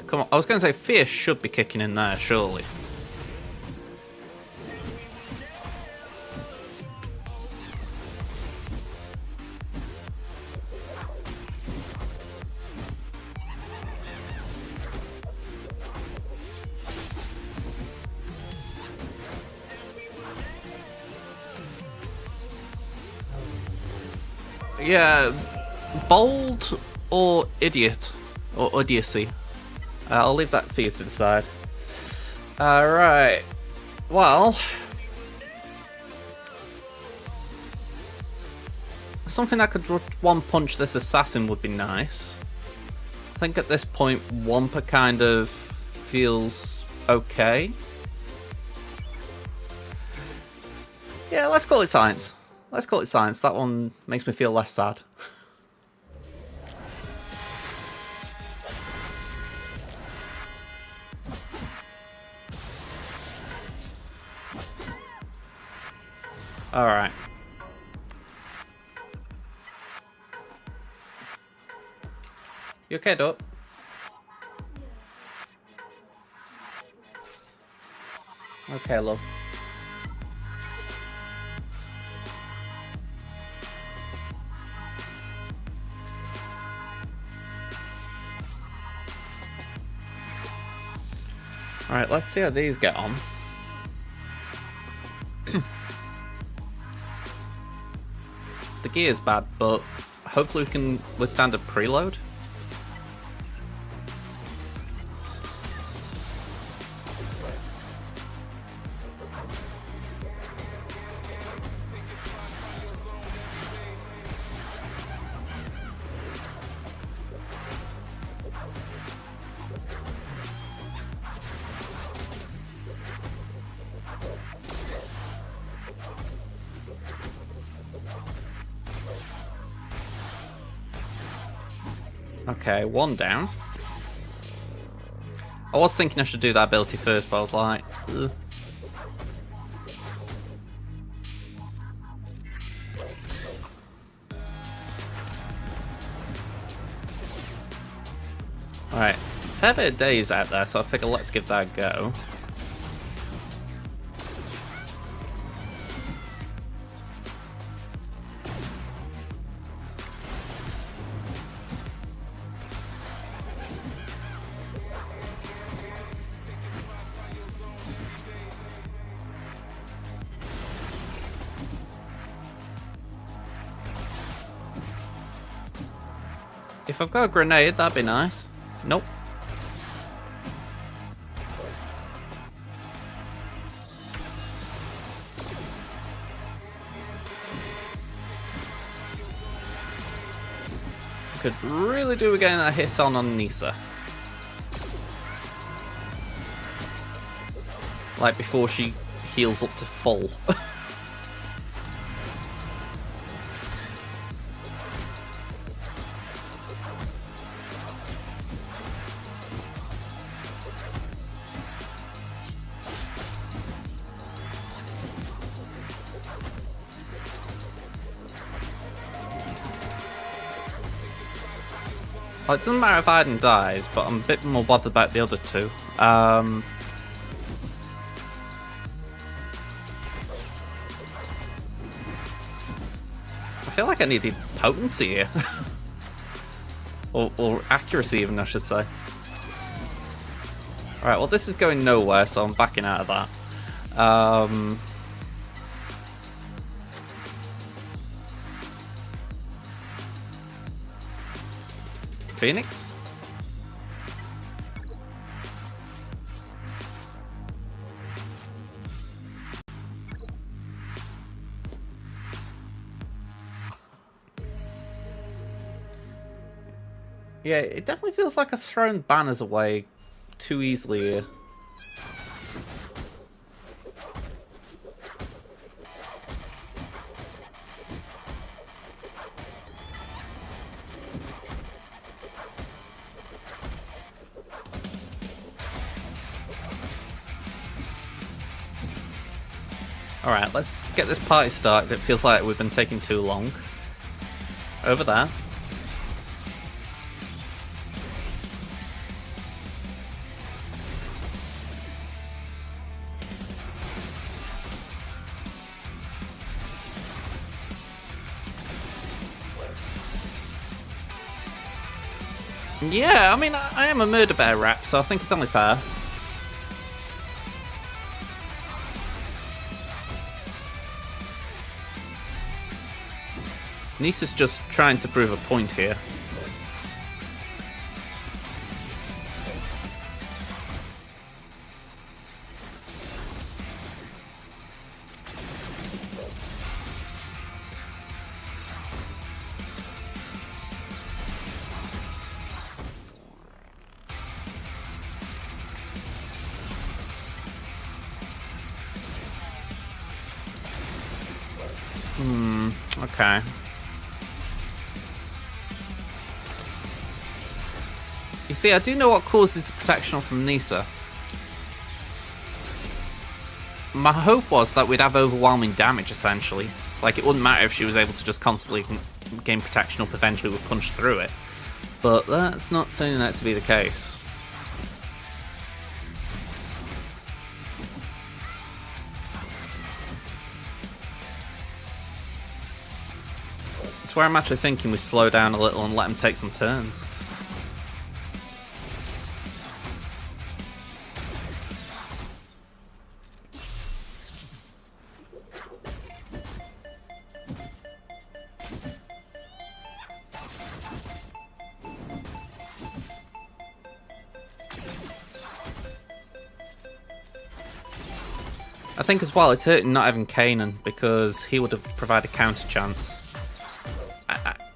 Come on, I was going to say fear should be kicking in there, surely. Yeah, bold or idiot or idiocy. I'll leave that for you to decide. Alright, well, something that could one punch this assassin would be nice. I think at this point Wampa kind of feels okay. Yeah, let's call it science. Let's call it science. That one makes me feel less sad. Alright. You okay, Doc? Okay, love. Alright, let's see how these get on. The gear's bad, but hopefully we can withstand a preload. Okay, one down. I was thinking I should do that ability first, but I was like, ugh. Alright, fair bit of days out there, so I figure let's give that a go. If I've got a grenade, that'd be nice. Nope. Could really do with getting that hit on Nisa. Like before she heals up to full. Well, it doesn't matter if Aiden dies, but I'm a bit more bothered about the other two. I feel like I needed potency here. or accuracy even, I should say. Alright, well this is going nowhere, so I'm backing out of that. Phoenix? Yeah, it definitely feels like I've thrown banners away too easily here. Alright, let's get this party started. It feels like we've been taking too long. Over there. Yeah, I mean, I am a murder bear rep, so I think it's only fair. Nisa's just trying to prove a point here. Okay. You see, I do know what causes the protection from Nisa. My hope was that we'd have overwhelming damage, essentially. Like, it wouldn't matter if she was able to just constantly gain protection up, eventually would punch through it. But that's not turning out to be the case. It's where I'm actually thinking we slow down a little and let him take some turns. I think as well it's hurting not having Kanan because he would have provided counter chance.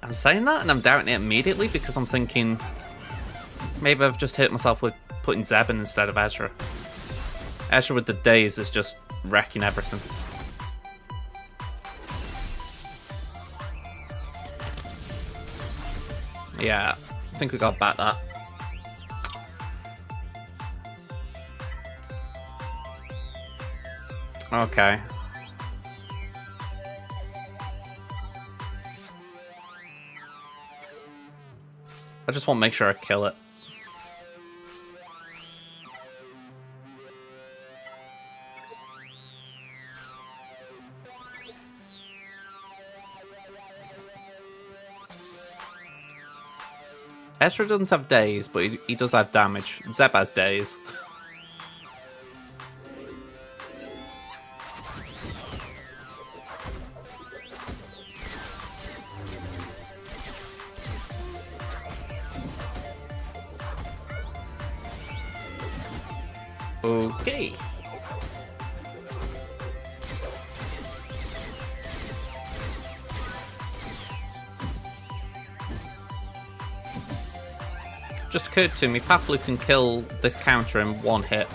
I'm saying that and I'm doubting it immediately because I'm thinking maybe I've just hurt myself with putting Zeb in instead of Ezra. Ezra with the days is just wrecking everything. Yeah, I think we got back that. Okay. I just want to make sure I kill it. Ezra doesn't have days, but he does have damage. Zeb has days. Okay. Just occurred to me, Papalu can kill this counter in one hit.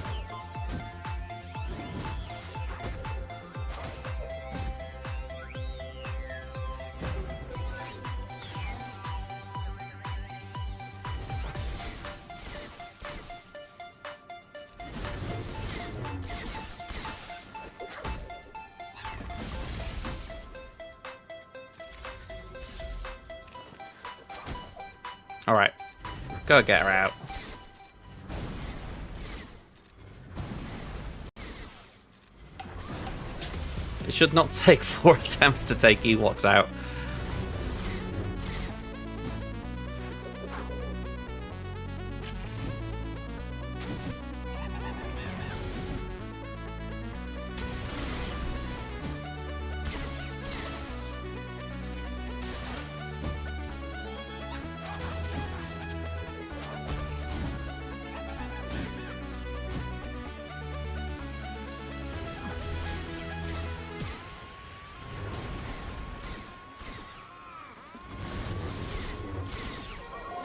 Alright. Go get her out. It should not take 4 attempts to take Ewoks out.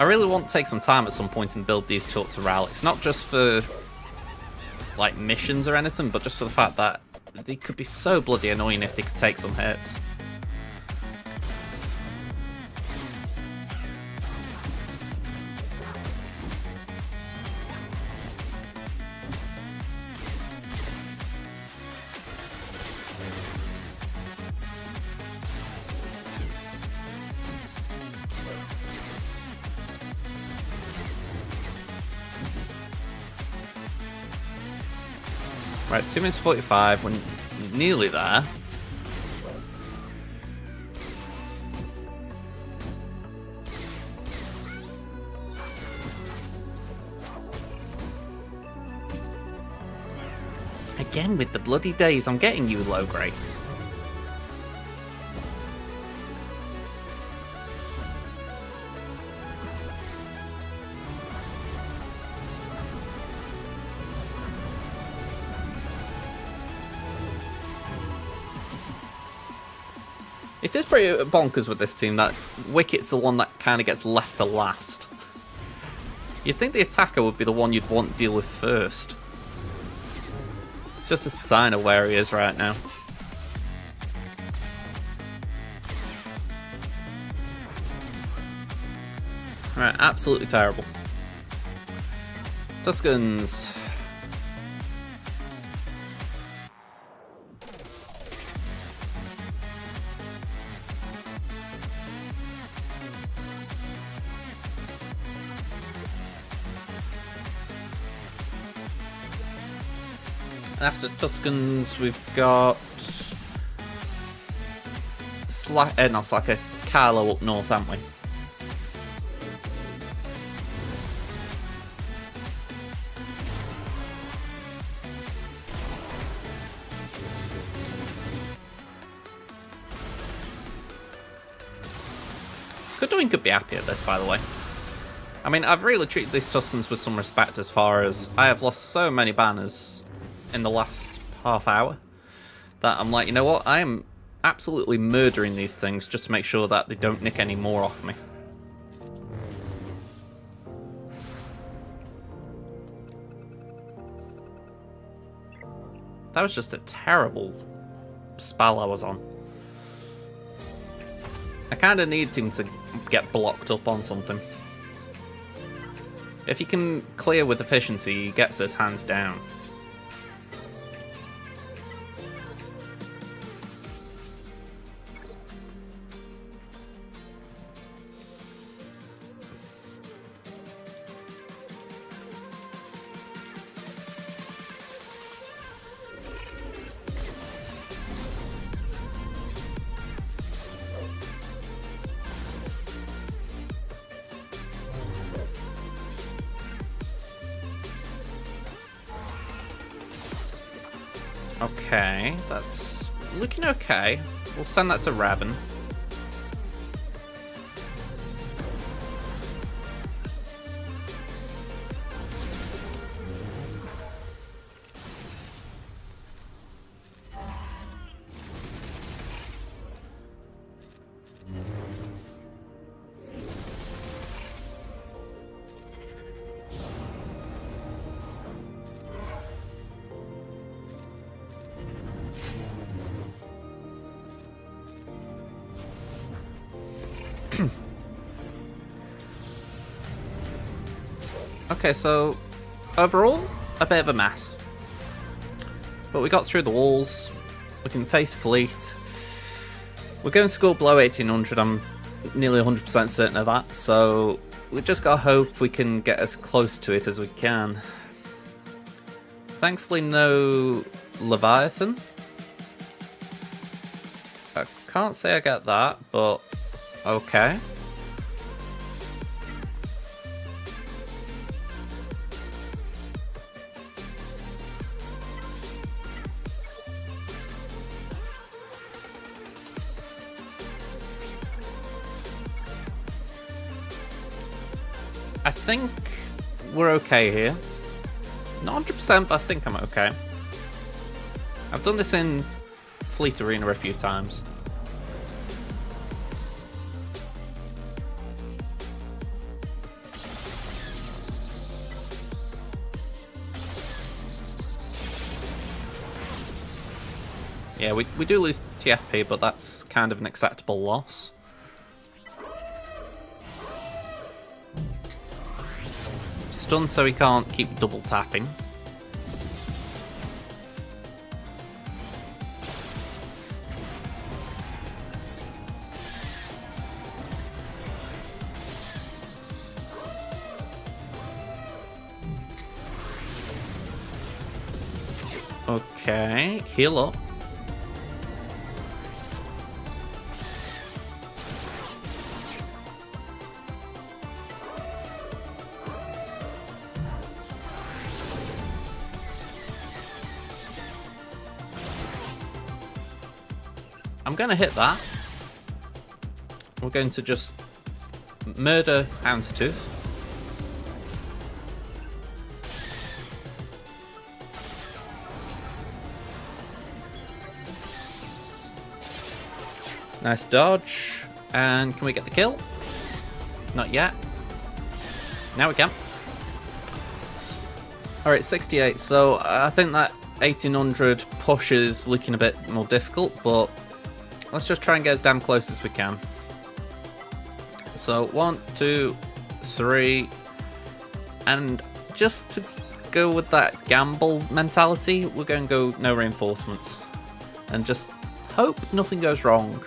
I really want to take some time at some point and build these talk to rallies, not just for like missions or anything, but just for the fact that they could be so bloody annoying if they could take some hits. Right, 2 minutes 45, we're nearly there. Again with the bloody days, I'm getting you low grade. It is pretty bonkers with this team that Wicket's the one that kind of gets left to last. You'd think the attacker would be the one you'd want to deal with first. It's just a sign of where he is right now. Right, absolutely terrible. Tuscans. After Tuscans, we've got Carlo up north, haven't we? Goodwin could be happy at this, by the way. I mean, I've really treated these Tuscans with some respect as far as I have lost so many banners in the last half hour that I'm like, you know what, I am absolutely murdering these things just to make sure that they don't nick any more off me. That was just a terrible spell I was on. I kind of need him to get blocked up on something. If he can clear with efficiency, he gets his hands down. Okay, that's looking okay. We'll send that to Raven. Okay, so overall, a bit of a mess. But we got through the walls. We can face fleet. We're going to score below 1800. I'm nearly 100% certain of that. So we just got to hope we can get as close to it as we can. Thankfully, no Leviathan. I can't say I get that, but okay. I think we're okay here. Not 100%, but I think I'm okay. I've done this in Fleet Arena a few times. Yeah, we do lose TFP, but that's kind of an acceptable loss. Stunned so he can't keep double tapping. Okay, heal up. I'm going to hit that. We're going to just murder Houndstooth. Nice dodge. And can we get the kill? Not yet. Now we can. Alright, 68. So I think that 1800 push is looking a bit more difficult, but let's just try and get as damn close as we can. So 1, 2, 3, and just to go with that gamble mentality, we're going to go no reinforcements and just hope nothing goes wrong.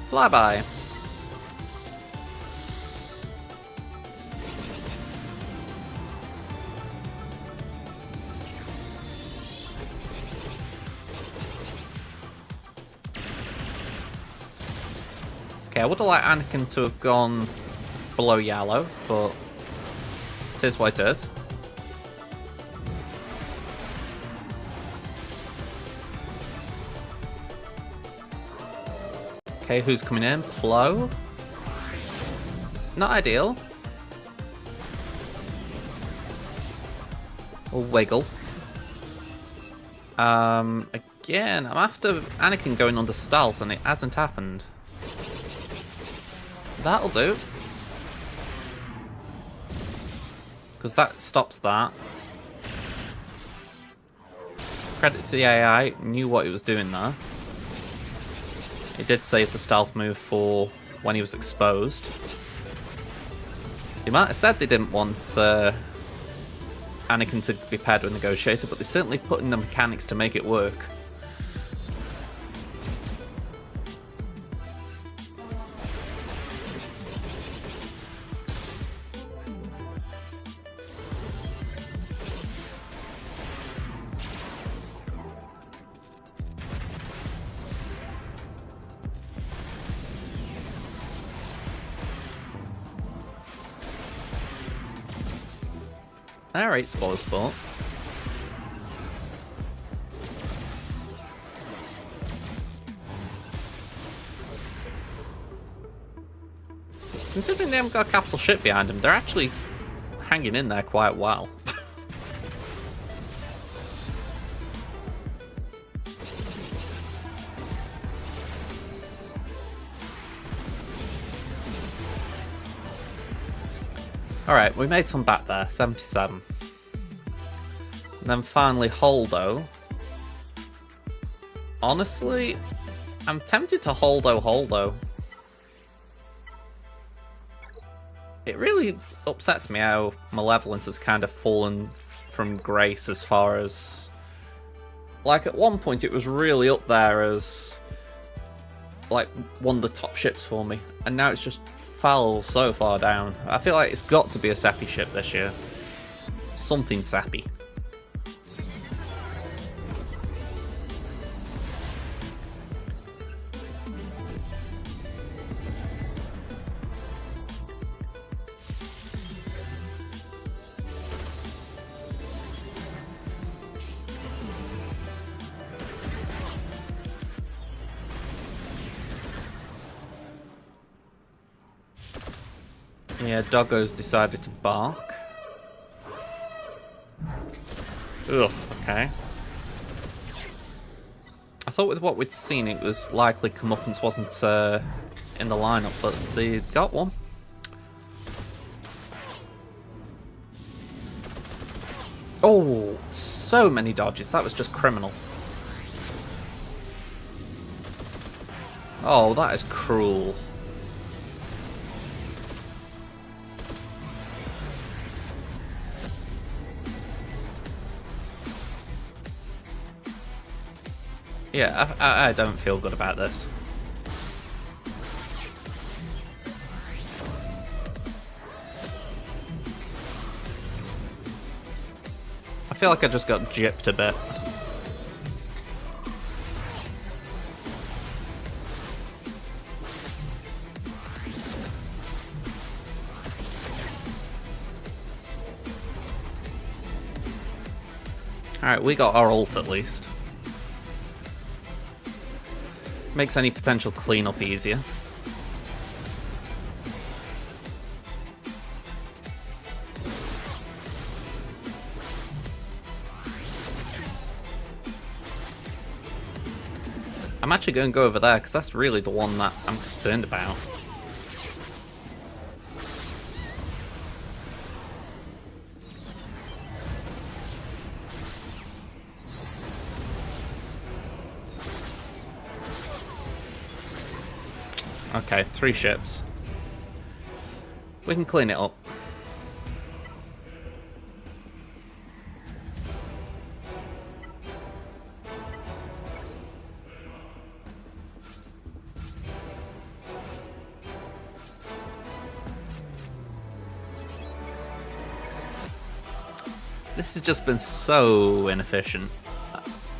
Flyby. Okay, I would have liked Anakin to have gone below yellow, but it is what it is. Okay, who's coming in? Blow. Not ideal. Or wiggle. Again, I'm after Anakin going under stealth and it hasn't happened. That'll do. Because that stops that. Credit to the AI, knew what he was doing there. It did save the stealth move for when he was exposed. They might have said they didn't want Anakin to be paired with Negotiator, but they certainly put in the mechanics to make it work. Alright, spoil sport. Considering they haven't got a capital ship behind them, they're actually hanging in there quite well. Alright, we made some back there, 77. And then finally Holdo. Honestly, I'm tempted to Holdo. It really upsets me how Malevolence has kind of fallen from grace as far as... Like, at one point it was really up there as... like, one of the top ships for me. And now it's just fell so far down. I feel like it's got to be a sappy ship this year. Something sappy. Yeah, Doggo's decided to bark. Ugh, okay. I thought with what we'd seen it was likely Comeuppance wasn't in the lineup, but they got one. Oh, so many dodges. That was just criminal. Oh, that is cruel. Yeah, I don't feel good about this. I feel like I just got gypped a bit. Alright, we got our ult at least. Makes any potential cleanup easier. I'm actually going to go over there because that's really the one that I'm concerned about. Okay, 3 ships. We can clean it up. This has just been so inefficient.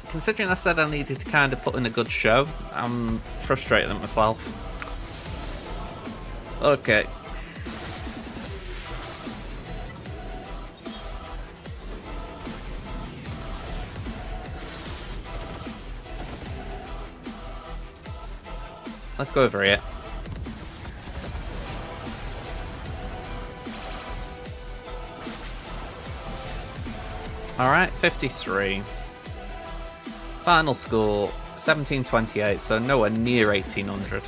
Considering I said I needed to kind of put in a good show, I'm frustrated at myself. Okay. Let's go over here. Alright, 53. Final score, 1728, so nowhere near 1800.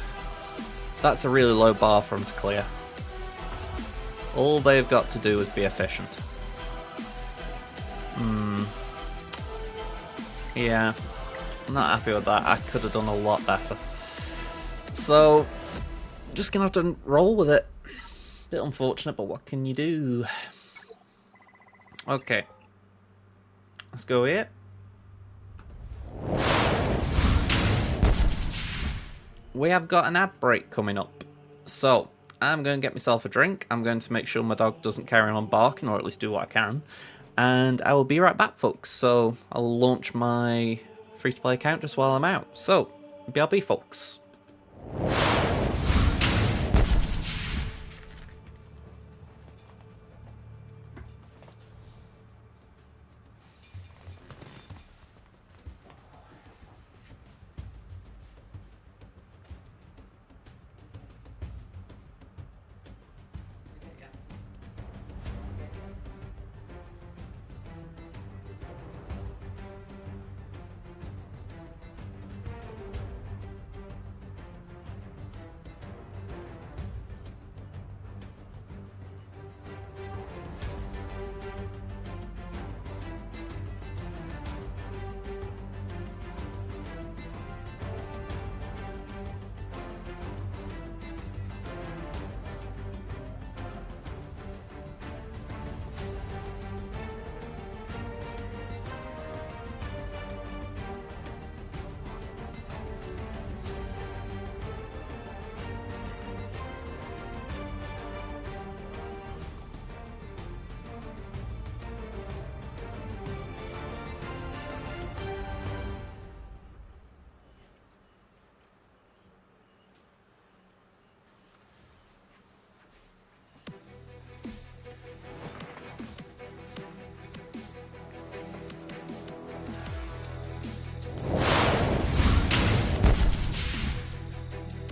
That's a really low bar for them to clear. All they've got to do is be efficient. Yeah, I'm not happy with that. I could have done a lot better. So, just gonna have to roll with it. Bit unfortunate, but what can you do? Okay. Let's go here. We have got an ad break coming up. So, I'm going to get myself a drink. I'm going to make sure my dog doesn't carry on barking, or at least do what I can. And I will be right back, folks. So, I'll launch my free-to-play account just while I'm out. So, BRB, folks.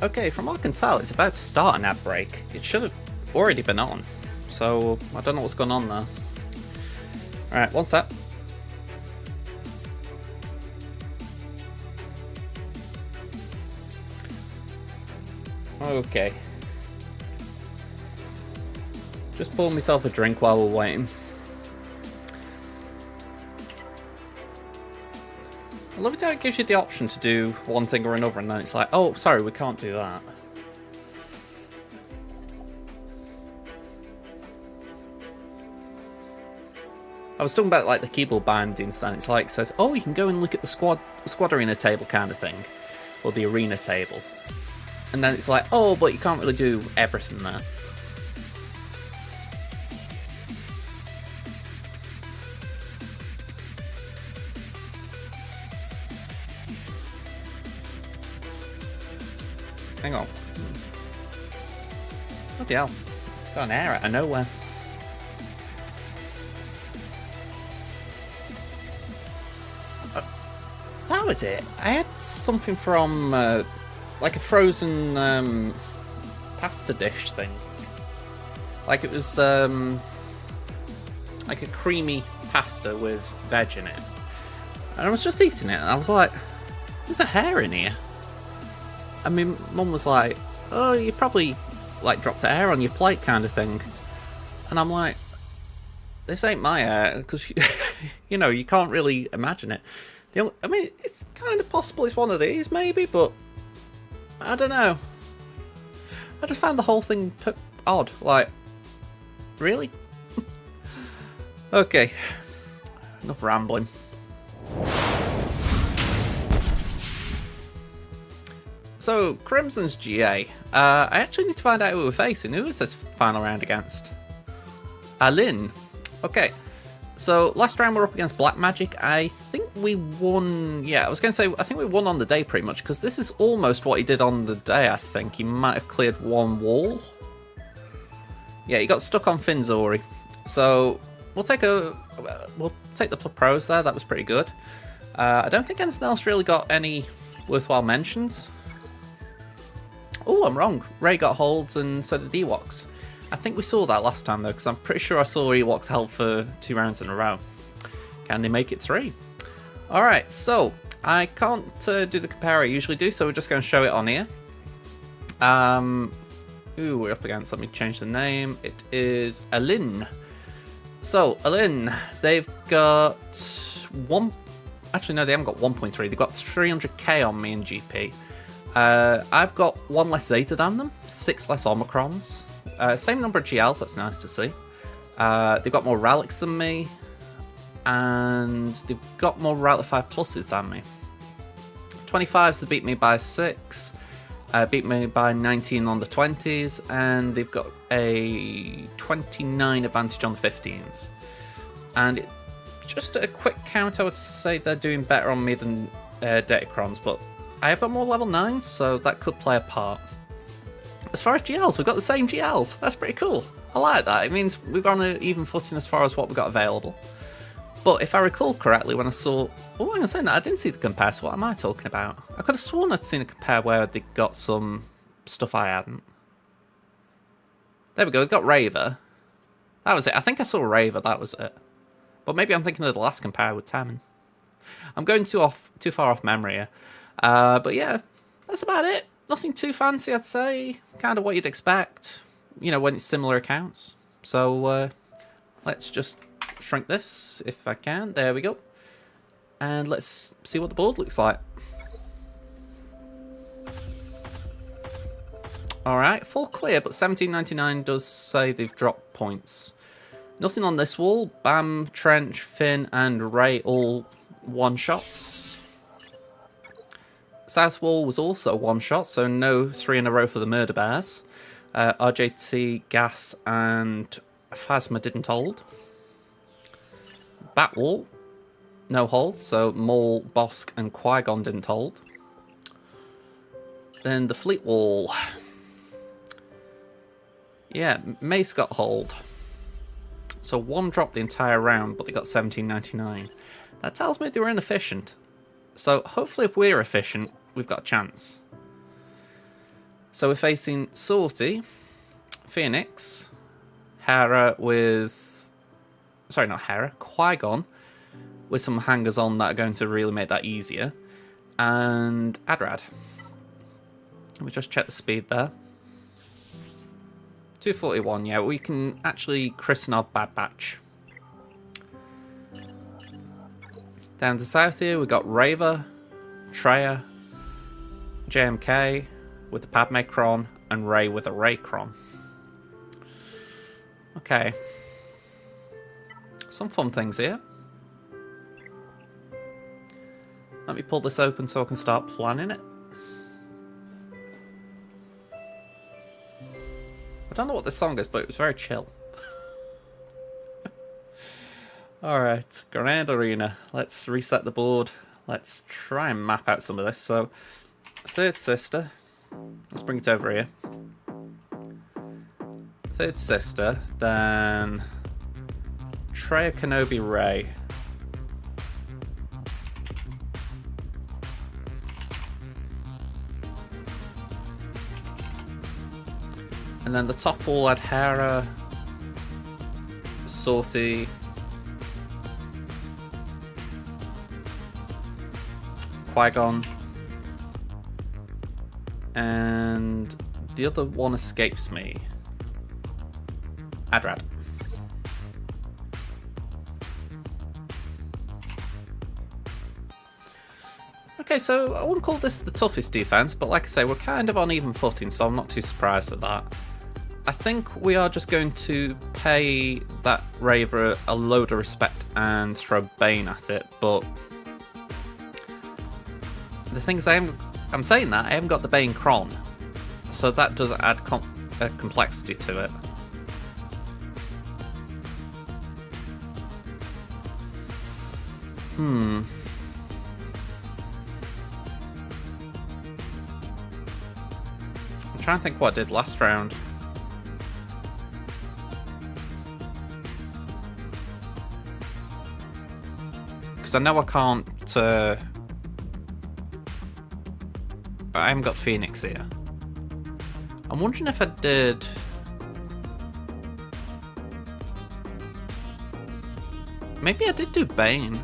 Okay, from what I can tell, it's about to start an ad break. It should have already been on. So, I don't know what's going on there. Alright, one sec. Okay. Just pour myself a drink while we're waiting. I love it how it gives you the option to do one thing or another, and then it's like, oh, sorry, we can't do that. I was talking about like the keyboard bindings, then it's like it says, oh, you can go and look at the squad arena table kind of thing, or the arena table, and then it's like, oh, but you can't really do everything there. Hang on. Bloody hell. Got an error out of nowhere. That was it. I had something from like a frozen pasta dish thing. Like it was like a creamy pasta with veg in it. And I was just eating it and I was like, there's a hair in here. I mean, Mum was like, oh, you probably like dropped a hair on your plate kind of thing. And I'm like, this ain't my hair, because you know, you can't really imagine it. I mean, it's kind of possible it's one of these, maybe, but I don't know. I just found the whole thing odd. Like, really? Okay. Enough rambling. So, Crimson's GA. I actually need to find out who we're facing. Who is this final round against? Alin. Okay. So, last round we're up against Black Magic. I think we won... Yeah, I was going to say, I think we won on the day pretty much, because this is almost what he did on the day, I think. He might have cleared one wall. Yeah, he got stuck on Finn Zorri. So, we'll take the pros there. That was pretty good. I don't think anything else really got any worthwhile mentions. Oh, I'm wrong. Ray got holds and so did Ewoks. I think we saw that last time though, because I'm pretty sure I saw Ewoks held for 2 rounds in a row. Can they make it 3? Alright, so I can't do the compare I usually do, so we're just going to show it on here. Ooh, we're up against, let me change the name. It is Alin. So, Alin, they've got one... Actually, no, they haven't got 1.3. They've got 300k on me in GP. I've got 1 less Zeta than them, 6 less Omicrons. Same number of GLs, that's nice to see. They've got more Relics than me. And they've got more Relic 5 pluses than me. 25s, they beat me by 6. Beat me by 19 on the 20s. And they've got a 29 advantage on the 15s. And just a quick count, I would say they're doing better on me than Datacrons. But I have got more level 9s, so that could play a part. As far as GLs, we've got the same GLs. That's pretty cool. I like that. It means we've got on an even footing as far as what we've got available. But if I recall correctly, when I saw... Oh, hang on a second, I didn't see the compare, so what am I talking about? I could have sworn I'd seen a compare where they got some stuff I hadn't. There we go, we've got Raver. That was it. I think I saw Raver, that was it. But maybe I'm thinking of the last compare with Tammin. I'm going too far off memory here. But yeah, that's about it. Nothing too fancy, I'd say. Kind of what you'd expect, you know, when it's similar accounts. So let's just shrink this if I can. There we go. And let's see what the board looks like. Alright, full clear, but 1799 does say they've dropped points. Nothing on this wall. Bam, Trench, Finn, and Ray all one-shots. South wall was also one shot, so no 3 in a row for the Murder Bears. RJT, Gas, and Phasma didn't hold. Bat wall, no holds, so Maul, Bosk, and Qui-Gon didn't hold. Then the Fleet wall. Yeah, Mace got hold. So 1 dropped the entire round, but they got 1799. That tells me they were inefficient. So hopefully if we're efficient, we've got a chance. So we're facing Sorty, Phoenix, Hera with... Sorry, not Hera, Qui-Gon, with some hangers on that are going to really make that easier. And Adrad. Let me just check the speed there. 241, yeah, we can actually christen our Bad Batch. Down to south here, we've got Raver, Treya, JMK with the Padme Cron, and Rey with a Rey Cron. Okay. Some fun things here. Let me pull this open so I can start planning it. I don't know what this song is, but it was very chill. Alright, Grand Arena. Let's reset the board. Let's try and map out some of this. So, Third Sister. Let's bring it over here. Third Sister, then Treya, Kenobi, Rey. And then the top wall had Hera, Zorri, Qui-Gon, and the other one escapes me. Adrad. Okay, so I wouldn't call this the toughest defense, but like I say, we're kind of on even footing, so I'm not too surprised at that. I think we are just going to pay that Raver a load of respect and throw Bane at it, but the thing is, I'm saying that, I haven't got the Bane Cron, so that does add complexity to it. I'm trying to think what I did last round. Because I know I can't... I haven't got Phoenix here. I'm wondering if I did... Maybe I did do Bane.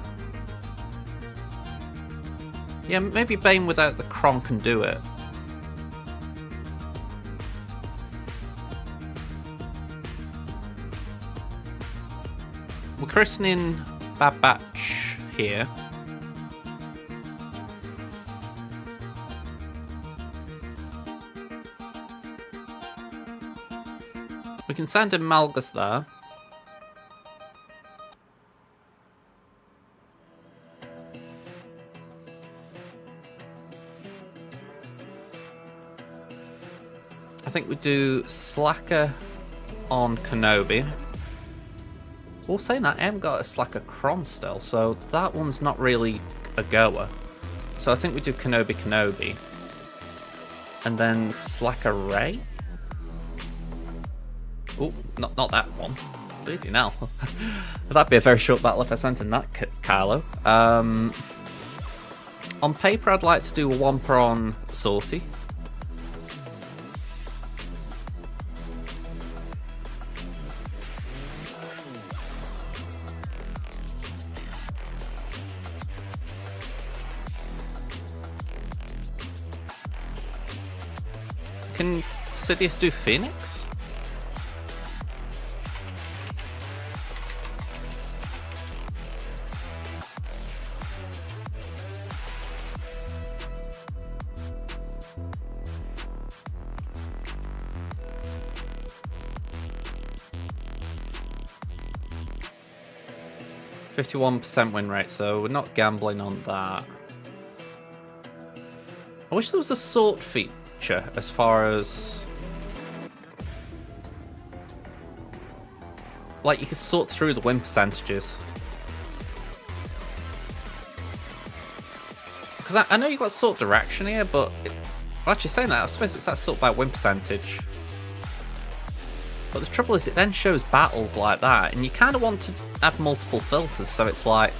Yeah, maybe Bane without the Cron can do it. We're christening Bad Batch here. We can send in Malgus there. I think we do Slacker on Kenobi. Well, saying that, I haven't got a Slacker Cron still, so that one's not really a goer. So I think we do Kenobi. And then Slacker Rey? Oh, not that one. Bloody hell. That'd be a very short battle if I sent in that Kylo. On paper, I'd like to do a Wampa on Zorri. Can Sidious do Phoenix? %51 win rate, so we're not gambling on that. I wish there was a sort feature as far as... like, you could sort through the win percentages. Because I know you've got sort direction here, but... actually, saying that, I suppose it's that sort by win percentage. But the trouble is, it then shows battles like that, and you kind of want to have multiple filters, so it's like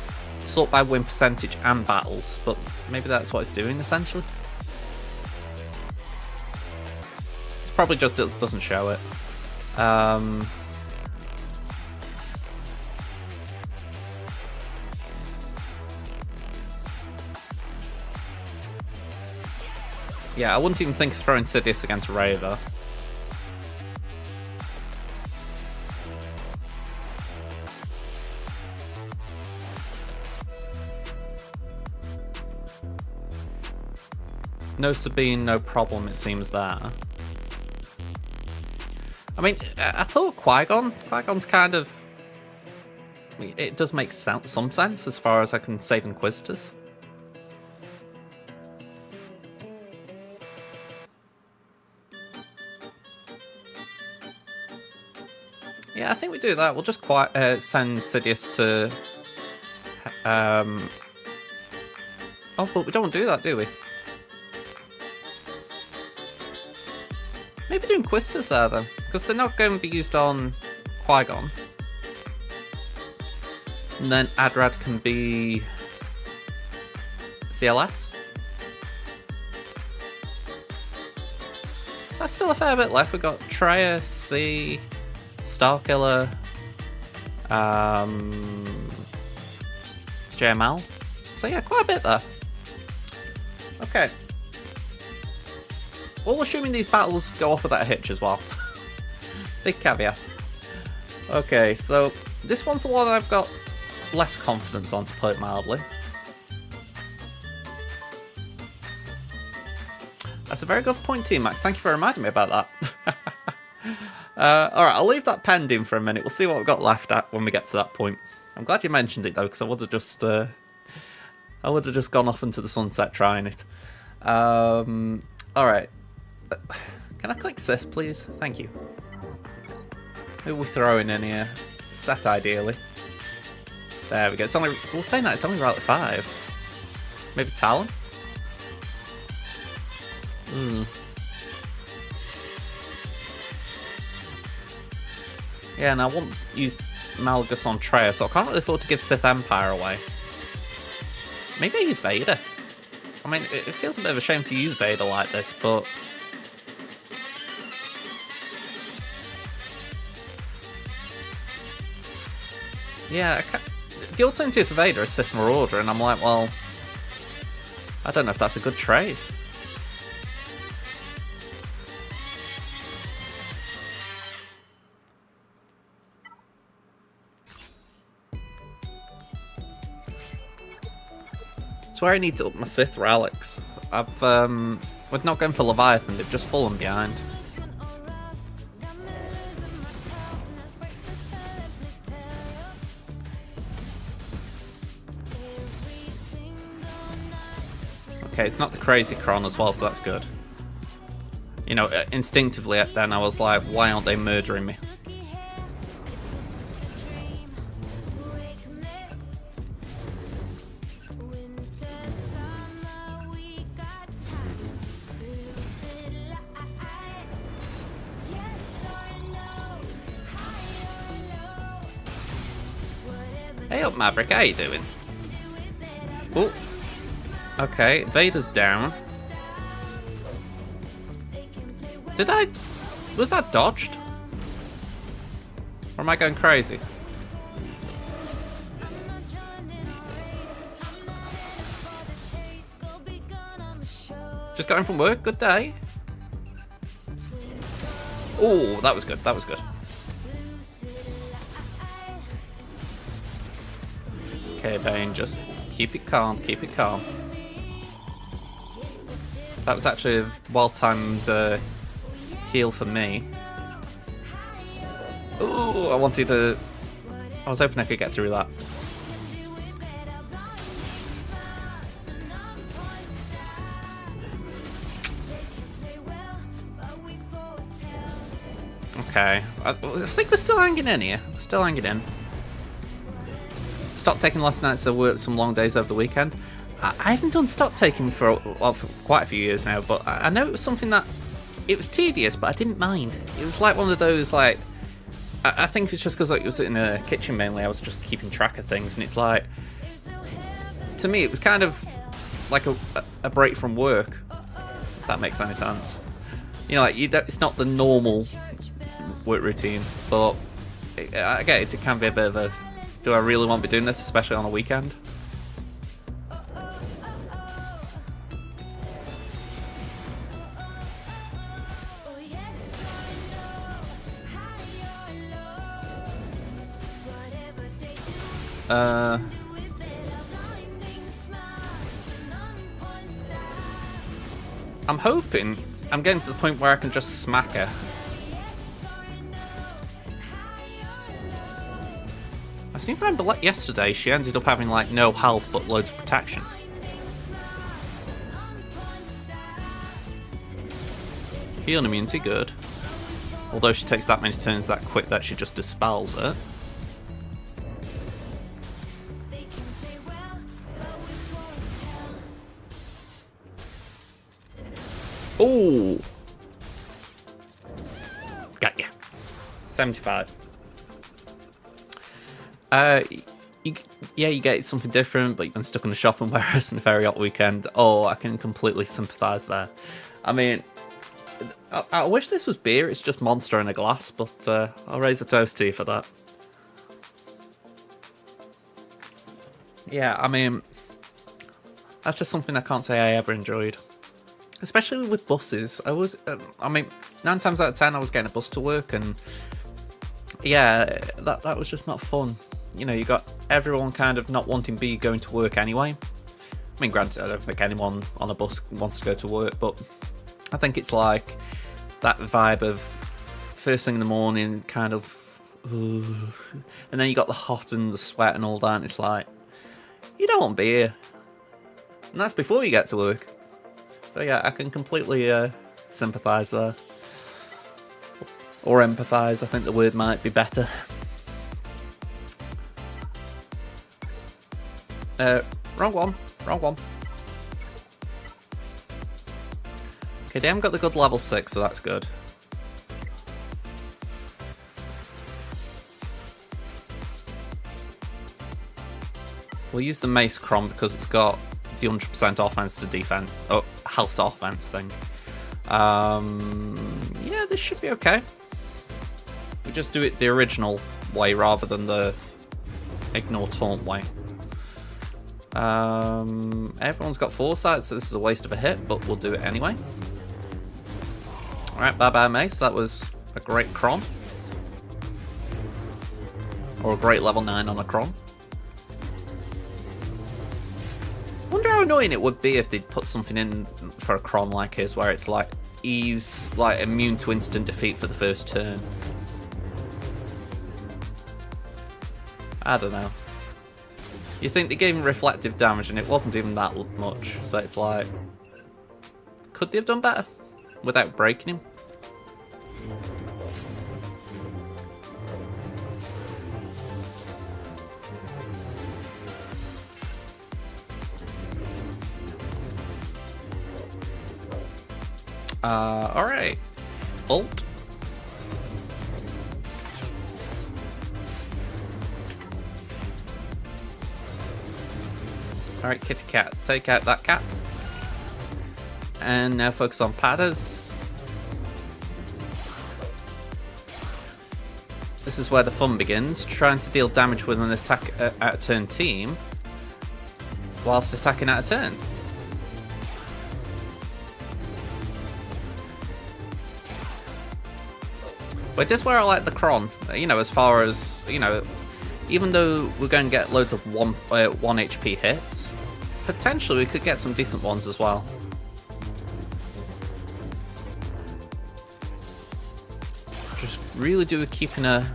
sort by win percentage and battles, but maybe that's what it's doing essentially. It's probably just it doesn't show it. Yeah, I wouldn't even think of throwing Sidious against Raver. No Sabine, no problem, it seems there. I mean, I thought Qui-Gon. Qui-Gon's kind of... I mean, it does make some sense as far as I can save Inquisitors. Yeah, I think we do that. We'll just send Sidious to... Oh, but we don't do that, do we? Maybe do Inquisitors there, then. Because they're not going to be used on Qui-Gon. And then Adrad can be... CLS? That's still a fair bit left. We've got Treya, C... Starkiller... JML. So yeah, quite a bit there. Okay. All assuming these battles go off without a hitch as well. Big caveat. Okay, so this one's the one I've got less confidence on, to put it mildly. That's a very good point, T-Max. Thank you for reminding me about that. Alright, I'll leave that pending for a minute. We'll see what we've got left at when we get to that point. I'm glad you mentioned it though, because I would have just gone off into the sunset trying it. Alright. Can I click Sith, please? Thank you. Who are we throwing in here? Set, ideally. There we go. It's only... We're saying that it's only right at 5. Maybe Talon? Yeah, and I won't use Malgus on Treya, so I can't really afford to give Sith Empire away. Maybe I use Vader. I mean, it feels a bit of a shame to use Vader like this, but... Yeah, the alternative to Vader is Sith Marauder, and I'm like, well... I don't know if that's a good trade. That's where I need to up my Sith relics. We're not going for Leviathan, they've just fallen behind. Okay, it's not the Crazy Kron as well, so that's good. You know, instinctively then I was like, why aren't they murdering me? Hey up, Maverick, how you doing? Oh, okay, Vader's down. Was that dodged? Or am I going crazy? Just got in from work, good day. Oh, that was good, that was good. Okay, Bane, just keep it calm, keep it calm. That was actually a well-timed heal for me. Ooh, I was hoping I could get through that. Okay, I think we're still hanging in here. We're still hanging in. Stock taking last night, so worked some long days over the weekend. I haven't done stock taking for quite a few years now, but I know it was something that... It was tedious, but I didn't mind. It was like one of those, like... I think it's just because it was in a kitchen mainly, I was just keeping track of things, and it's like... To me, it was kind of like a break from work, if that makes any sense. You know, like, it's not the normal work routine, but I get it, it can be a bit of a... Do I really want to be doing this, especially on a weekend? I'm hoping I'm getting to the point where I can just smack her. I seem to remember yesterday she ended up having like no health but loads of protection. Healing immunity, good. Although she takes that many turns that quick that she just dispels it. Oh! Got ya. 75. You get something different, but you've been stuck in the shop and warehouse in a very hot weekend. Oh, I can completely sympathise there. I mean, I wish this was beer, it's just Monster in a glass, but I'll raise a toast to you for that. Yeah, I mean, that's just something I can't say I ever enjoyed. Especially with buses. I mean, 9 times out of 10 I was getting a bus to work, and yeah, that was just not fun. You know, you got everyone kind of not wanting be going to work anyway. I mean, granted, I don't think anyone on a bus wants to go to work, but I think it's like that vibe of first thing in the morning, kind of, and then you got the hot and the sweat and all that, and it's like, you don't want to be here. And that's before you get to work. So yeah, I can completely sympathise there. Or empathise, I think the word might be better. Wrong one. Okay, they haven't got the good level 6, so that's good. We'll use the Mace Crom because it's got the 100% offense to defense, health to offense thing. Yeah, this should be okay. We just do it the original way rather than the ignore taunt way. Everyone's got foresight, so this is a waste of a hit, but we'll do it anyway. Alright, bye-bye Mace, that was a great Crom. Or a great level 9 on a Crom. Wonder how annoying it would be if they'd put something in for a Crom like his, where it's like, he's like immune to instant defeat for the first turn. I don't know. You think they gave him reflective damage and it wasn't even that much, so it's like, could they have done better without breaking him? Alright. Ult. Alright, kitty cat, take out that cat. And now focus on Padders. This is where the fun begins, trying to deal damage with an attack out of turn team whilst attacking out of turn. But this is where I like the Cron, you know, as far as, you know, even though we're going to get loads of 1 HP hits, potentially we could get some decent ones as well. Just really do keeping a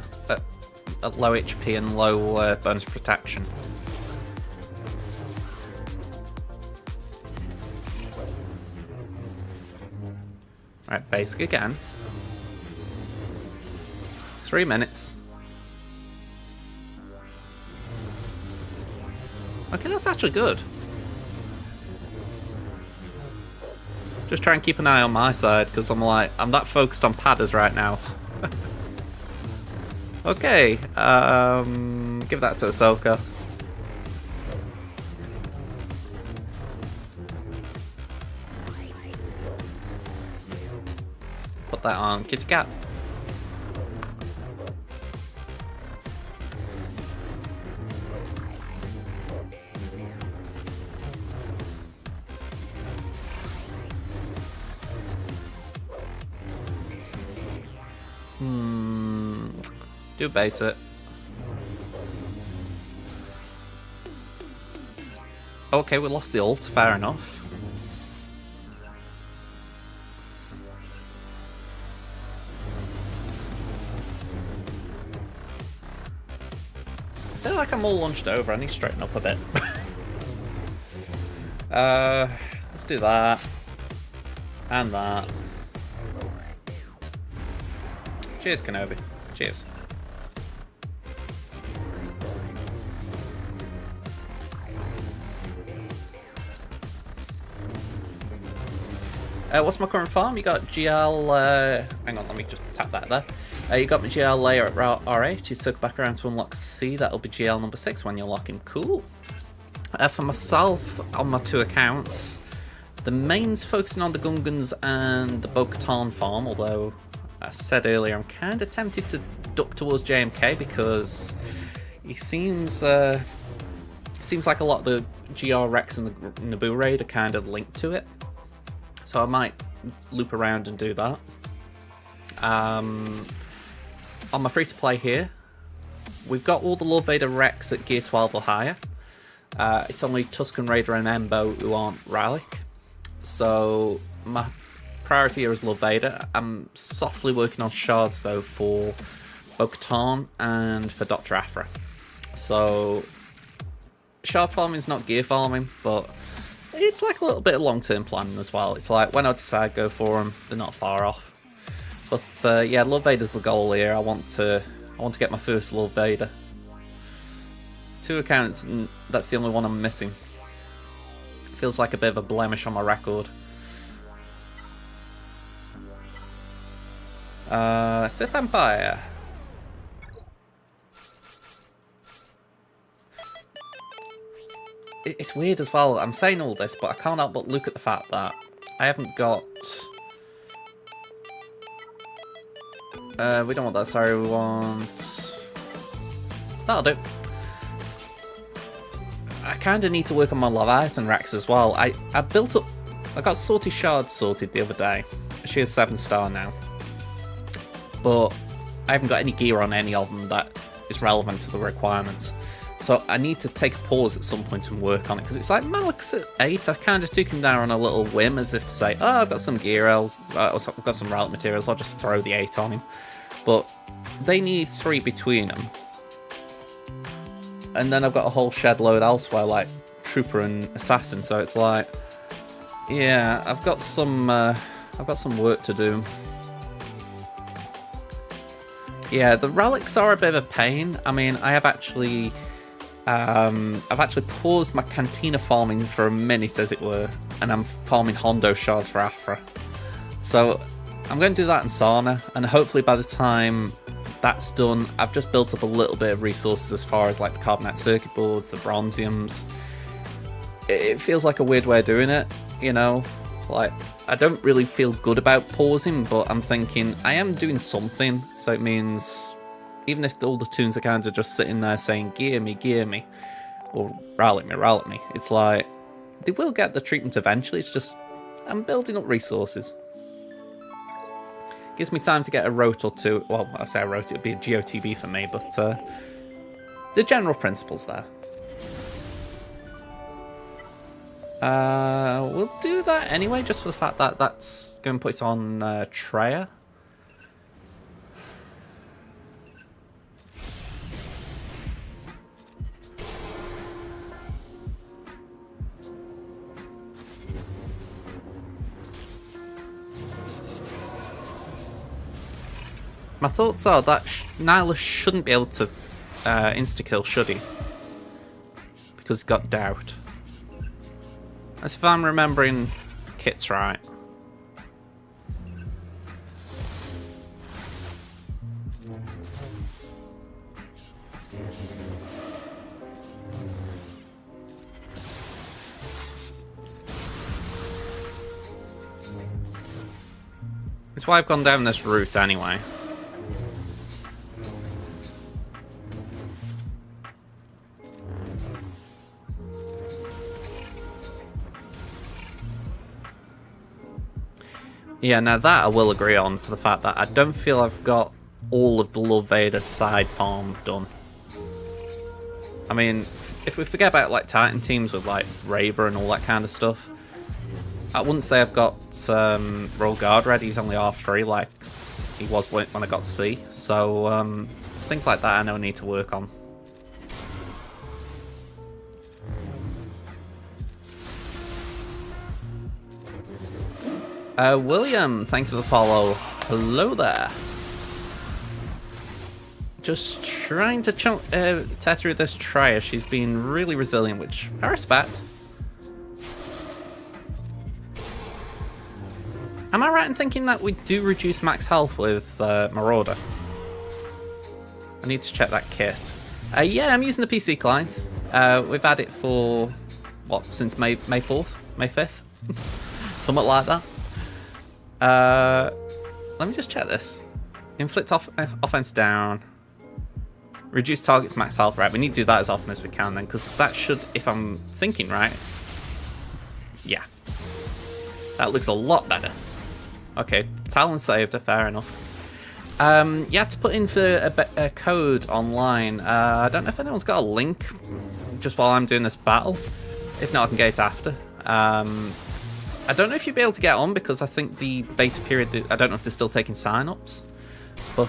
low HP and low bonus protection. Alright, basic again. 3 minutes. Okay, that's actually good. Just try and keep an eye on my side, because I'm that focused on Padders right now. Okay, give that to Ahsoka. Put that on Kitty Cat. Do base it. Okay, we lost the ult, fair enough. feel like I'm all lunched over. I need to straighten up a bit. Let's do that. And that. Cheers, Kenobi. Cheers. What's my current farm? You got GL... hang on, let me just tap that there. You got my GL layer at R8. You circle back around to unlock C. That'll be GL number 6 when you lock him. Cool. For myself, on my 2 accounts, the main's focusing on the Gungans and the Bo-Katan farm, although, as I said earlier, I'm kind of tempted to duck towards JMK because he seems like a lot of the GR Rex and the Naboo raid are kind of linked to it. So I might loop around and do that. On my free-to-play here, we've got all the Lord Vader Rex at Gear 12 or higher. It's only Tusken Raider and Embo who aren't Rallic. So my priority here is Lord Vader. I'm softly working on shards though for Bo-Katan and for Dr. Aphra. So shard farming is not gear farming, but it's like a little bit of long-term planning as well. It's like when I decide go for them, they're not far off. But yeah, Lord Vader's the goal here. I want to get my first Lord Vader. 2 accounts, and that's the only one I'm missing. Feels like a bit of a blemish on my record. Sith Empire. It's weird as well. I'm saying all this, but I can't help but look at the fact that I haven't got... we don't want that, sorry, we want... That'll do. I kind of need to work on my Leviathan Rex as well. I built up... I got Sorty Shards sorted the other day. She is 7-star now. But I haven't got any gear on any of them that is relevant to the requirements. So I need to take a pause at some point and work on it. Because it's like, Malik's at 8. I kind of took him down on a little whim as if to say, oh, I've got some gear, I've got some relic materials, I'll just throw the 8 on him. But they need 3 between them. And then I've got a whole shed load elsewhere, like Trooper and Assassin. So it's like, yeah, I've got some work to do. Yeah, the relics are a bit of a pain. I mean, I've actually paused my Cantina farming for a minute, as it were, and I'm farming Hondo shards for Aphra. So I'm going to do that in Sana, and hopefully by the time that's done, I've just built up a little bit of resources as far as like the carbonite circuit boards, the bronziums. It feels like a weird way of doing it, you know? Like, I don't really feel good about pausing, but I'm thinking I am doing something, so it means even if all the tunes are kind of just sitting there saying gear me, or rally me, it's like they will get the treatment eventually. It's just I'm building up resources. Gives me time to get a rote or two. Well, I say a rote, it'd be a GOTB for me, but the general principle's there. We'll do that anyway, just for the fact that that's going to put it on Treya. My thoughts are that Nyla shouldn't be able to insta-kill, should he? Because he's got doubt. As if I'm remembering Kit's right. That's why I've gone down this route anyway. Yeah, now that I will agree on, for the fact that I don't feel I've got all of the Lord Vader side farm done. I mean, if we forget about like Titan teams with like Raver and all that kind of stuff, I wouldn't say I've got Royal Guard ready. He's only R3 like he was when I got C. So it's things like that I know I need to work on. William, thank you for the follow. Hello there. Just trying to tear through this Trier. She's been really resilient, which I respect. Am I right in thinking that we do reduce max health with Marauder? I need to check that kit. Yeah, I'm using the PC client. We've had it for, what, since May 4th? May 5th? Somewhat like that. Let me just check this. Inflict offense down. Reduce target's max health. Right, we need to do that as often as we can then, because that should, if I'm thinking right, yeah. That looks a lot better. Okay, Talon saved her, fair enough. You had to put in for a code online. I don't know if anyone's got a link just while I'm doing this battle. If not, I can get it after. I don't know if you'll be able to get on because I think the beta period, I don't know if they're still taking sign-ups. But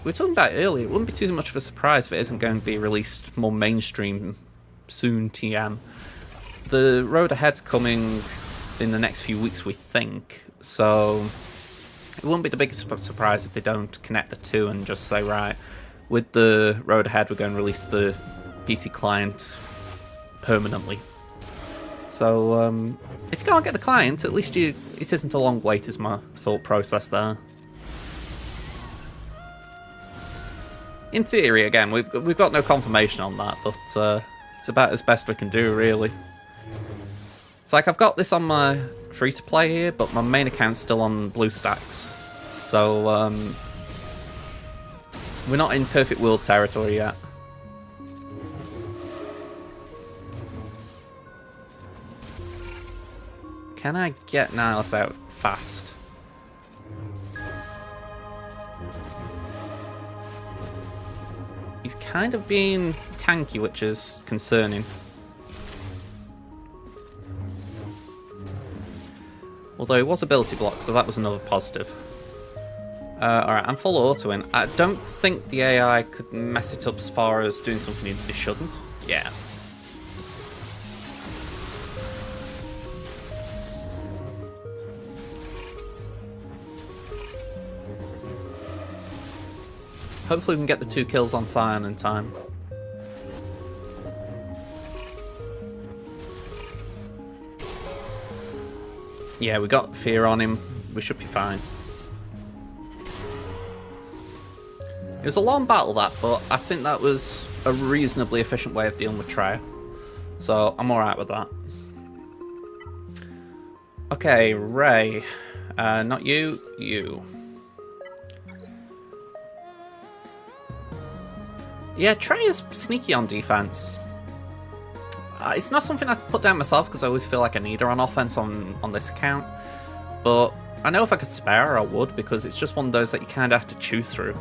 we were talking about it earlier. It wouldn't be too much of a surprise if it isn't going to be released more mainstream soon, TM. The road ahead's coming in the next few weeks, we think. So it wouldn't be the biggest surprise if they don't connect the two and just say, right, with the road ahead, we're going to release the PC client permanently. So if you can't get the client, at least it isn't a long wait, is my thought process there. In theory, again, we've got no confirmation on that, but it's about as best we can do, really. It's like I've got this on my free-to-play here, but my main account's still on BlueStacks. So, we're not in perfect world territory yet. Can I get Nihilus out fast? He's kind of being tanky, which is concerning. Although it was ability block, so that was another positive. Alright, I'm full auto in. I don't think the AI could mess it up as far as doing something they shouldn't. Yeah. Hopefully we can get the 2 kills on Scion in time. Yeah, we got fear on him. We should be fine. It was a long battle, that, but I think that was a reasonably efficient way of dealing with Trier. So I'm alright with that. Okay, Ray. Not you, you. Yeah, Trey is sneaky on defense. It's not something I put down myself because I always feel like I need her on offense on this account. But I know if I could spare her, I would, because it's just one of those that you kind of have to chew through.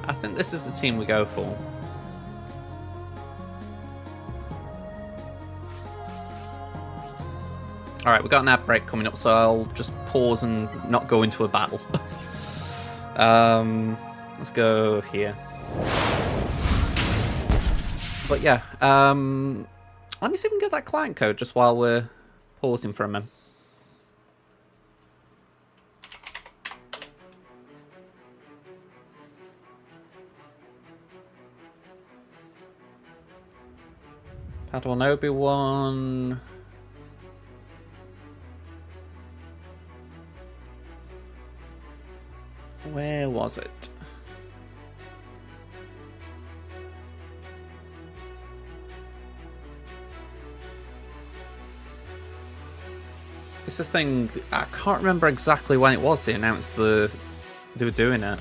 I think this is the team we go for. Alright, we've got an ad break coming up, so I'll just pause and not go into a battle. Let's go here. But yeah, let me see if we can get that client code just while we're pausing for a minute. Padawan Obi-Wan. Where was it? It's the thing, I can't remember exactly when it was they announced they were doing it.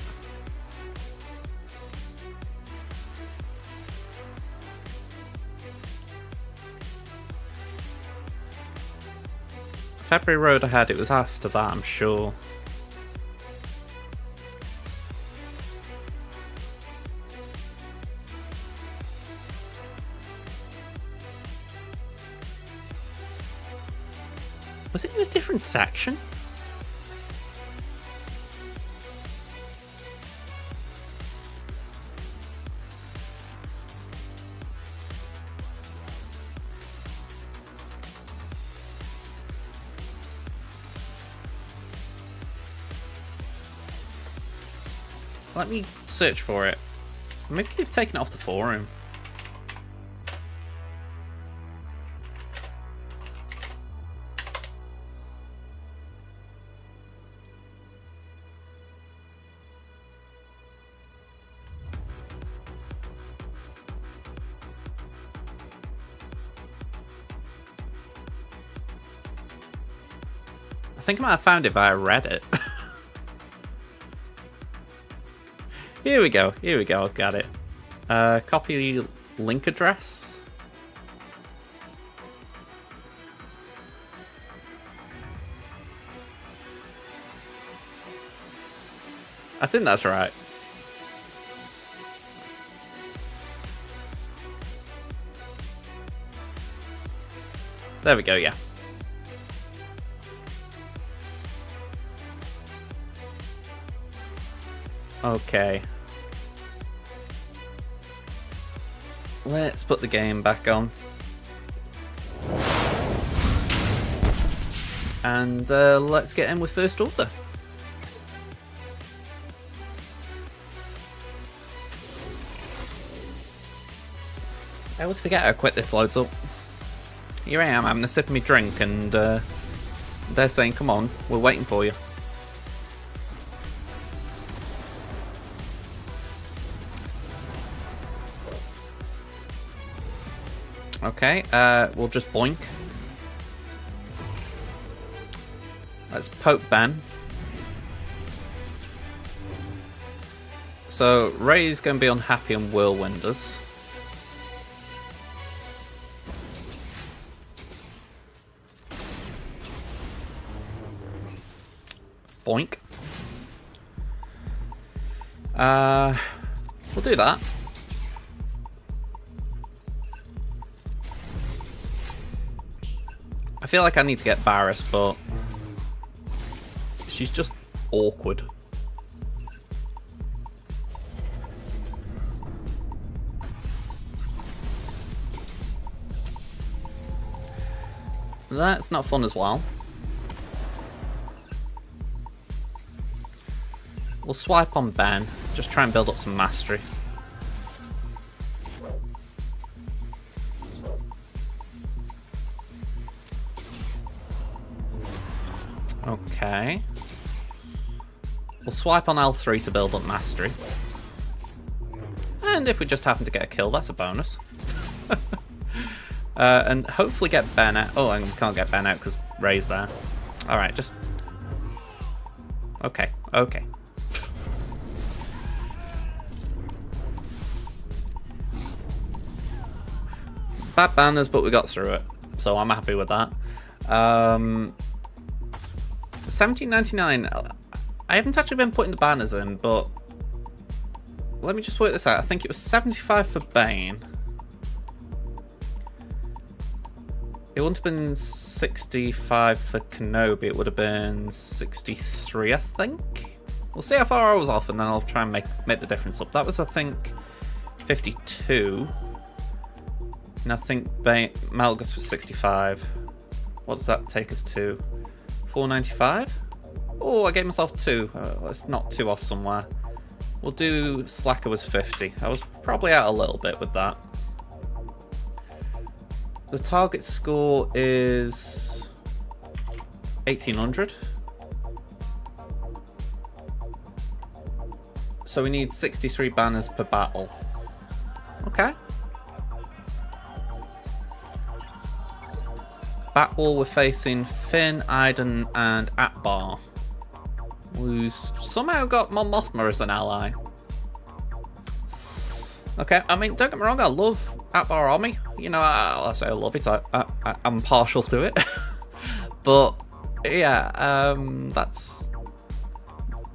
February Road Ahead, it was after that, I'm sure. Was it in a different section? Let me search for it. Maybe they've taken it off the forum. I think I might have found it via Reddit. Here we go, got it. Copy link address. I think that's right. There we go, yeah. Okay. Let's put the game back on. And let's get in with First Order. I always forget how quick this loads up. Here I am having a sip of my drink and they're saying, come on, we're waiting for you. Okay, we'll just boink. Let's poke Ben. So Ray's going to be unhappy and whirlwind us. Boink. We'll do that. I feel like I need to get Varys, but she's just awkward. That's not fun as well. We'll swipe on Ben, just try and build up some mastery. Okay. We'll swipe on L3 to build up mastery. And if we just happen to get a kill, that's a bonus. And hopefully get Ben out. Oh, I can't get Ben out because Ray's there. Alright, just... Okay, okay. Bad banners, but we got through it. So I'm happy with that. 17.99. I haven't actually been putting the banners in, but let me just work this out. I think it was 75 for Bane. It wouldn't have been 65 for Kenobi. It would have been 63, I think. We'll see how far I was off, and then I'll try and make the difference up. That was, I think, 52. And I think Malgus was 65. What does that take us to? 495? Oh, I gave myself 2. Let's not 2 off somewhere. We'll do Slacker was 50. I was probably out a little bit with that. The target score is 1800. So we need 63 banners per battle. Okay. Batwall, we're facing Finn, Iden, and Atbar, who's somehow got Mon Mothma as an ally. Okay, I mean, don't get me wrong, I love Atbar army. You know, I say I love it. I'm partial to it. But yeah,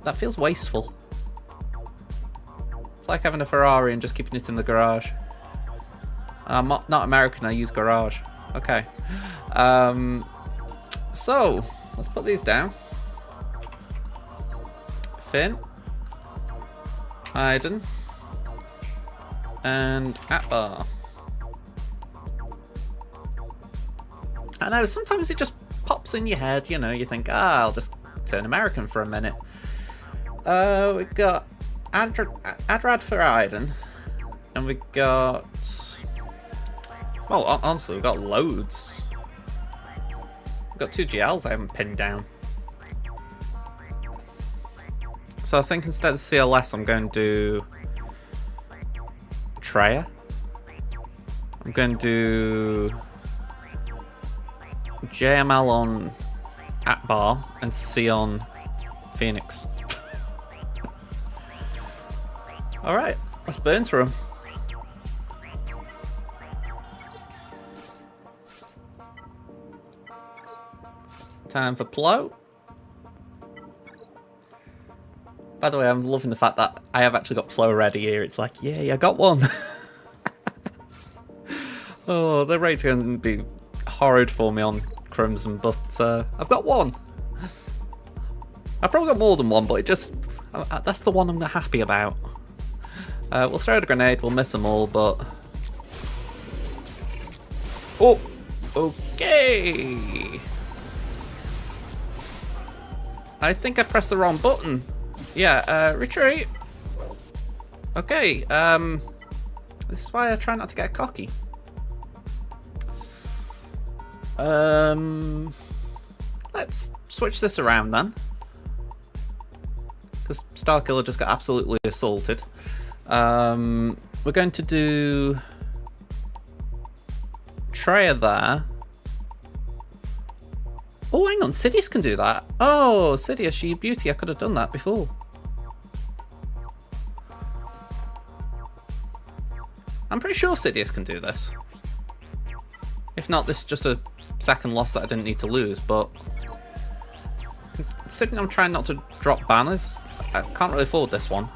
that feels wasteful. It's like having a Ferrari and just keeping it in the garage. I'm not American. I use garage. Okay. So let's put these down. Finn, Iden, and Atbar. I know, sometimes it just pops in your head, you know, you think, I'll just turn American for a minute. We've got Adrad for Iden. And we got... Well, honestly, we've got loads. We've got 2 GLs I haven't pinned down. So I think instead of CLS, I'm going to do... Treya. I'm going to do... JML on Atbar and C on Phoenix. Alright, let's burn through them. Time for Plo. By the way, I'm loving the fact that I have actually got Plo ready here. It's like, yay, I got one. Oh, the rate's going to be horrid for me on Crimson, but I've got one. I've probably got more than one, but it just... that's the one I'm happy about. We'll throw the grenade, we'll miss them all, but... Oh! Okay! I think I pressed the wrong button. Yeah, retreat. Okay, this is why I try not to get cocky. Let's switch this around then. Because Starkiller just got absolutely assaulted. We're going to do Treya there. Oh, hang on, Sidious can do that. Oh, Sidious, you beauty, I could have done that before. I'm pretty sure Sidious can do this. If not, this is just a second loss that I didn't need to lose, but... considering I'm trying not to drop banners, I can't really afford this one.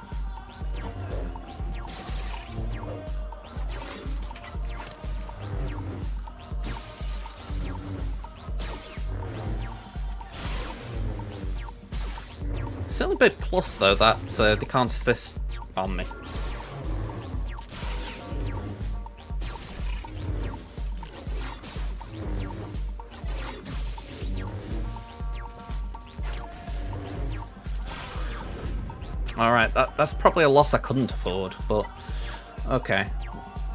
It's the only big plus, though, that they can't assist on me. Alright, that's probably a loss I couldn't afford, but okay.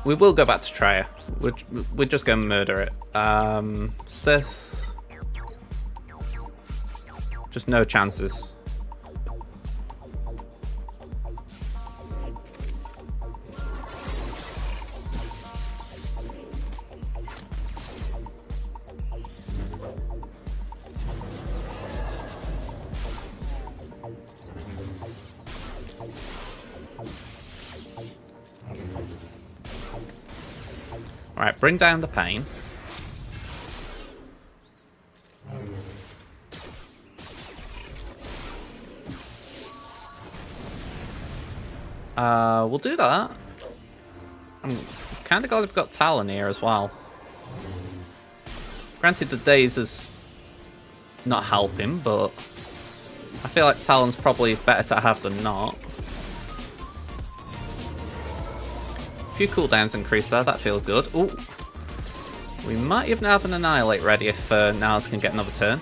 We will go back to Treya. We're just going to murder it. Sith. Just no chances. Alright, bring down the pain. We'll do that. I'm kind of glad we've got Talon here as well. Granted, the daze is not helping, but I feel like Talon's probably better to have than not. A few cooldowns increased there, that feels good. Ooh. We might even have an Annihilate ready if Niles can get another turn.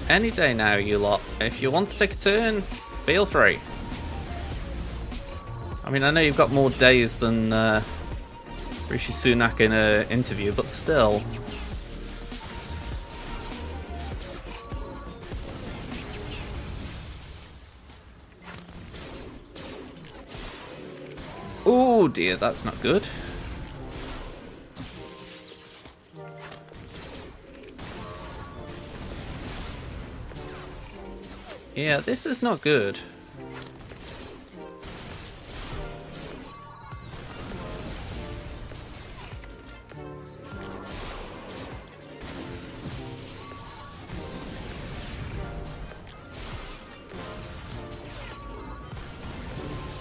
Any day now, you lot. If you want to take a turn, feel free. I mean, I know you've got more days than Rishi Sunak in an interview, but still. Oh dear, that's not good. Yeah, this is not good.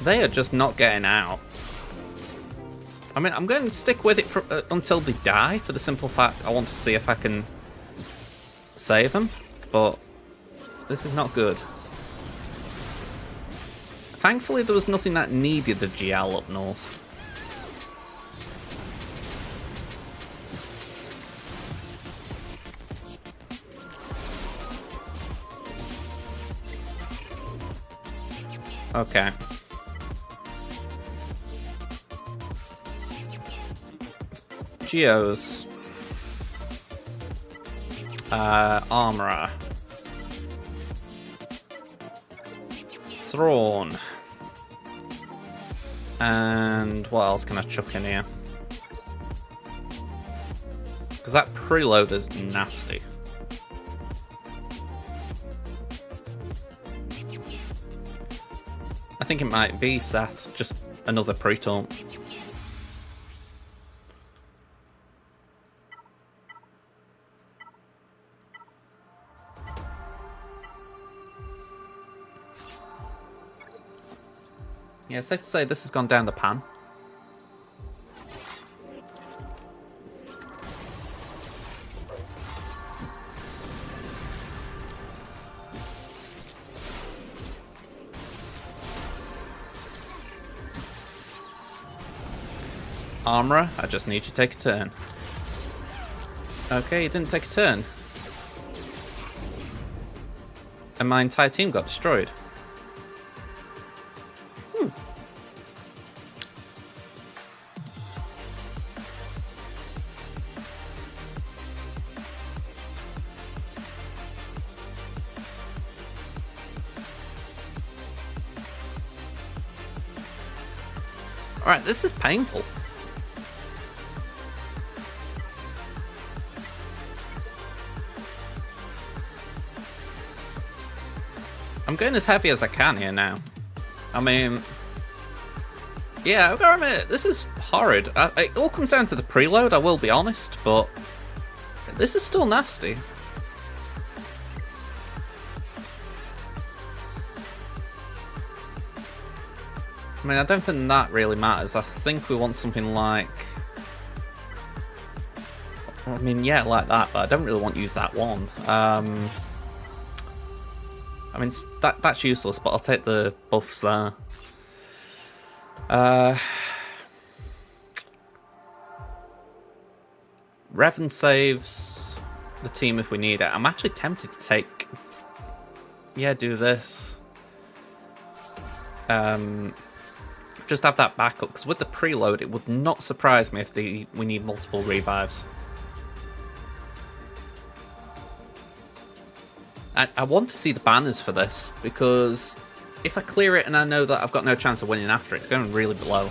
They are just not getting out. I mean, I'm going to stick with it for, until they die, for the simple fact I want to see if I can save them, but this is not good. Thankfully, there was nothing that needed a GL up north. Okay. Geos. Armorer. Thrawn. And what else can I chuck in here? Because that preload is nasty. I think it might be Sat, just another pre-taunt. Yeah, safe to say this has gone down the pan. Armourer, I just need you to take a turn. Okay, you didn't take a turn. And my entire team got destroyed. Alright, this is painful. I'm going as heavy as I can here now. I mean... yeah, I've got to admit, this is horrid. It all comes down to the preload, I will be honest, but... this is still nasty. I mean, I don't think that really matters. I think we want something like... I mean, yeah, like that, but I don't really want to use that one. I mean, that's useless, but I'll take the buffs there. Revan saves the team if we need it. I'm actually tempted to take... yeah, do this. Just have that backup, because with the preload, it would not surprise me if we need multiple revives. I want to see the banners for this, because if I clear it and I know that I've got no chance of winning after, it's going really low.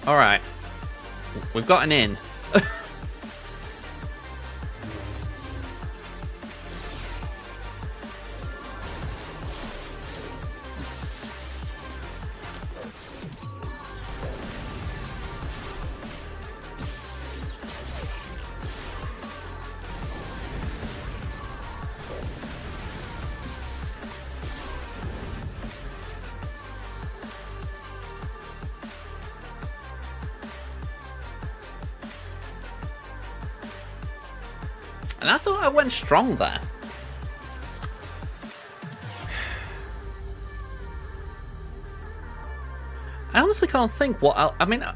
Alright. We've got an in. And I thought I went strong there. I honestly can't think what else. I mean, I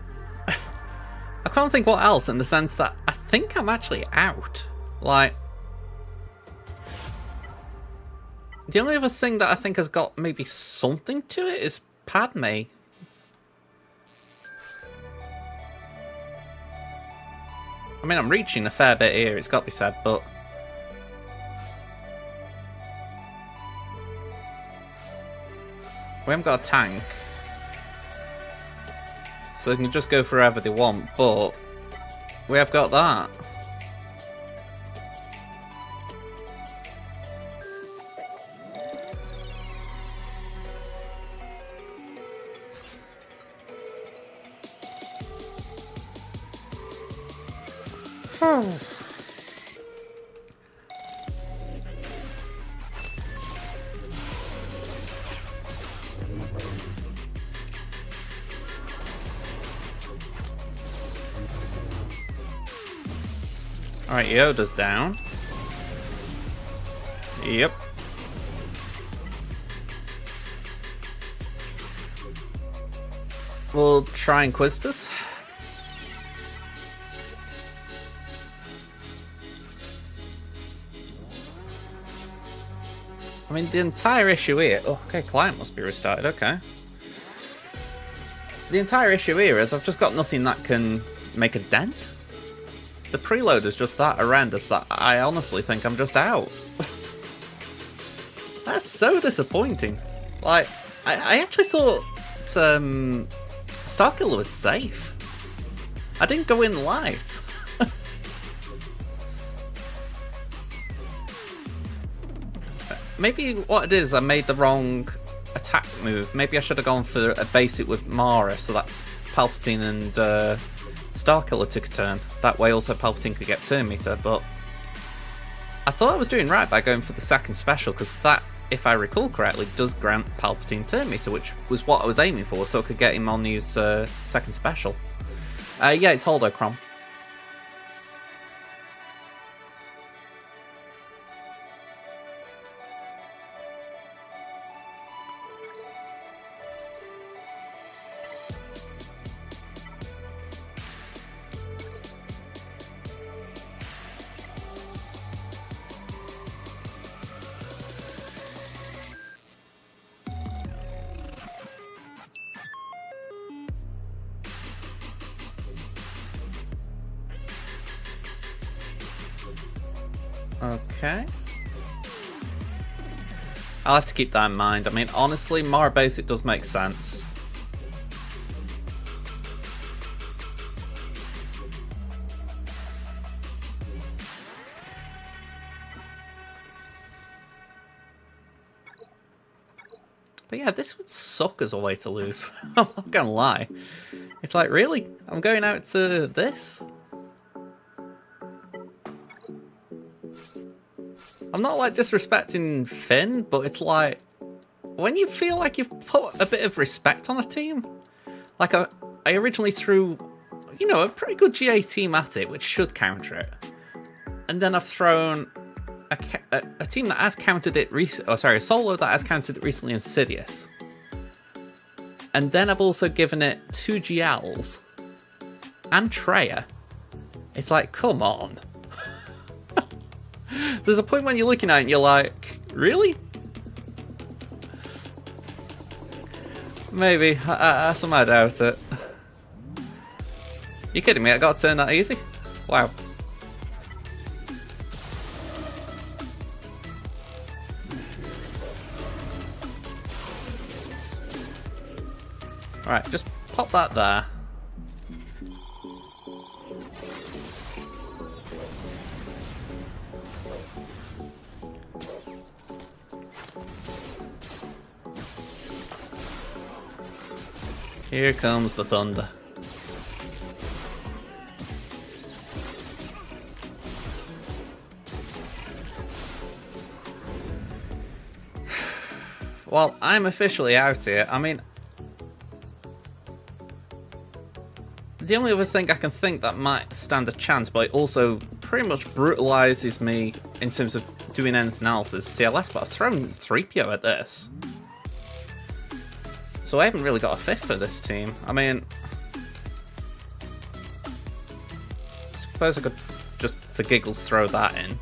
can't think what else in the sense that I think I'm actually out. Like, the only other thing that I think has got maybe something to it is Padme. I mean, I'm reaching a fair bit here, it's got to be said, but... we haven't got a tank. So they can just go for wherever they want, but... we have got that. Alright, Yoda's down. Yep. We'll try Inquisitors. I mean, the entire issue here... Oh, okay, client must be restarted, okay. The entire issue here is I've just got nothing that can make a dent. The preload is just that horrendous that I honestly think I'm just out. That's so disappointing. Like, I actually thought Starkiller was safe. I didn't go in light. Maybe what it is, I made the wrong attack move. Maybe I should have gone for a basic with Mara so that Palpatine and Starkiller took a turn. That way also Palpatine could get turn meter, but I thought I was doing right by going for the second special, because that, if I recall correctly, does grant Palpatine turn meter, which was what I was aiming for, so I could get him on his second special. Yeah, it's Holocron. Okay. I'll have to keep that in mind. I mean, honestly, Mara Basic does make sense. But yeah, this would suck as a way to lose. I'm not gonna lie. It's like, really? I'm going out to this? I'm not like disrespecting Finn, but it's like when you feel like you've put a bit of respect on a team. Like I originally threw, you know, a pretty good GA team at it, which should counter it, and then I've thrown a team that has countered it recently. Oh, sorry, a solo that has countered it recently in Sidious, and then I've also given it 2 GLs and Treya. It's like, come on. There's a point when you're looking at it and you're like, really? Maybe. I somehow doubt it. You kidding me? I got to turn that easy? Wow. Alright, just pop that there. Here comes the thunder. Well, I'm officially out here. I mean, the only other thing I can think that might stand a chance, but it also pretty much brutalizes me in terms of doing anything else, is CLS, but I've thrown 3PO at this. So I haven't really got a fifth for this team. I mean, I suppose I could just, for giggles, throw that in.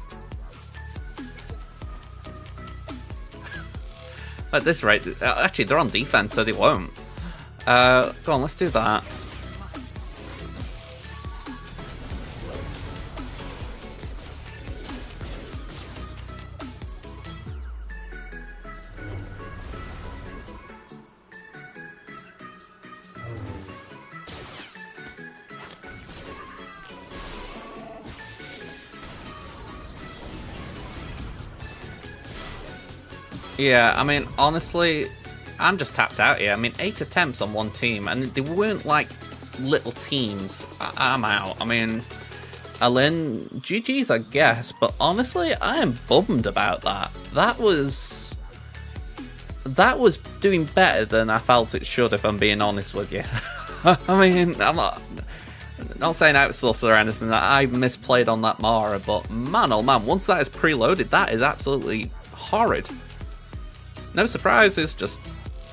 At this rate, actually they're on defense, so they won't. Go on, let's do that. Yeah, I mean, honestly, I'm just tapped out here. I mean, 8 attempts on one team, and they weren't like little teams. I'm out. I mean, Alin, GG's, I guess, but honestly, I am bummed about that. That was doing better than I felt it should, if I'm being honest with you. I mean, I'm not saying outsource or anything, that I misplayed on that Mara, but man, oh man, once that is preloaded, that is absolutely horrid. No surprises, just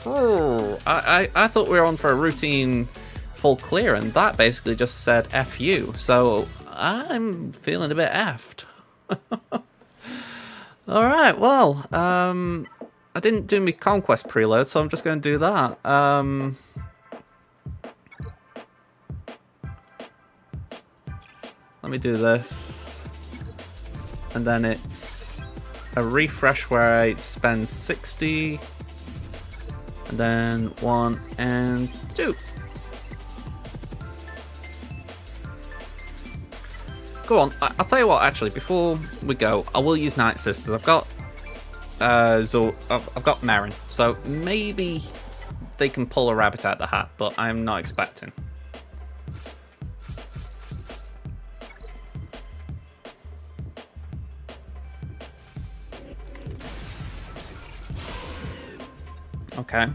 Oh, I thought we were on for a routine full clear, and that basically just said F you. So I'm feeling a bit effed. Alright, well, I didn't do my conquest preload, so I'm just going to do that. Let me do this. And then it's a refresh where I spend 60. And then 1 and 2. Go on, I'll tell you what, actually, before we go, I will use Night Sisters. I've got I've got Merrin, so maybe they can pull a rabbit out of the hat, but I'm not expecting. Okay.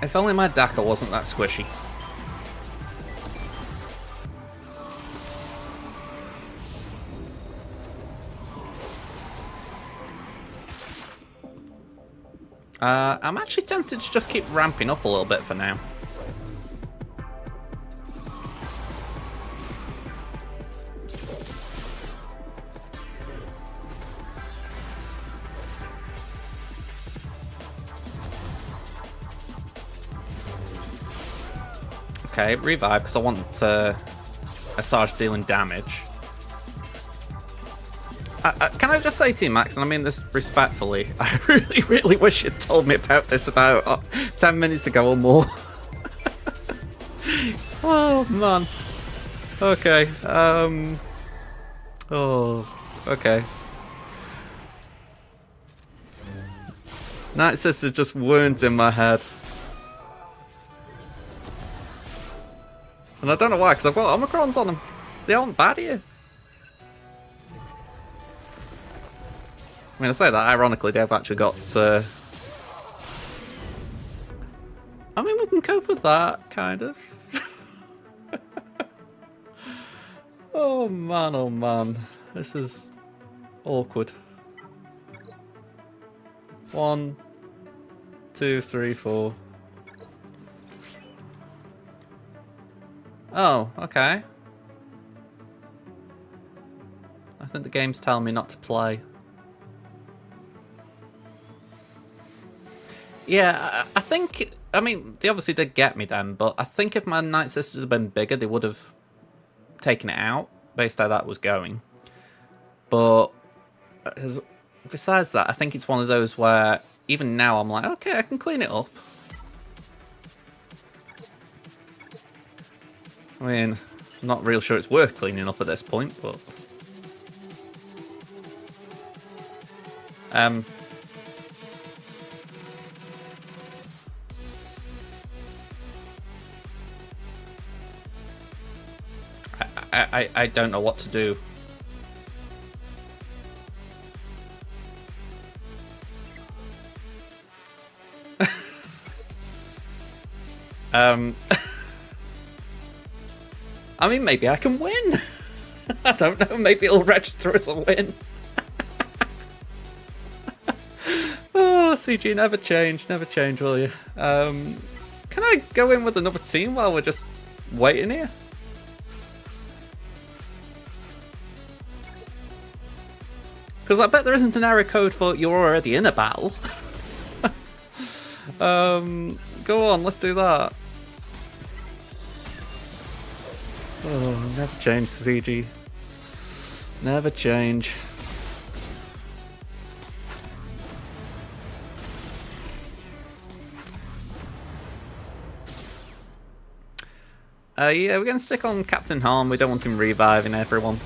If only my Daka wasn't that squishy. I'm actually tempted to just keep ramping up a little bit for now. Okay, revive, because I want Asajj dealing damage. Can I just say to you, Max, and I mean this respectfully, I really, really wish you'd told me about this about 10 minutes ago or more. Oh, man. Okay, oh, okay. Night Sisters just weren't in my head. And I don't know why, because I've got Omicrons on them. They aren't bad here. I mean, I say that ironically, they've actually got... I mean, we can cope with that, kind of. Oh man. This is awkward. 1, 2, 3, 4. Oh, okay. I think the game's telling me not to play. Yeah, I think... I mean, they obviously did get me then, but I think if my Night Sisters had been bigger, they would have taken it out, based on how that was going. But besides that, I think it's one of those where even now I'm like, okay, I can clean it up. I mean, I'm not real sure it's worth cleaning up at this point, but... I don't know what to do. I mean, maybe I can win. I don't know. Maybe it'll register as a win. Oh, CG, never change, will you? Can I go in with another team while we're just waiting here? Because I bet there isn't an error code for you're already in a battle. Go on, let's do that. Oh, never change, CG. Never change. Yeah, we're going to stick on Captain Harm. We don't want him reviving everyone.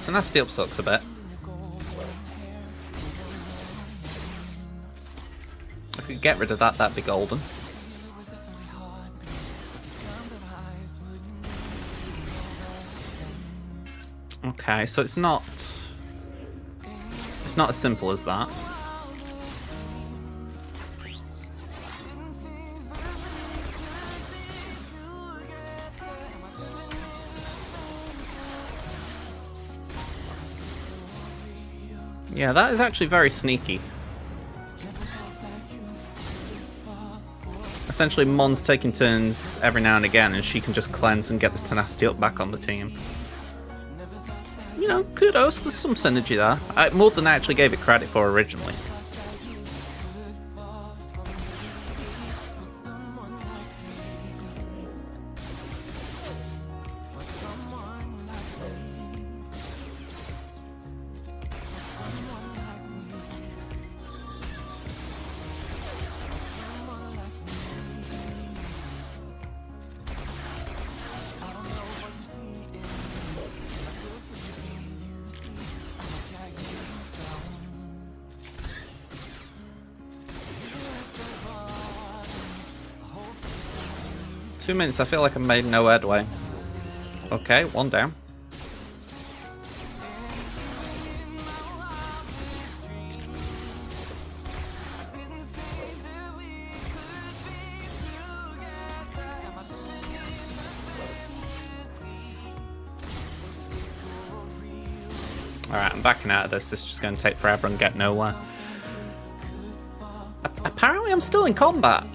Tenacity up sucks a bit. If we could get rid of that, that'd be golden. Okay, so it's not as simple as that. Yeah, that is actually very sneaky. Essentially, Mon's taking turns every now and again, and she can just cleanse and get the tenacity up back on the team. You know, kudos, there's some synergy there. More than I actually gave it credit for originally. Minutes, I feel like I made no headway. Okay, one down. Alright, I'm backing out of this. This is just going to take forever and get nowhere. Apparently I'm still in combat.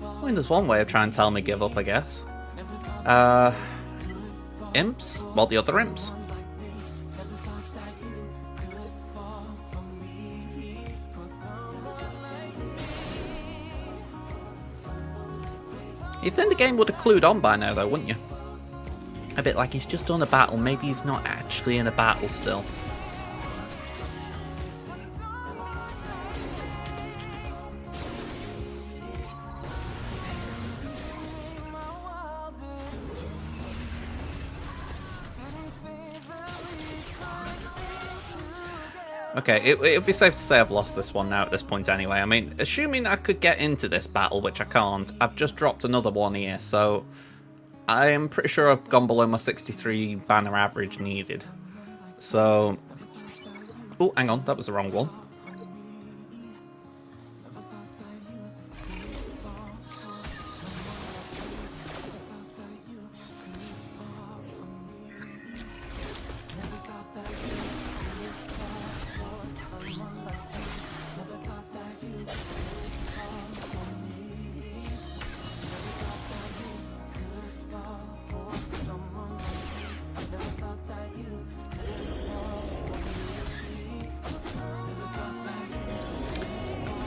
I mean, there's one way of trying to tell me give up, I guess. Imps? Well, the other imps. You'd think the game would have clued on by now, though, wouldn't you? A bit like he's just done a battle, maybe he's not actually in a battle still. Okay, it would be safe to say I've lost this one now at this point anyway. I mean, assuming I could get into this battle, which I can't, I've just dropped another one here, so I am pretty sure I've gone below my 63 banner average needed. So... Oh, hang on, that was the wrong one.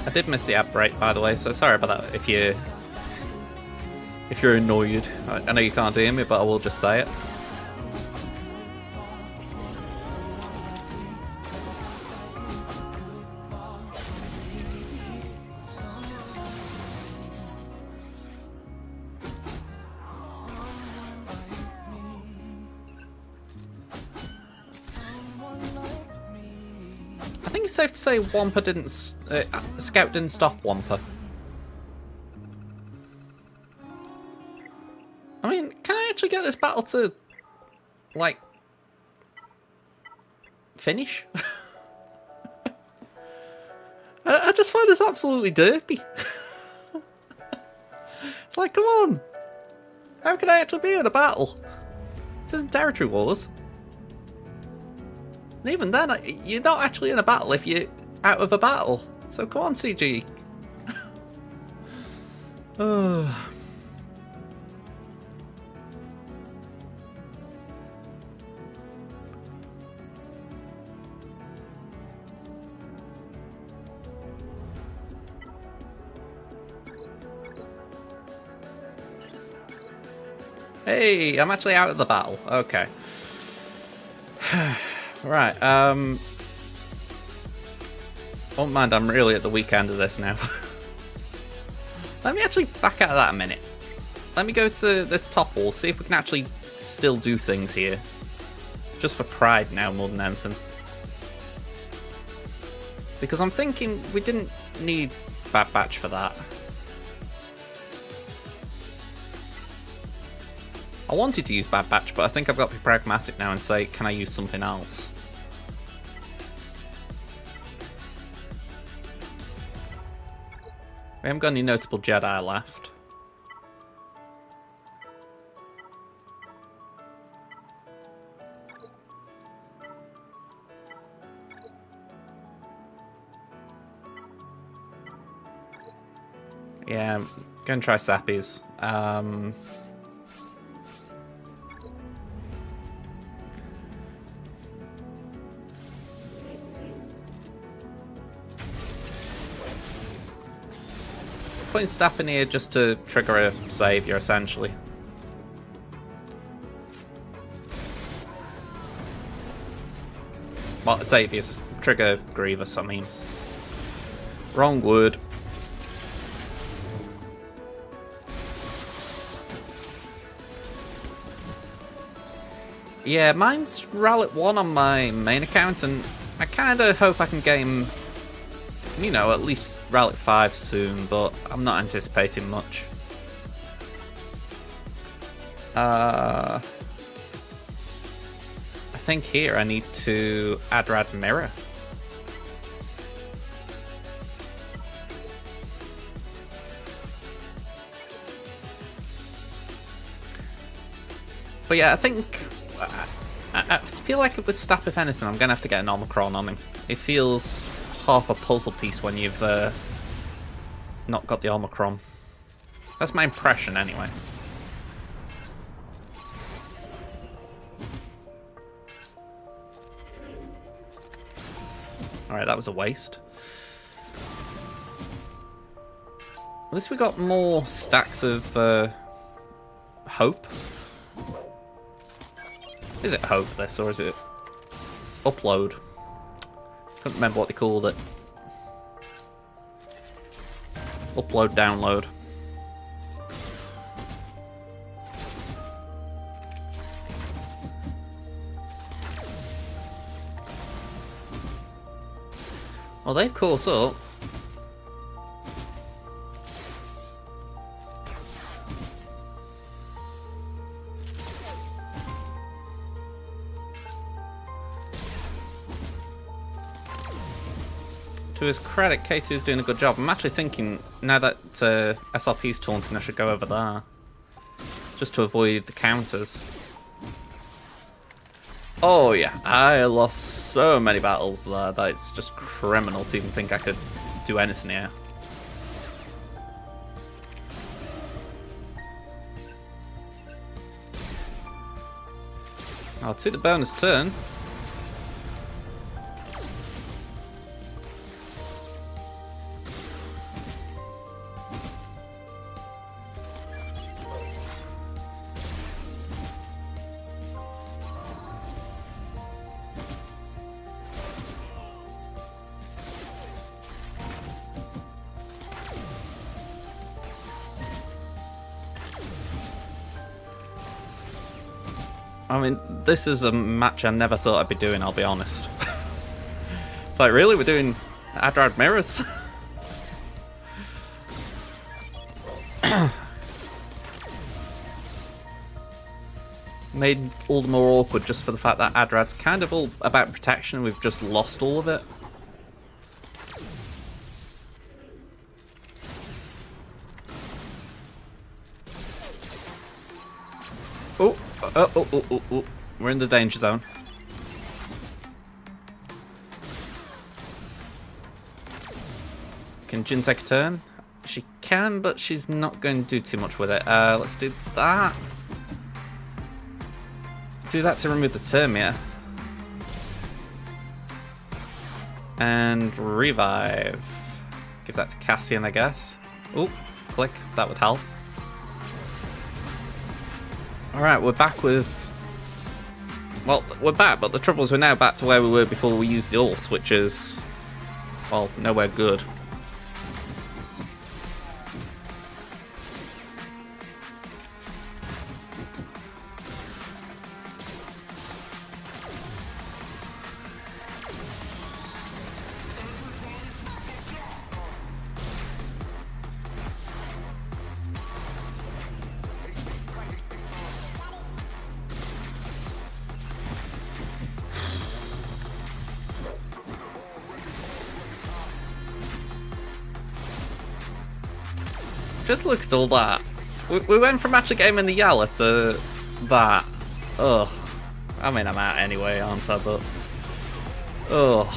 I did miss the ad break, by the way, so sorry about that if you're annoyed. I know you can't hear me, but I will just say it. I think it's safe to say Wampa didn't... Scout didn't stop Wampa. I mean, can I actually get this battle to, like, finish? I just find this absolutely derpy. It's like, come on. How can I actually be in a battle? This isn't Territory Wars. And even then, you're not actually in a battle if you're out of a battle. So come on, CG. Oh. Hey, I'm actually out of the battle. Okay. Right, Don't mind, I'm really at the weekend of this now. Let me actually back out of that a minute. Let me go to this top wall, see if we can actually still do things here. Just for pride now, more than anything. Because I'm thinking we didn't need Bad Batch for that. I wanted to use Bad Batch, but I think I've got to be pragmatic now and say, can I use something else? We haven't got any notable Jedi left. Yeah, I'm gonna try Sappies. Putting Stapp in here just to trigger a savior, essentially. Well, saviors, trigger Grievous, I mean. Wrong word. Yeah, mine's Rallet 1 on my main account, and I kind of hope I can game, you know, at least Rallet 5 soon, but I'm not anticipating much. I think here I need to Adrad Mirror. But yeah, I think... I feel like with Stapp, if anything, I'm going to have to get an Omicron on him. It feels half a puzzle piece when you've not got the Omicron. That's my impression, anyway. Alright, that was a waste. At least we got more stacks of hope. Is it hope, this, or is it upload? Couldn't remember what they called it. Upload, download. Well, they've caught up. To his credit, K2's doing a good job. I'm actually thinking, now that SRP's taunting, I should go over there. Just to avoid the counters. Oh yeah, I lost so many battles there that it's just criminal to even think I could do anything here. I'll take the bonus turn. I mean, this is a match I never thought I'd be doing, I'll be honest. It's like, really? We're doing Adrad Mirrors? Made all the more awkward just for the fact that Adrad's kind of all about protection and we've just lost all of it. Oh, we're in the danger zone. Can Jin take a turn? She can, but she's not going to do too much with it. Let's do that. Do that to remove the Termia. And revive. Give that to Cassian, I guess. Oh, click. That would help. Alright, we're back with... Well, we're back, but the trouble is we're now back to where we were before we used the ult, which is... Well, nowhere good. Just look at all that. We went from actually getting in the Yalla to that. Ugh. I mean, I'm out anyway, aren't I? But... Ugh.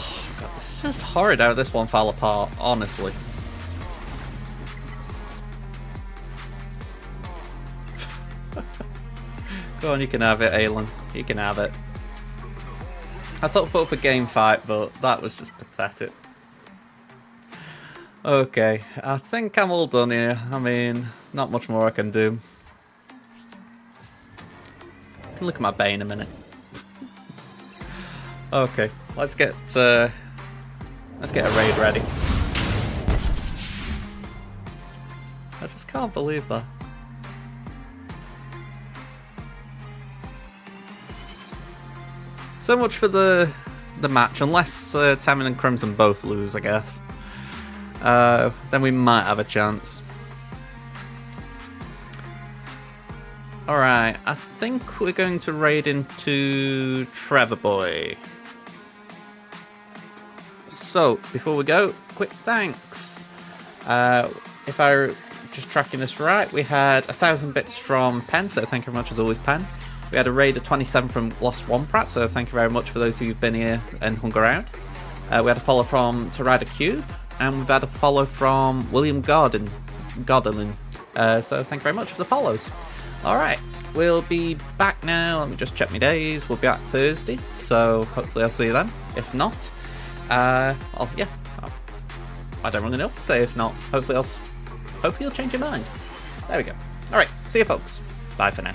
God, this is just horrid how this one fell apart, honestly. Go on, you can have it, Aelin. You can have it. I thought I'd put up a game fight, but that was just pathetic. Okay, I think I'm all done here. I mean, not much more I can do. I can look at my Bane a minute. Okay, let's get a raid ready. I just can't believe that. So much for the match, unless Tamin and Crimson both lose, I guess. Then we might have a chance. Alright, I think we're going to raid into Trevor Boy. So, before we go, quick thanks. If I just tracking this right, we had 1,000 bits from Pen, so thank you very much as always, Pen. We had a raid of 27 from Lost Womprat, so thank you very much for those who've been here and hung around. We had a follow from Tarada Q. And we've had a follow from William Godin. So thank you very much for the follows. Alright, we'll be back now. Let me just check my days. We'll be back Thursday, so hopefully I'll see you then. If not, I don't really know what to say if not. Hopefully you'll change your mind. There we go. Alright, see you folks. Bye for now.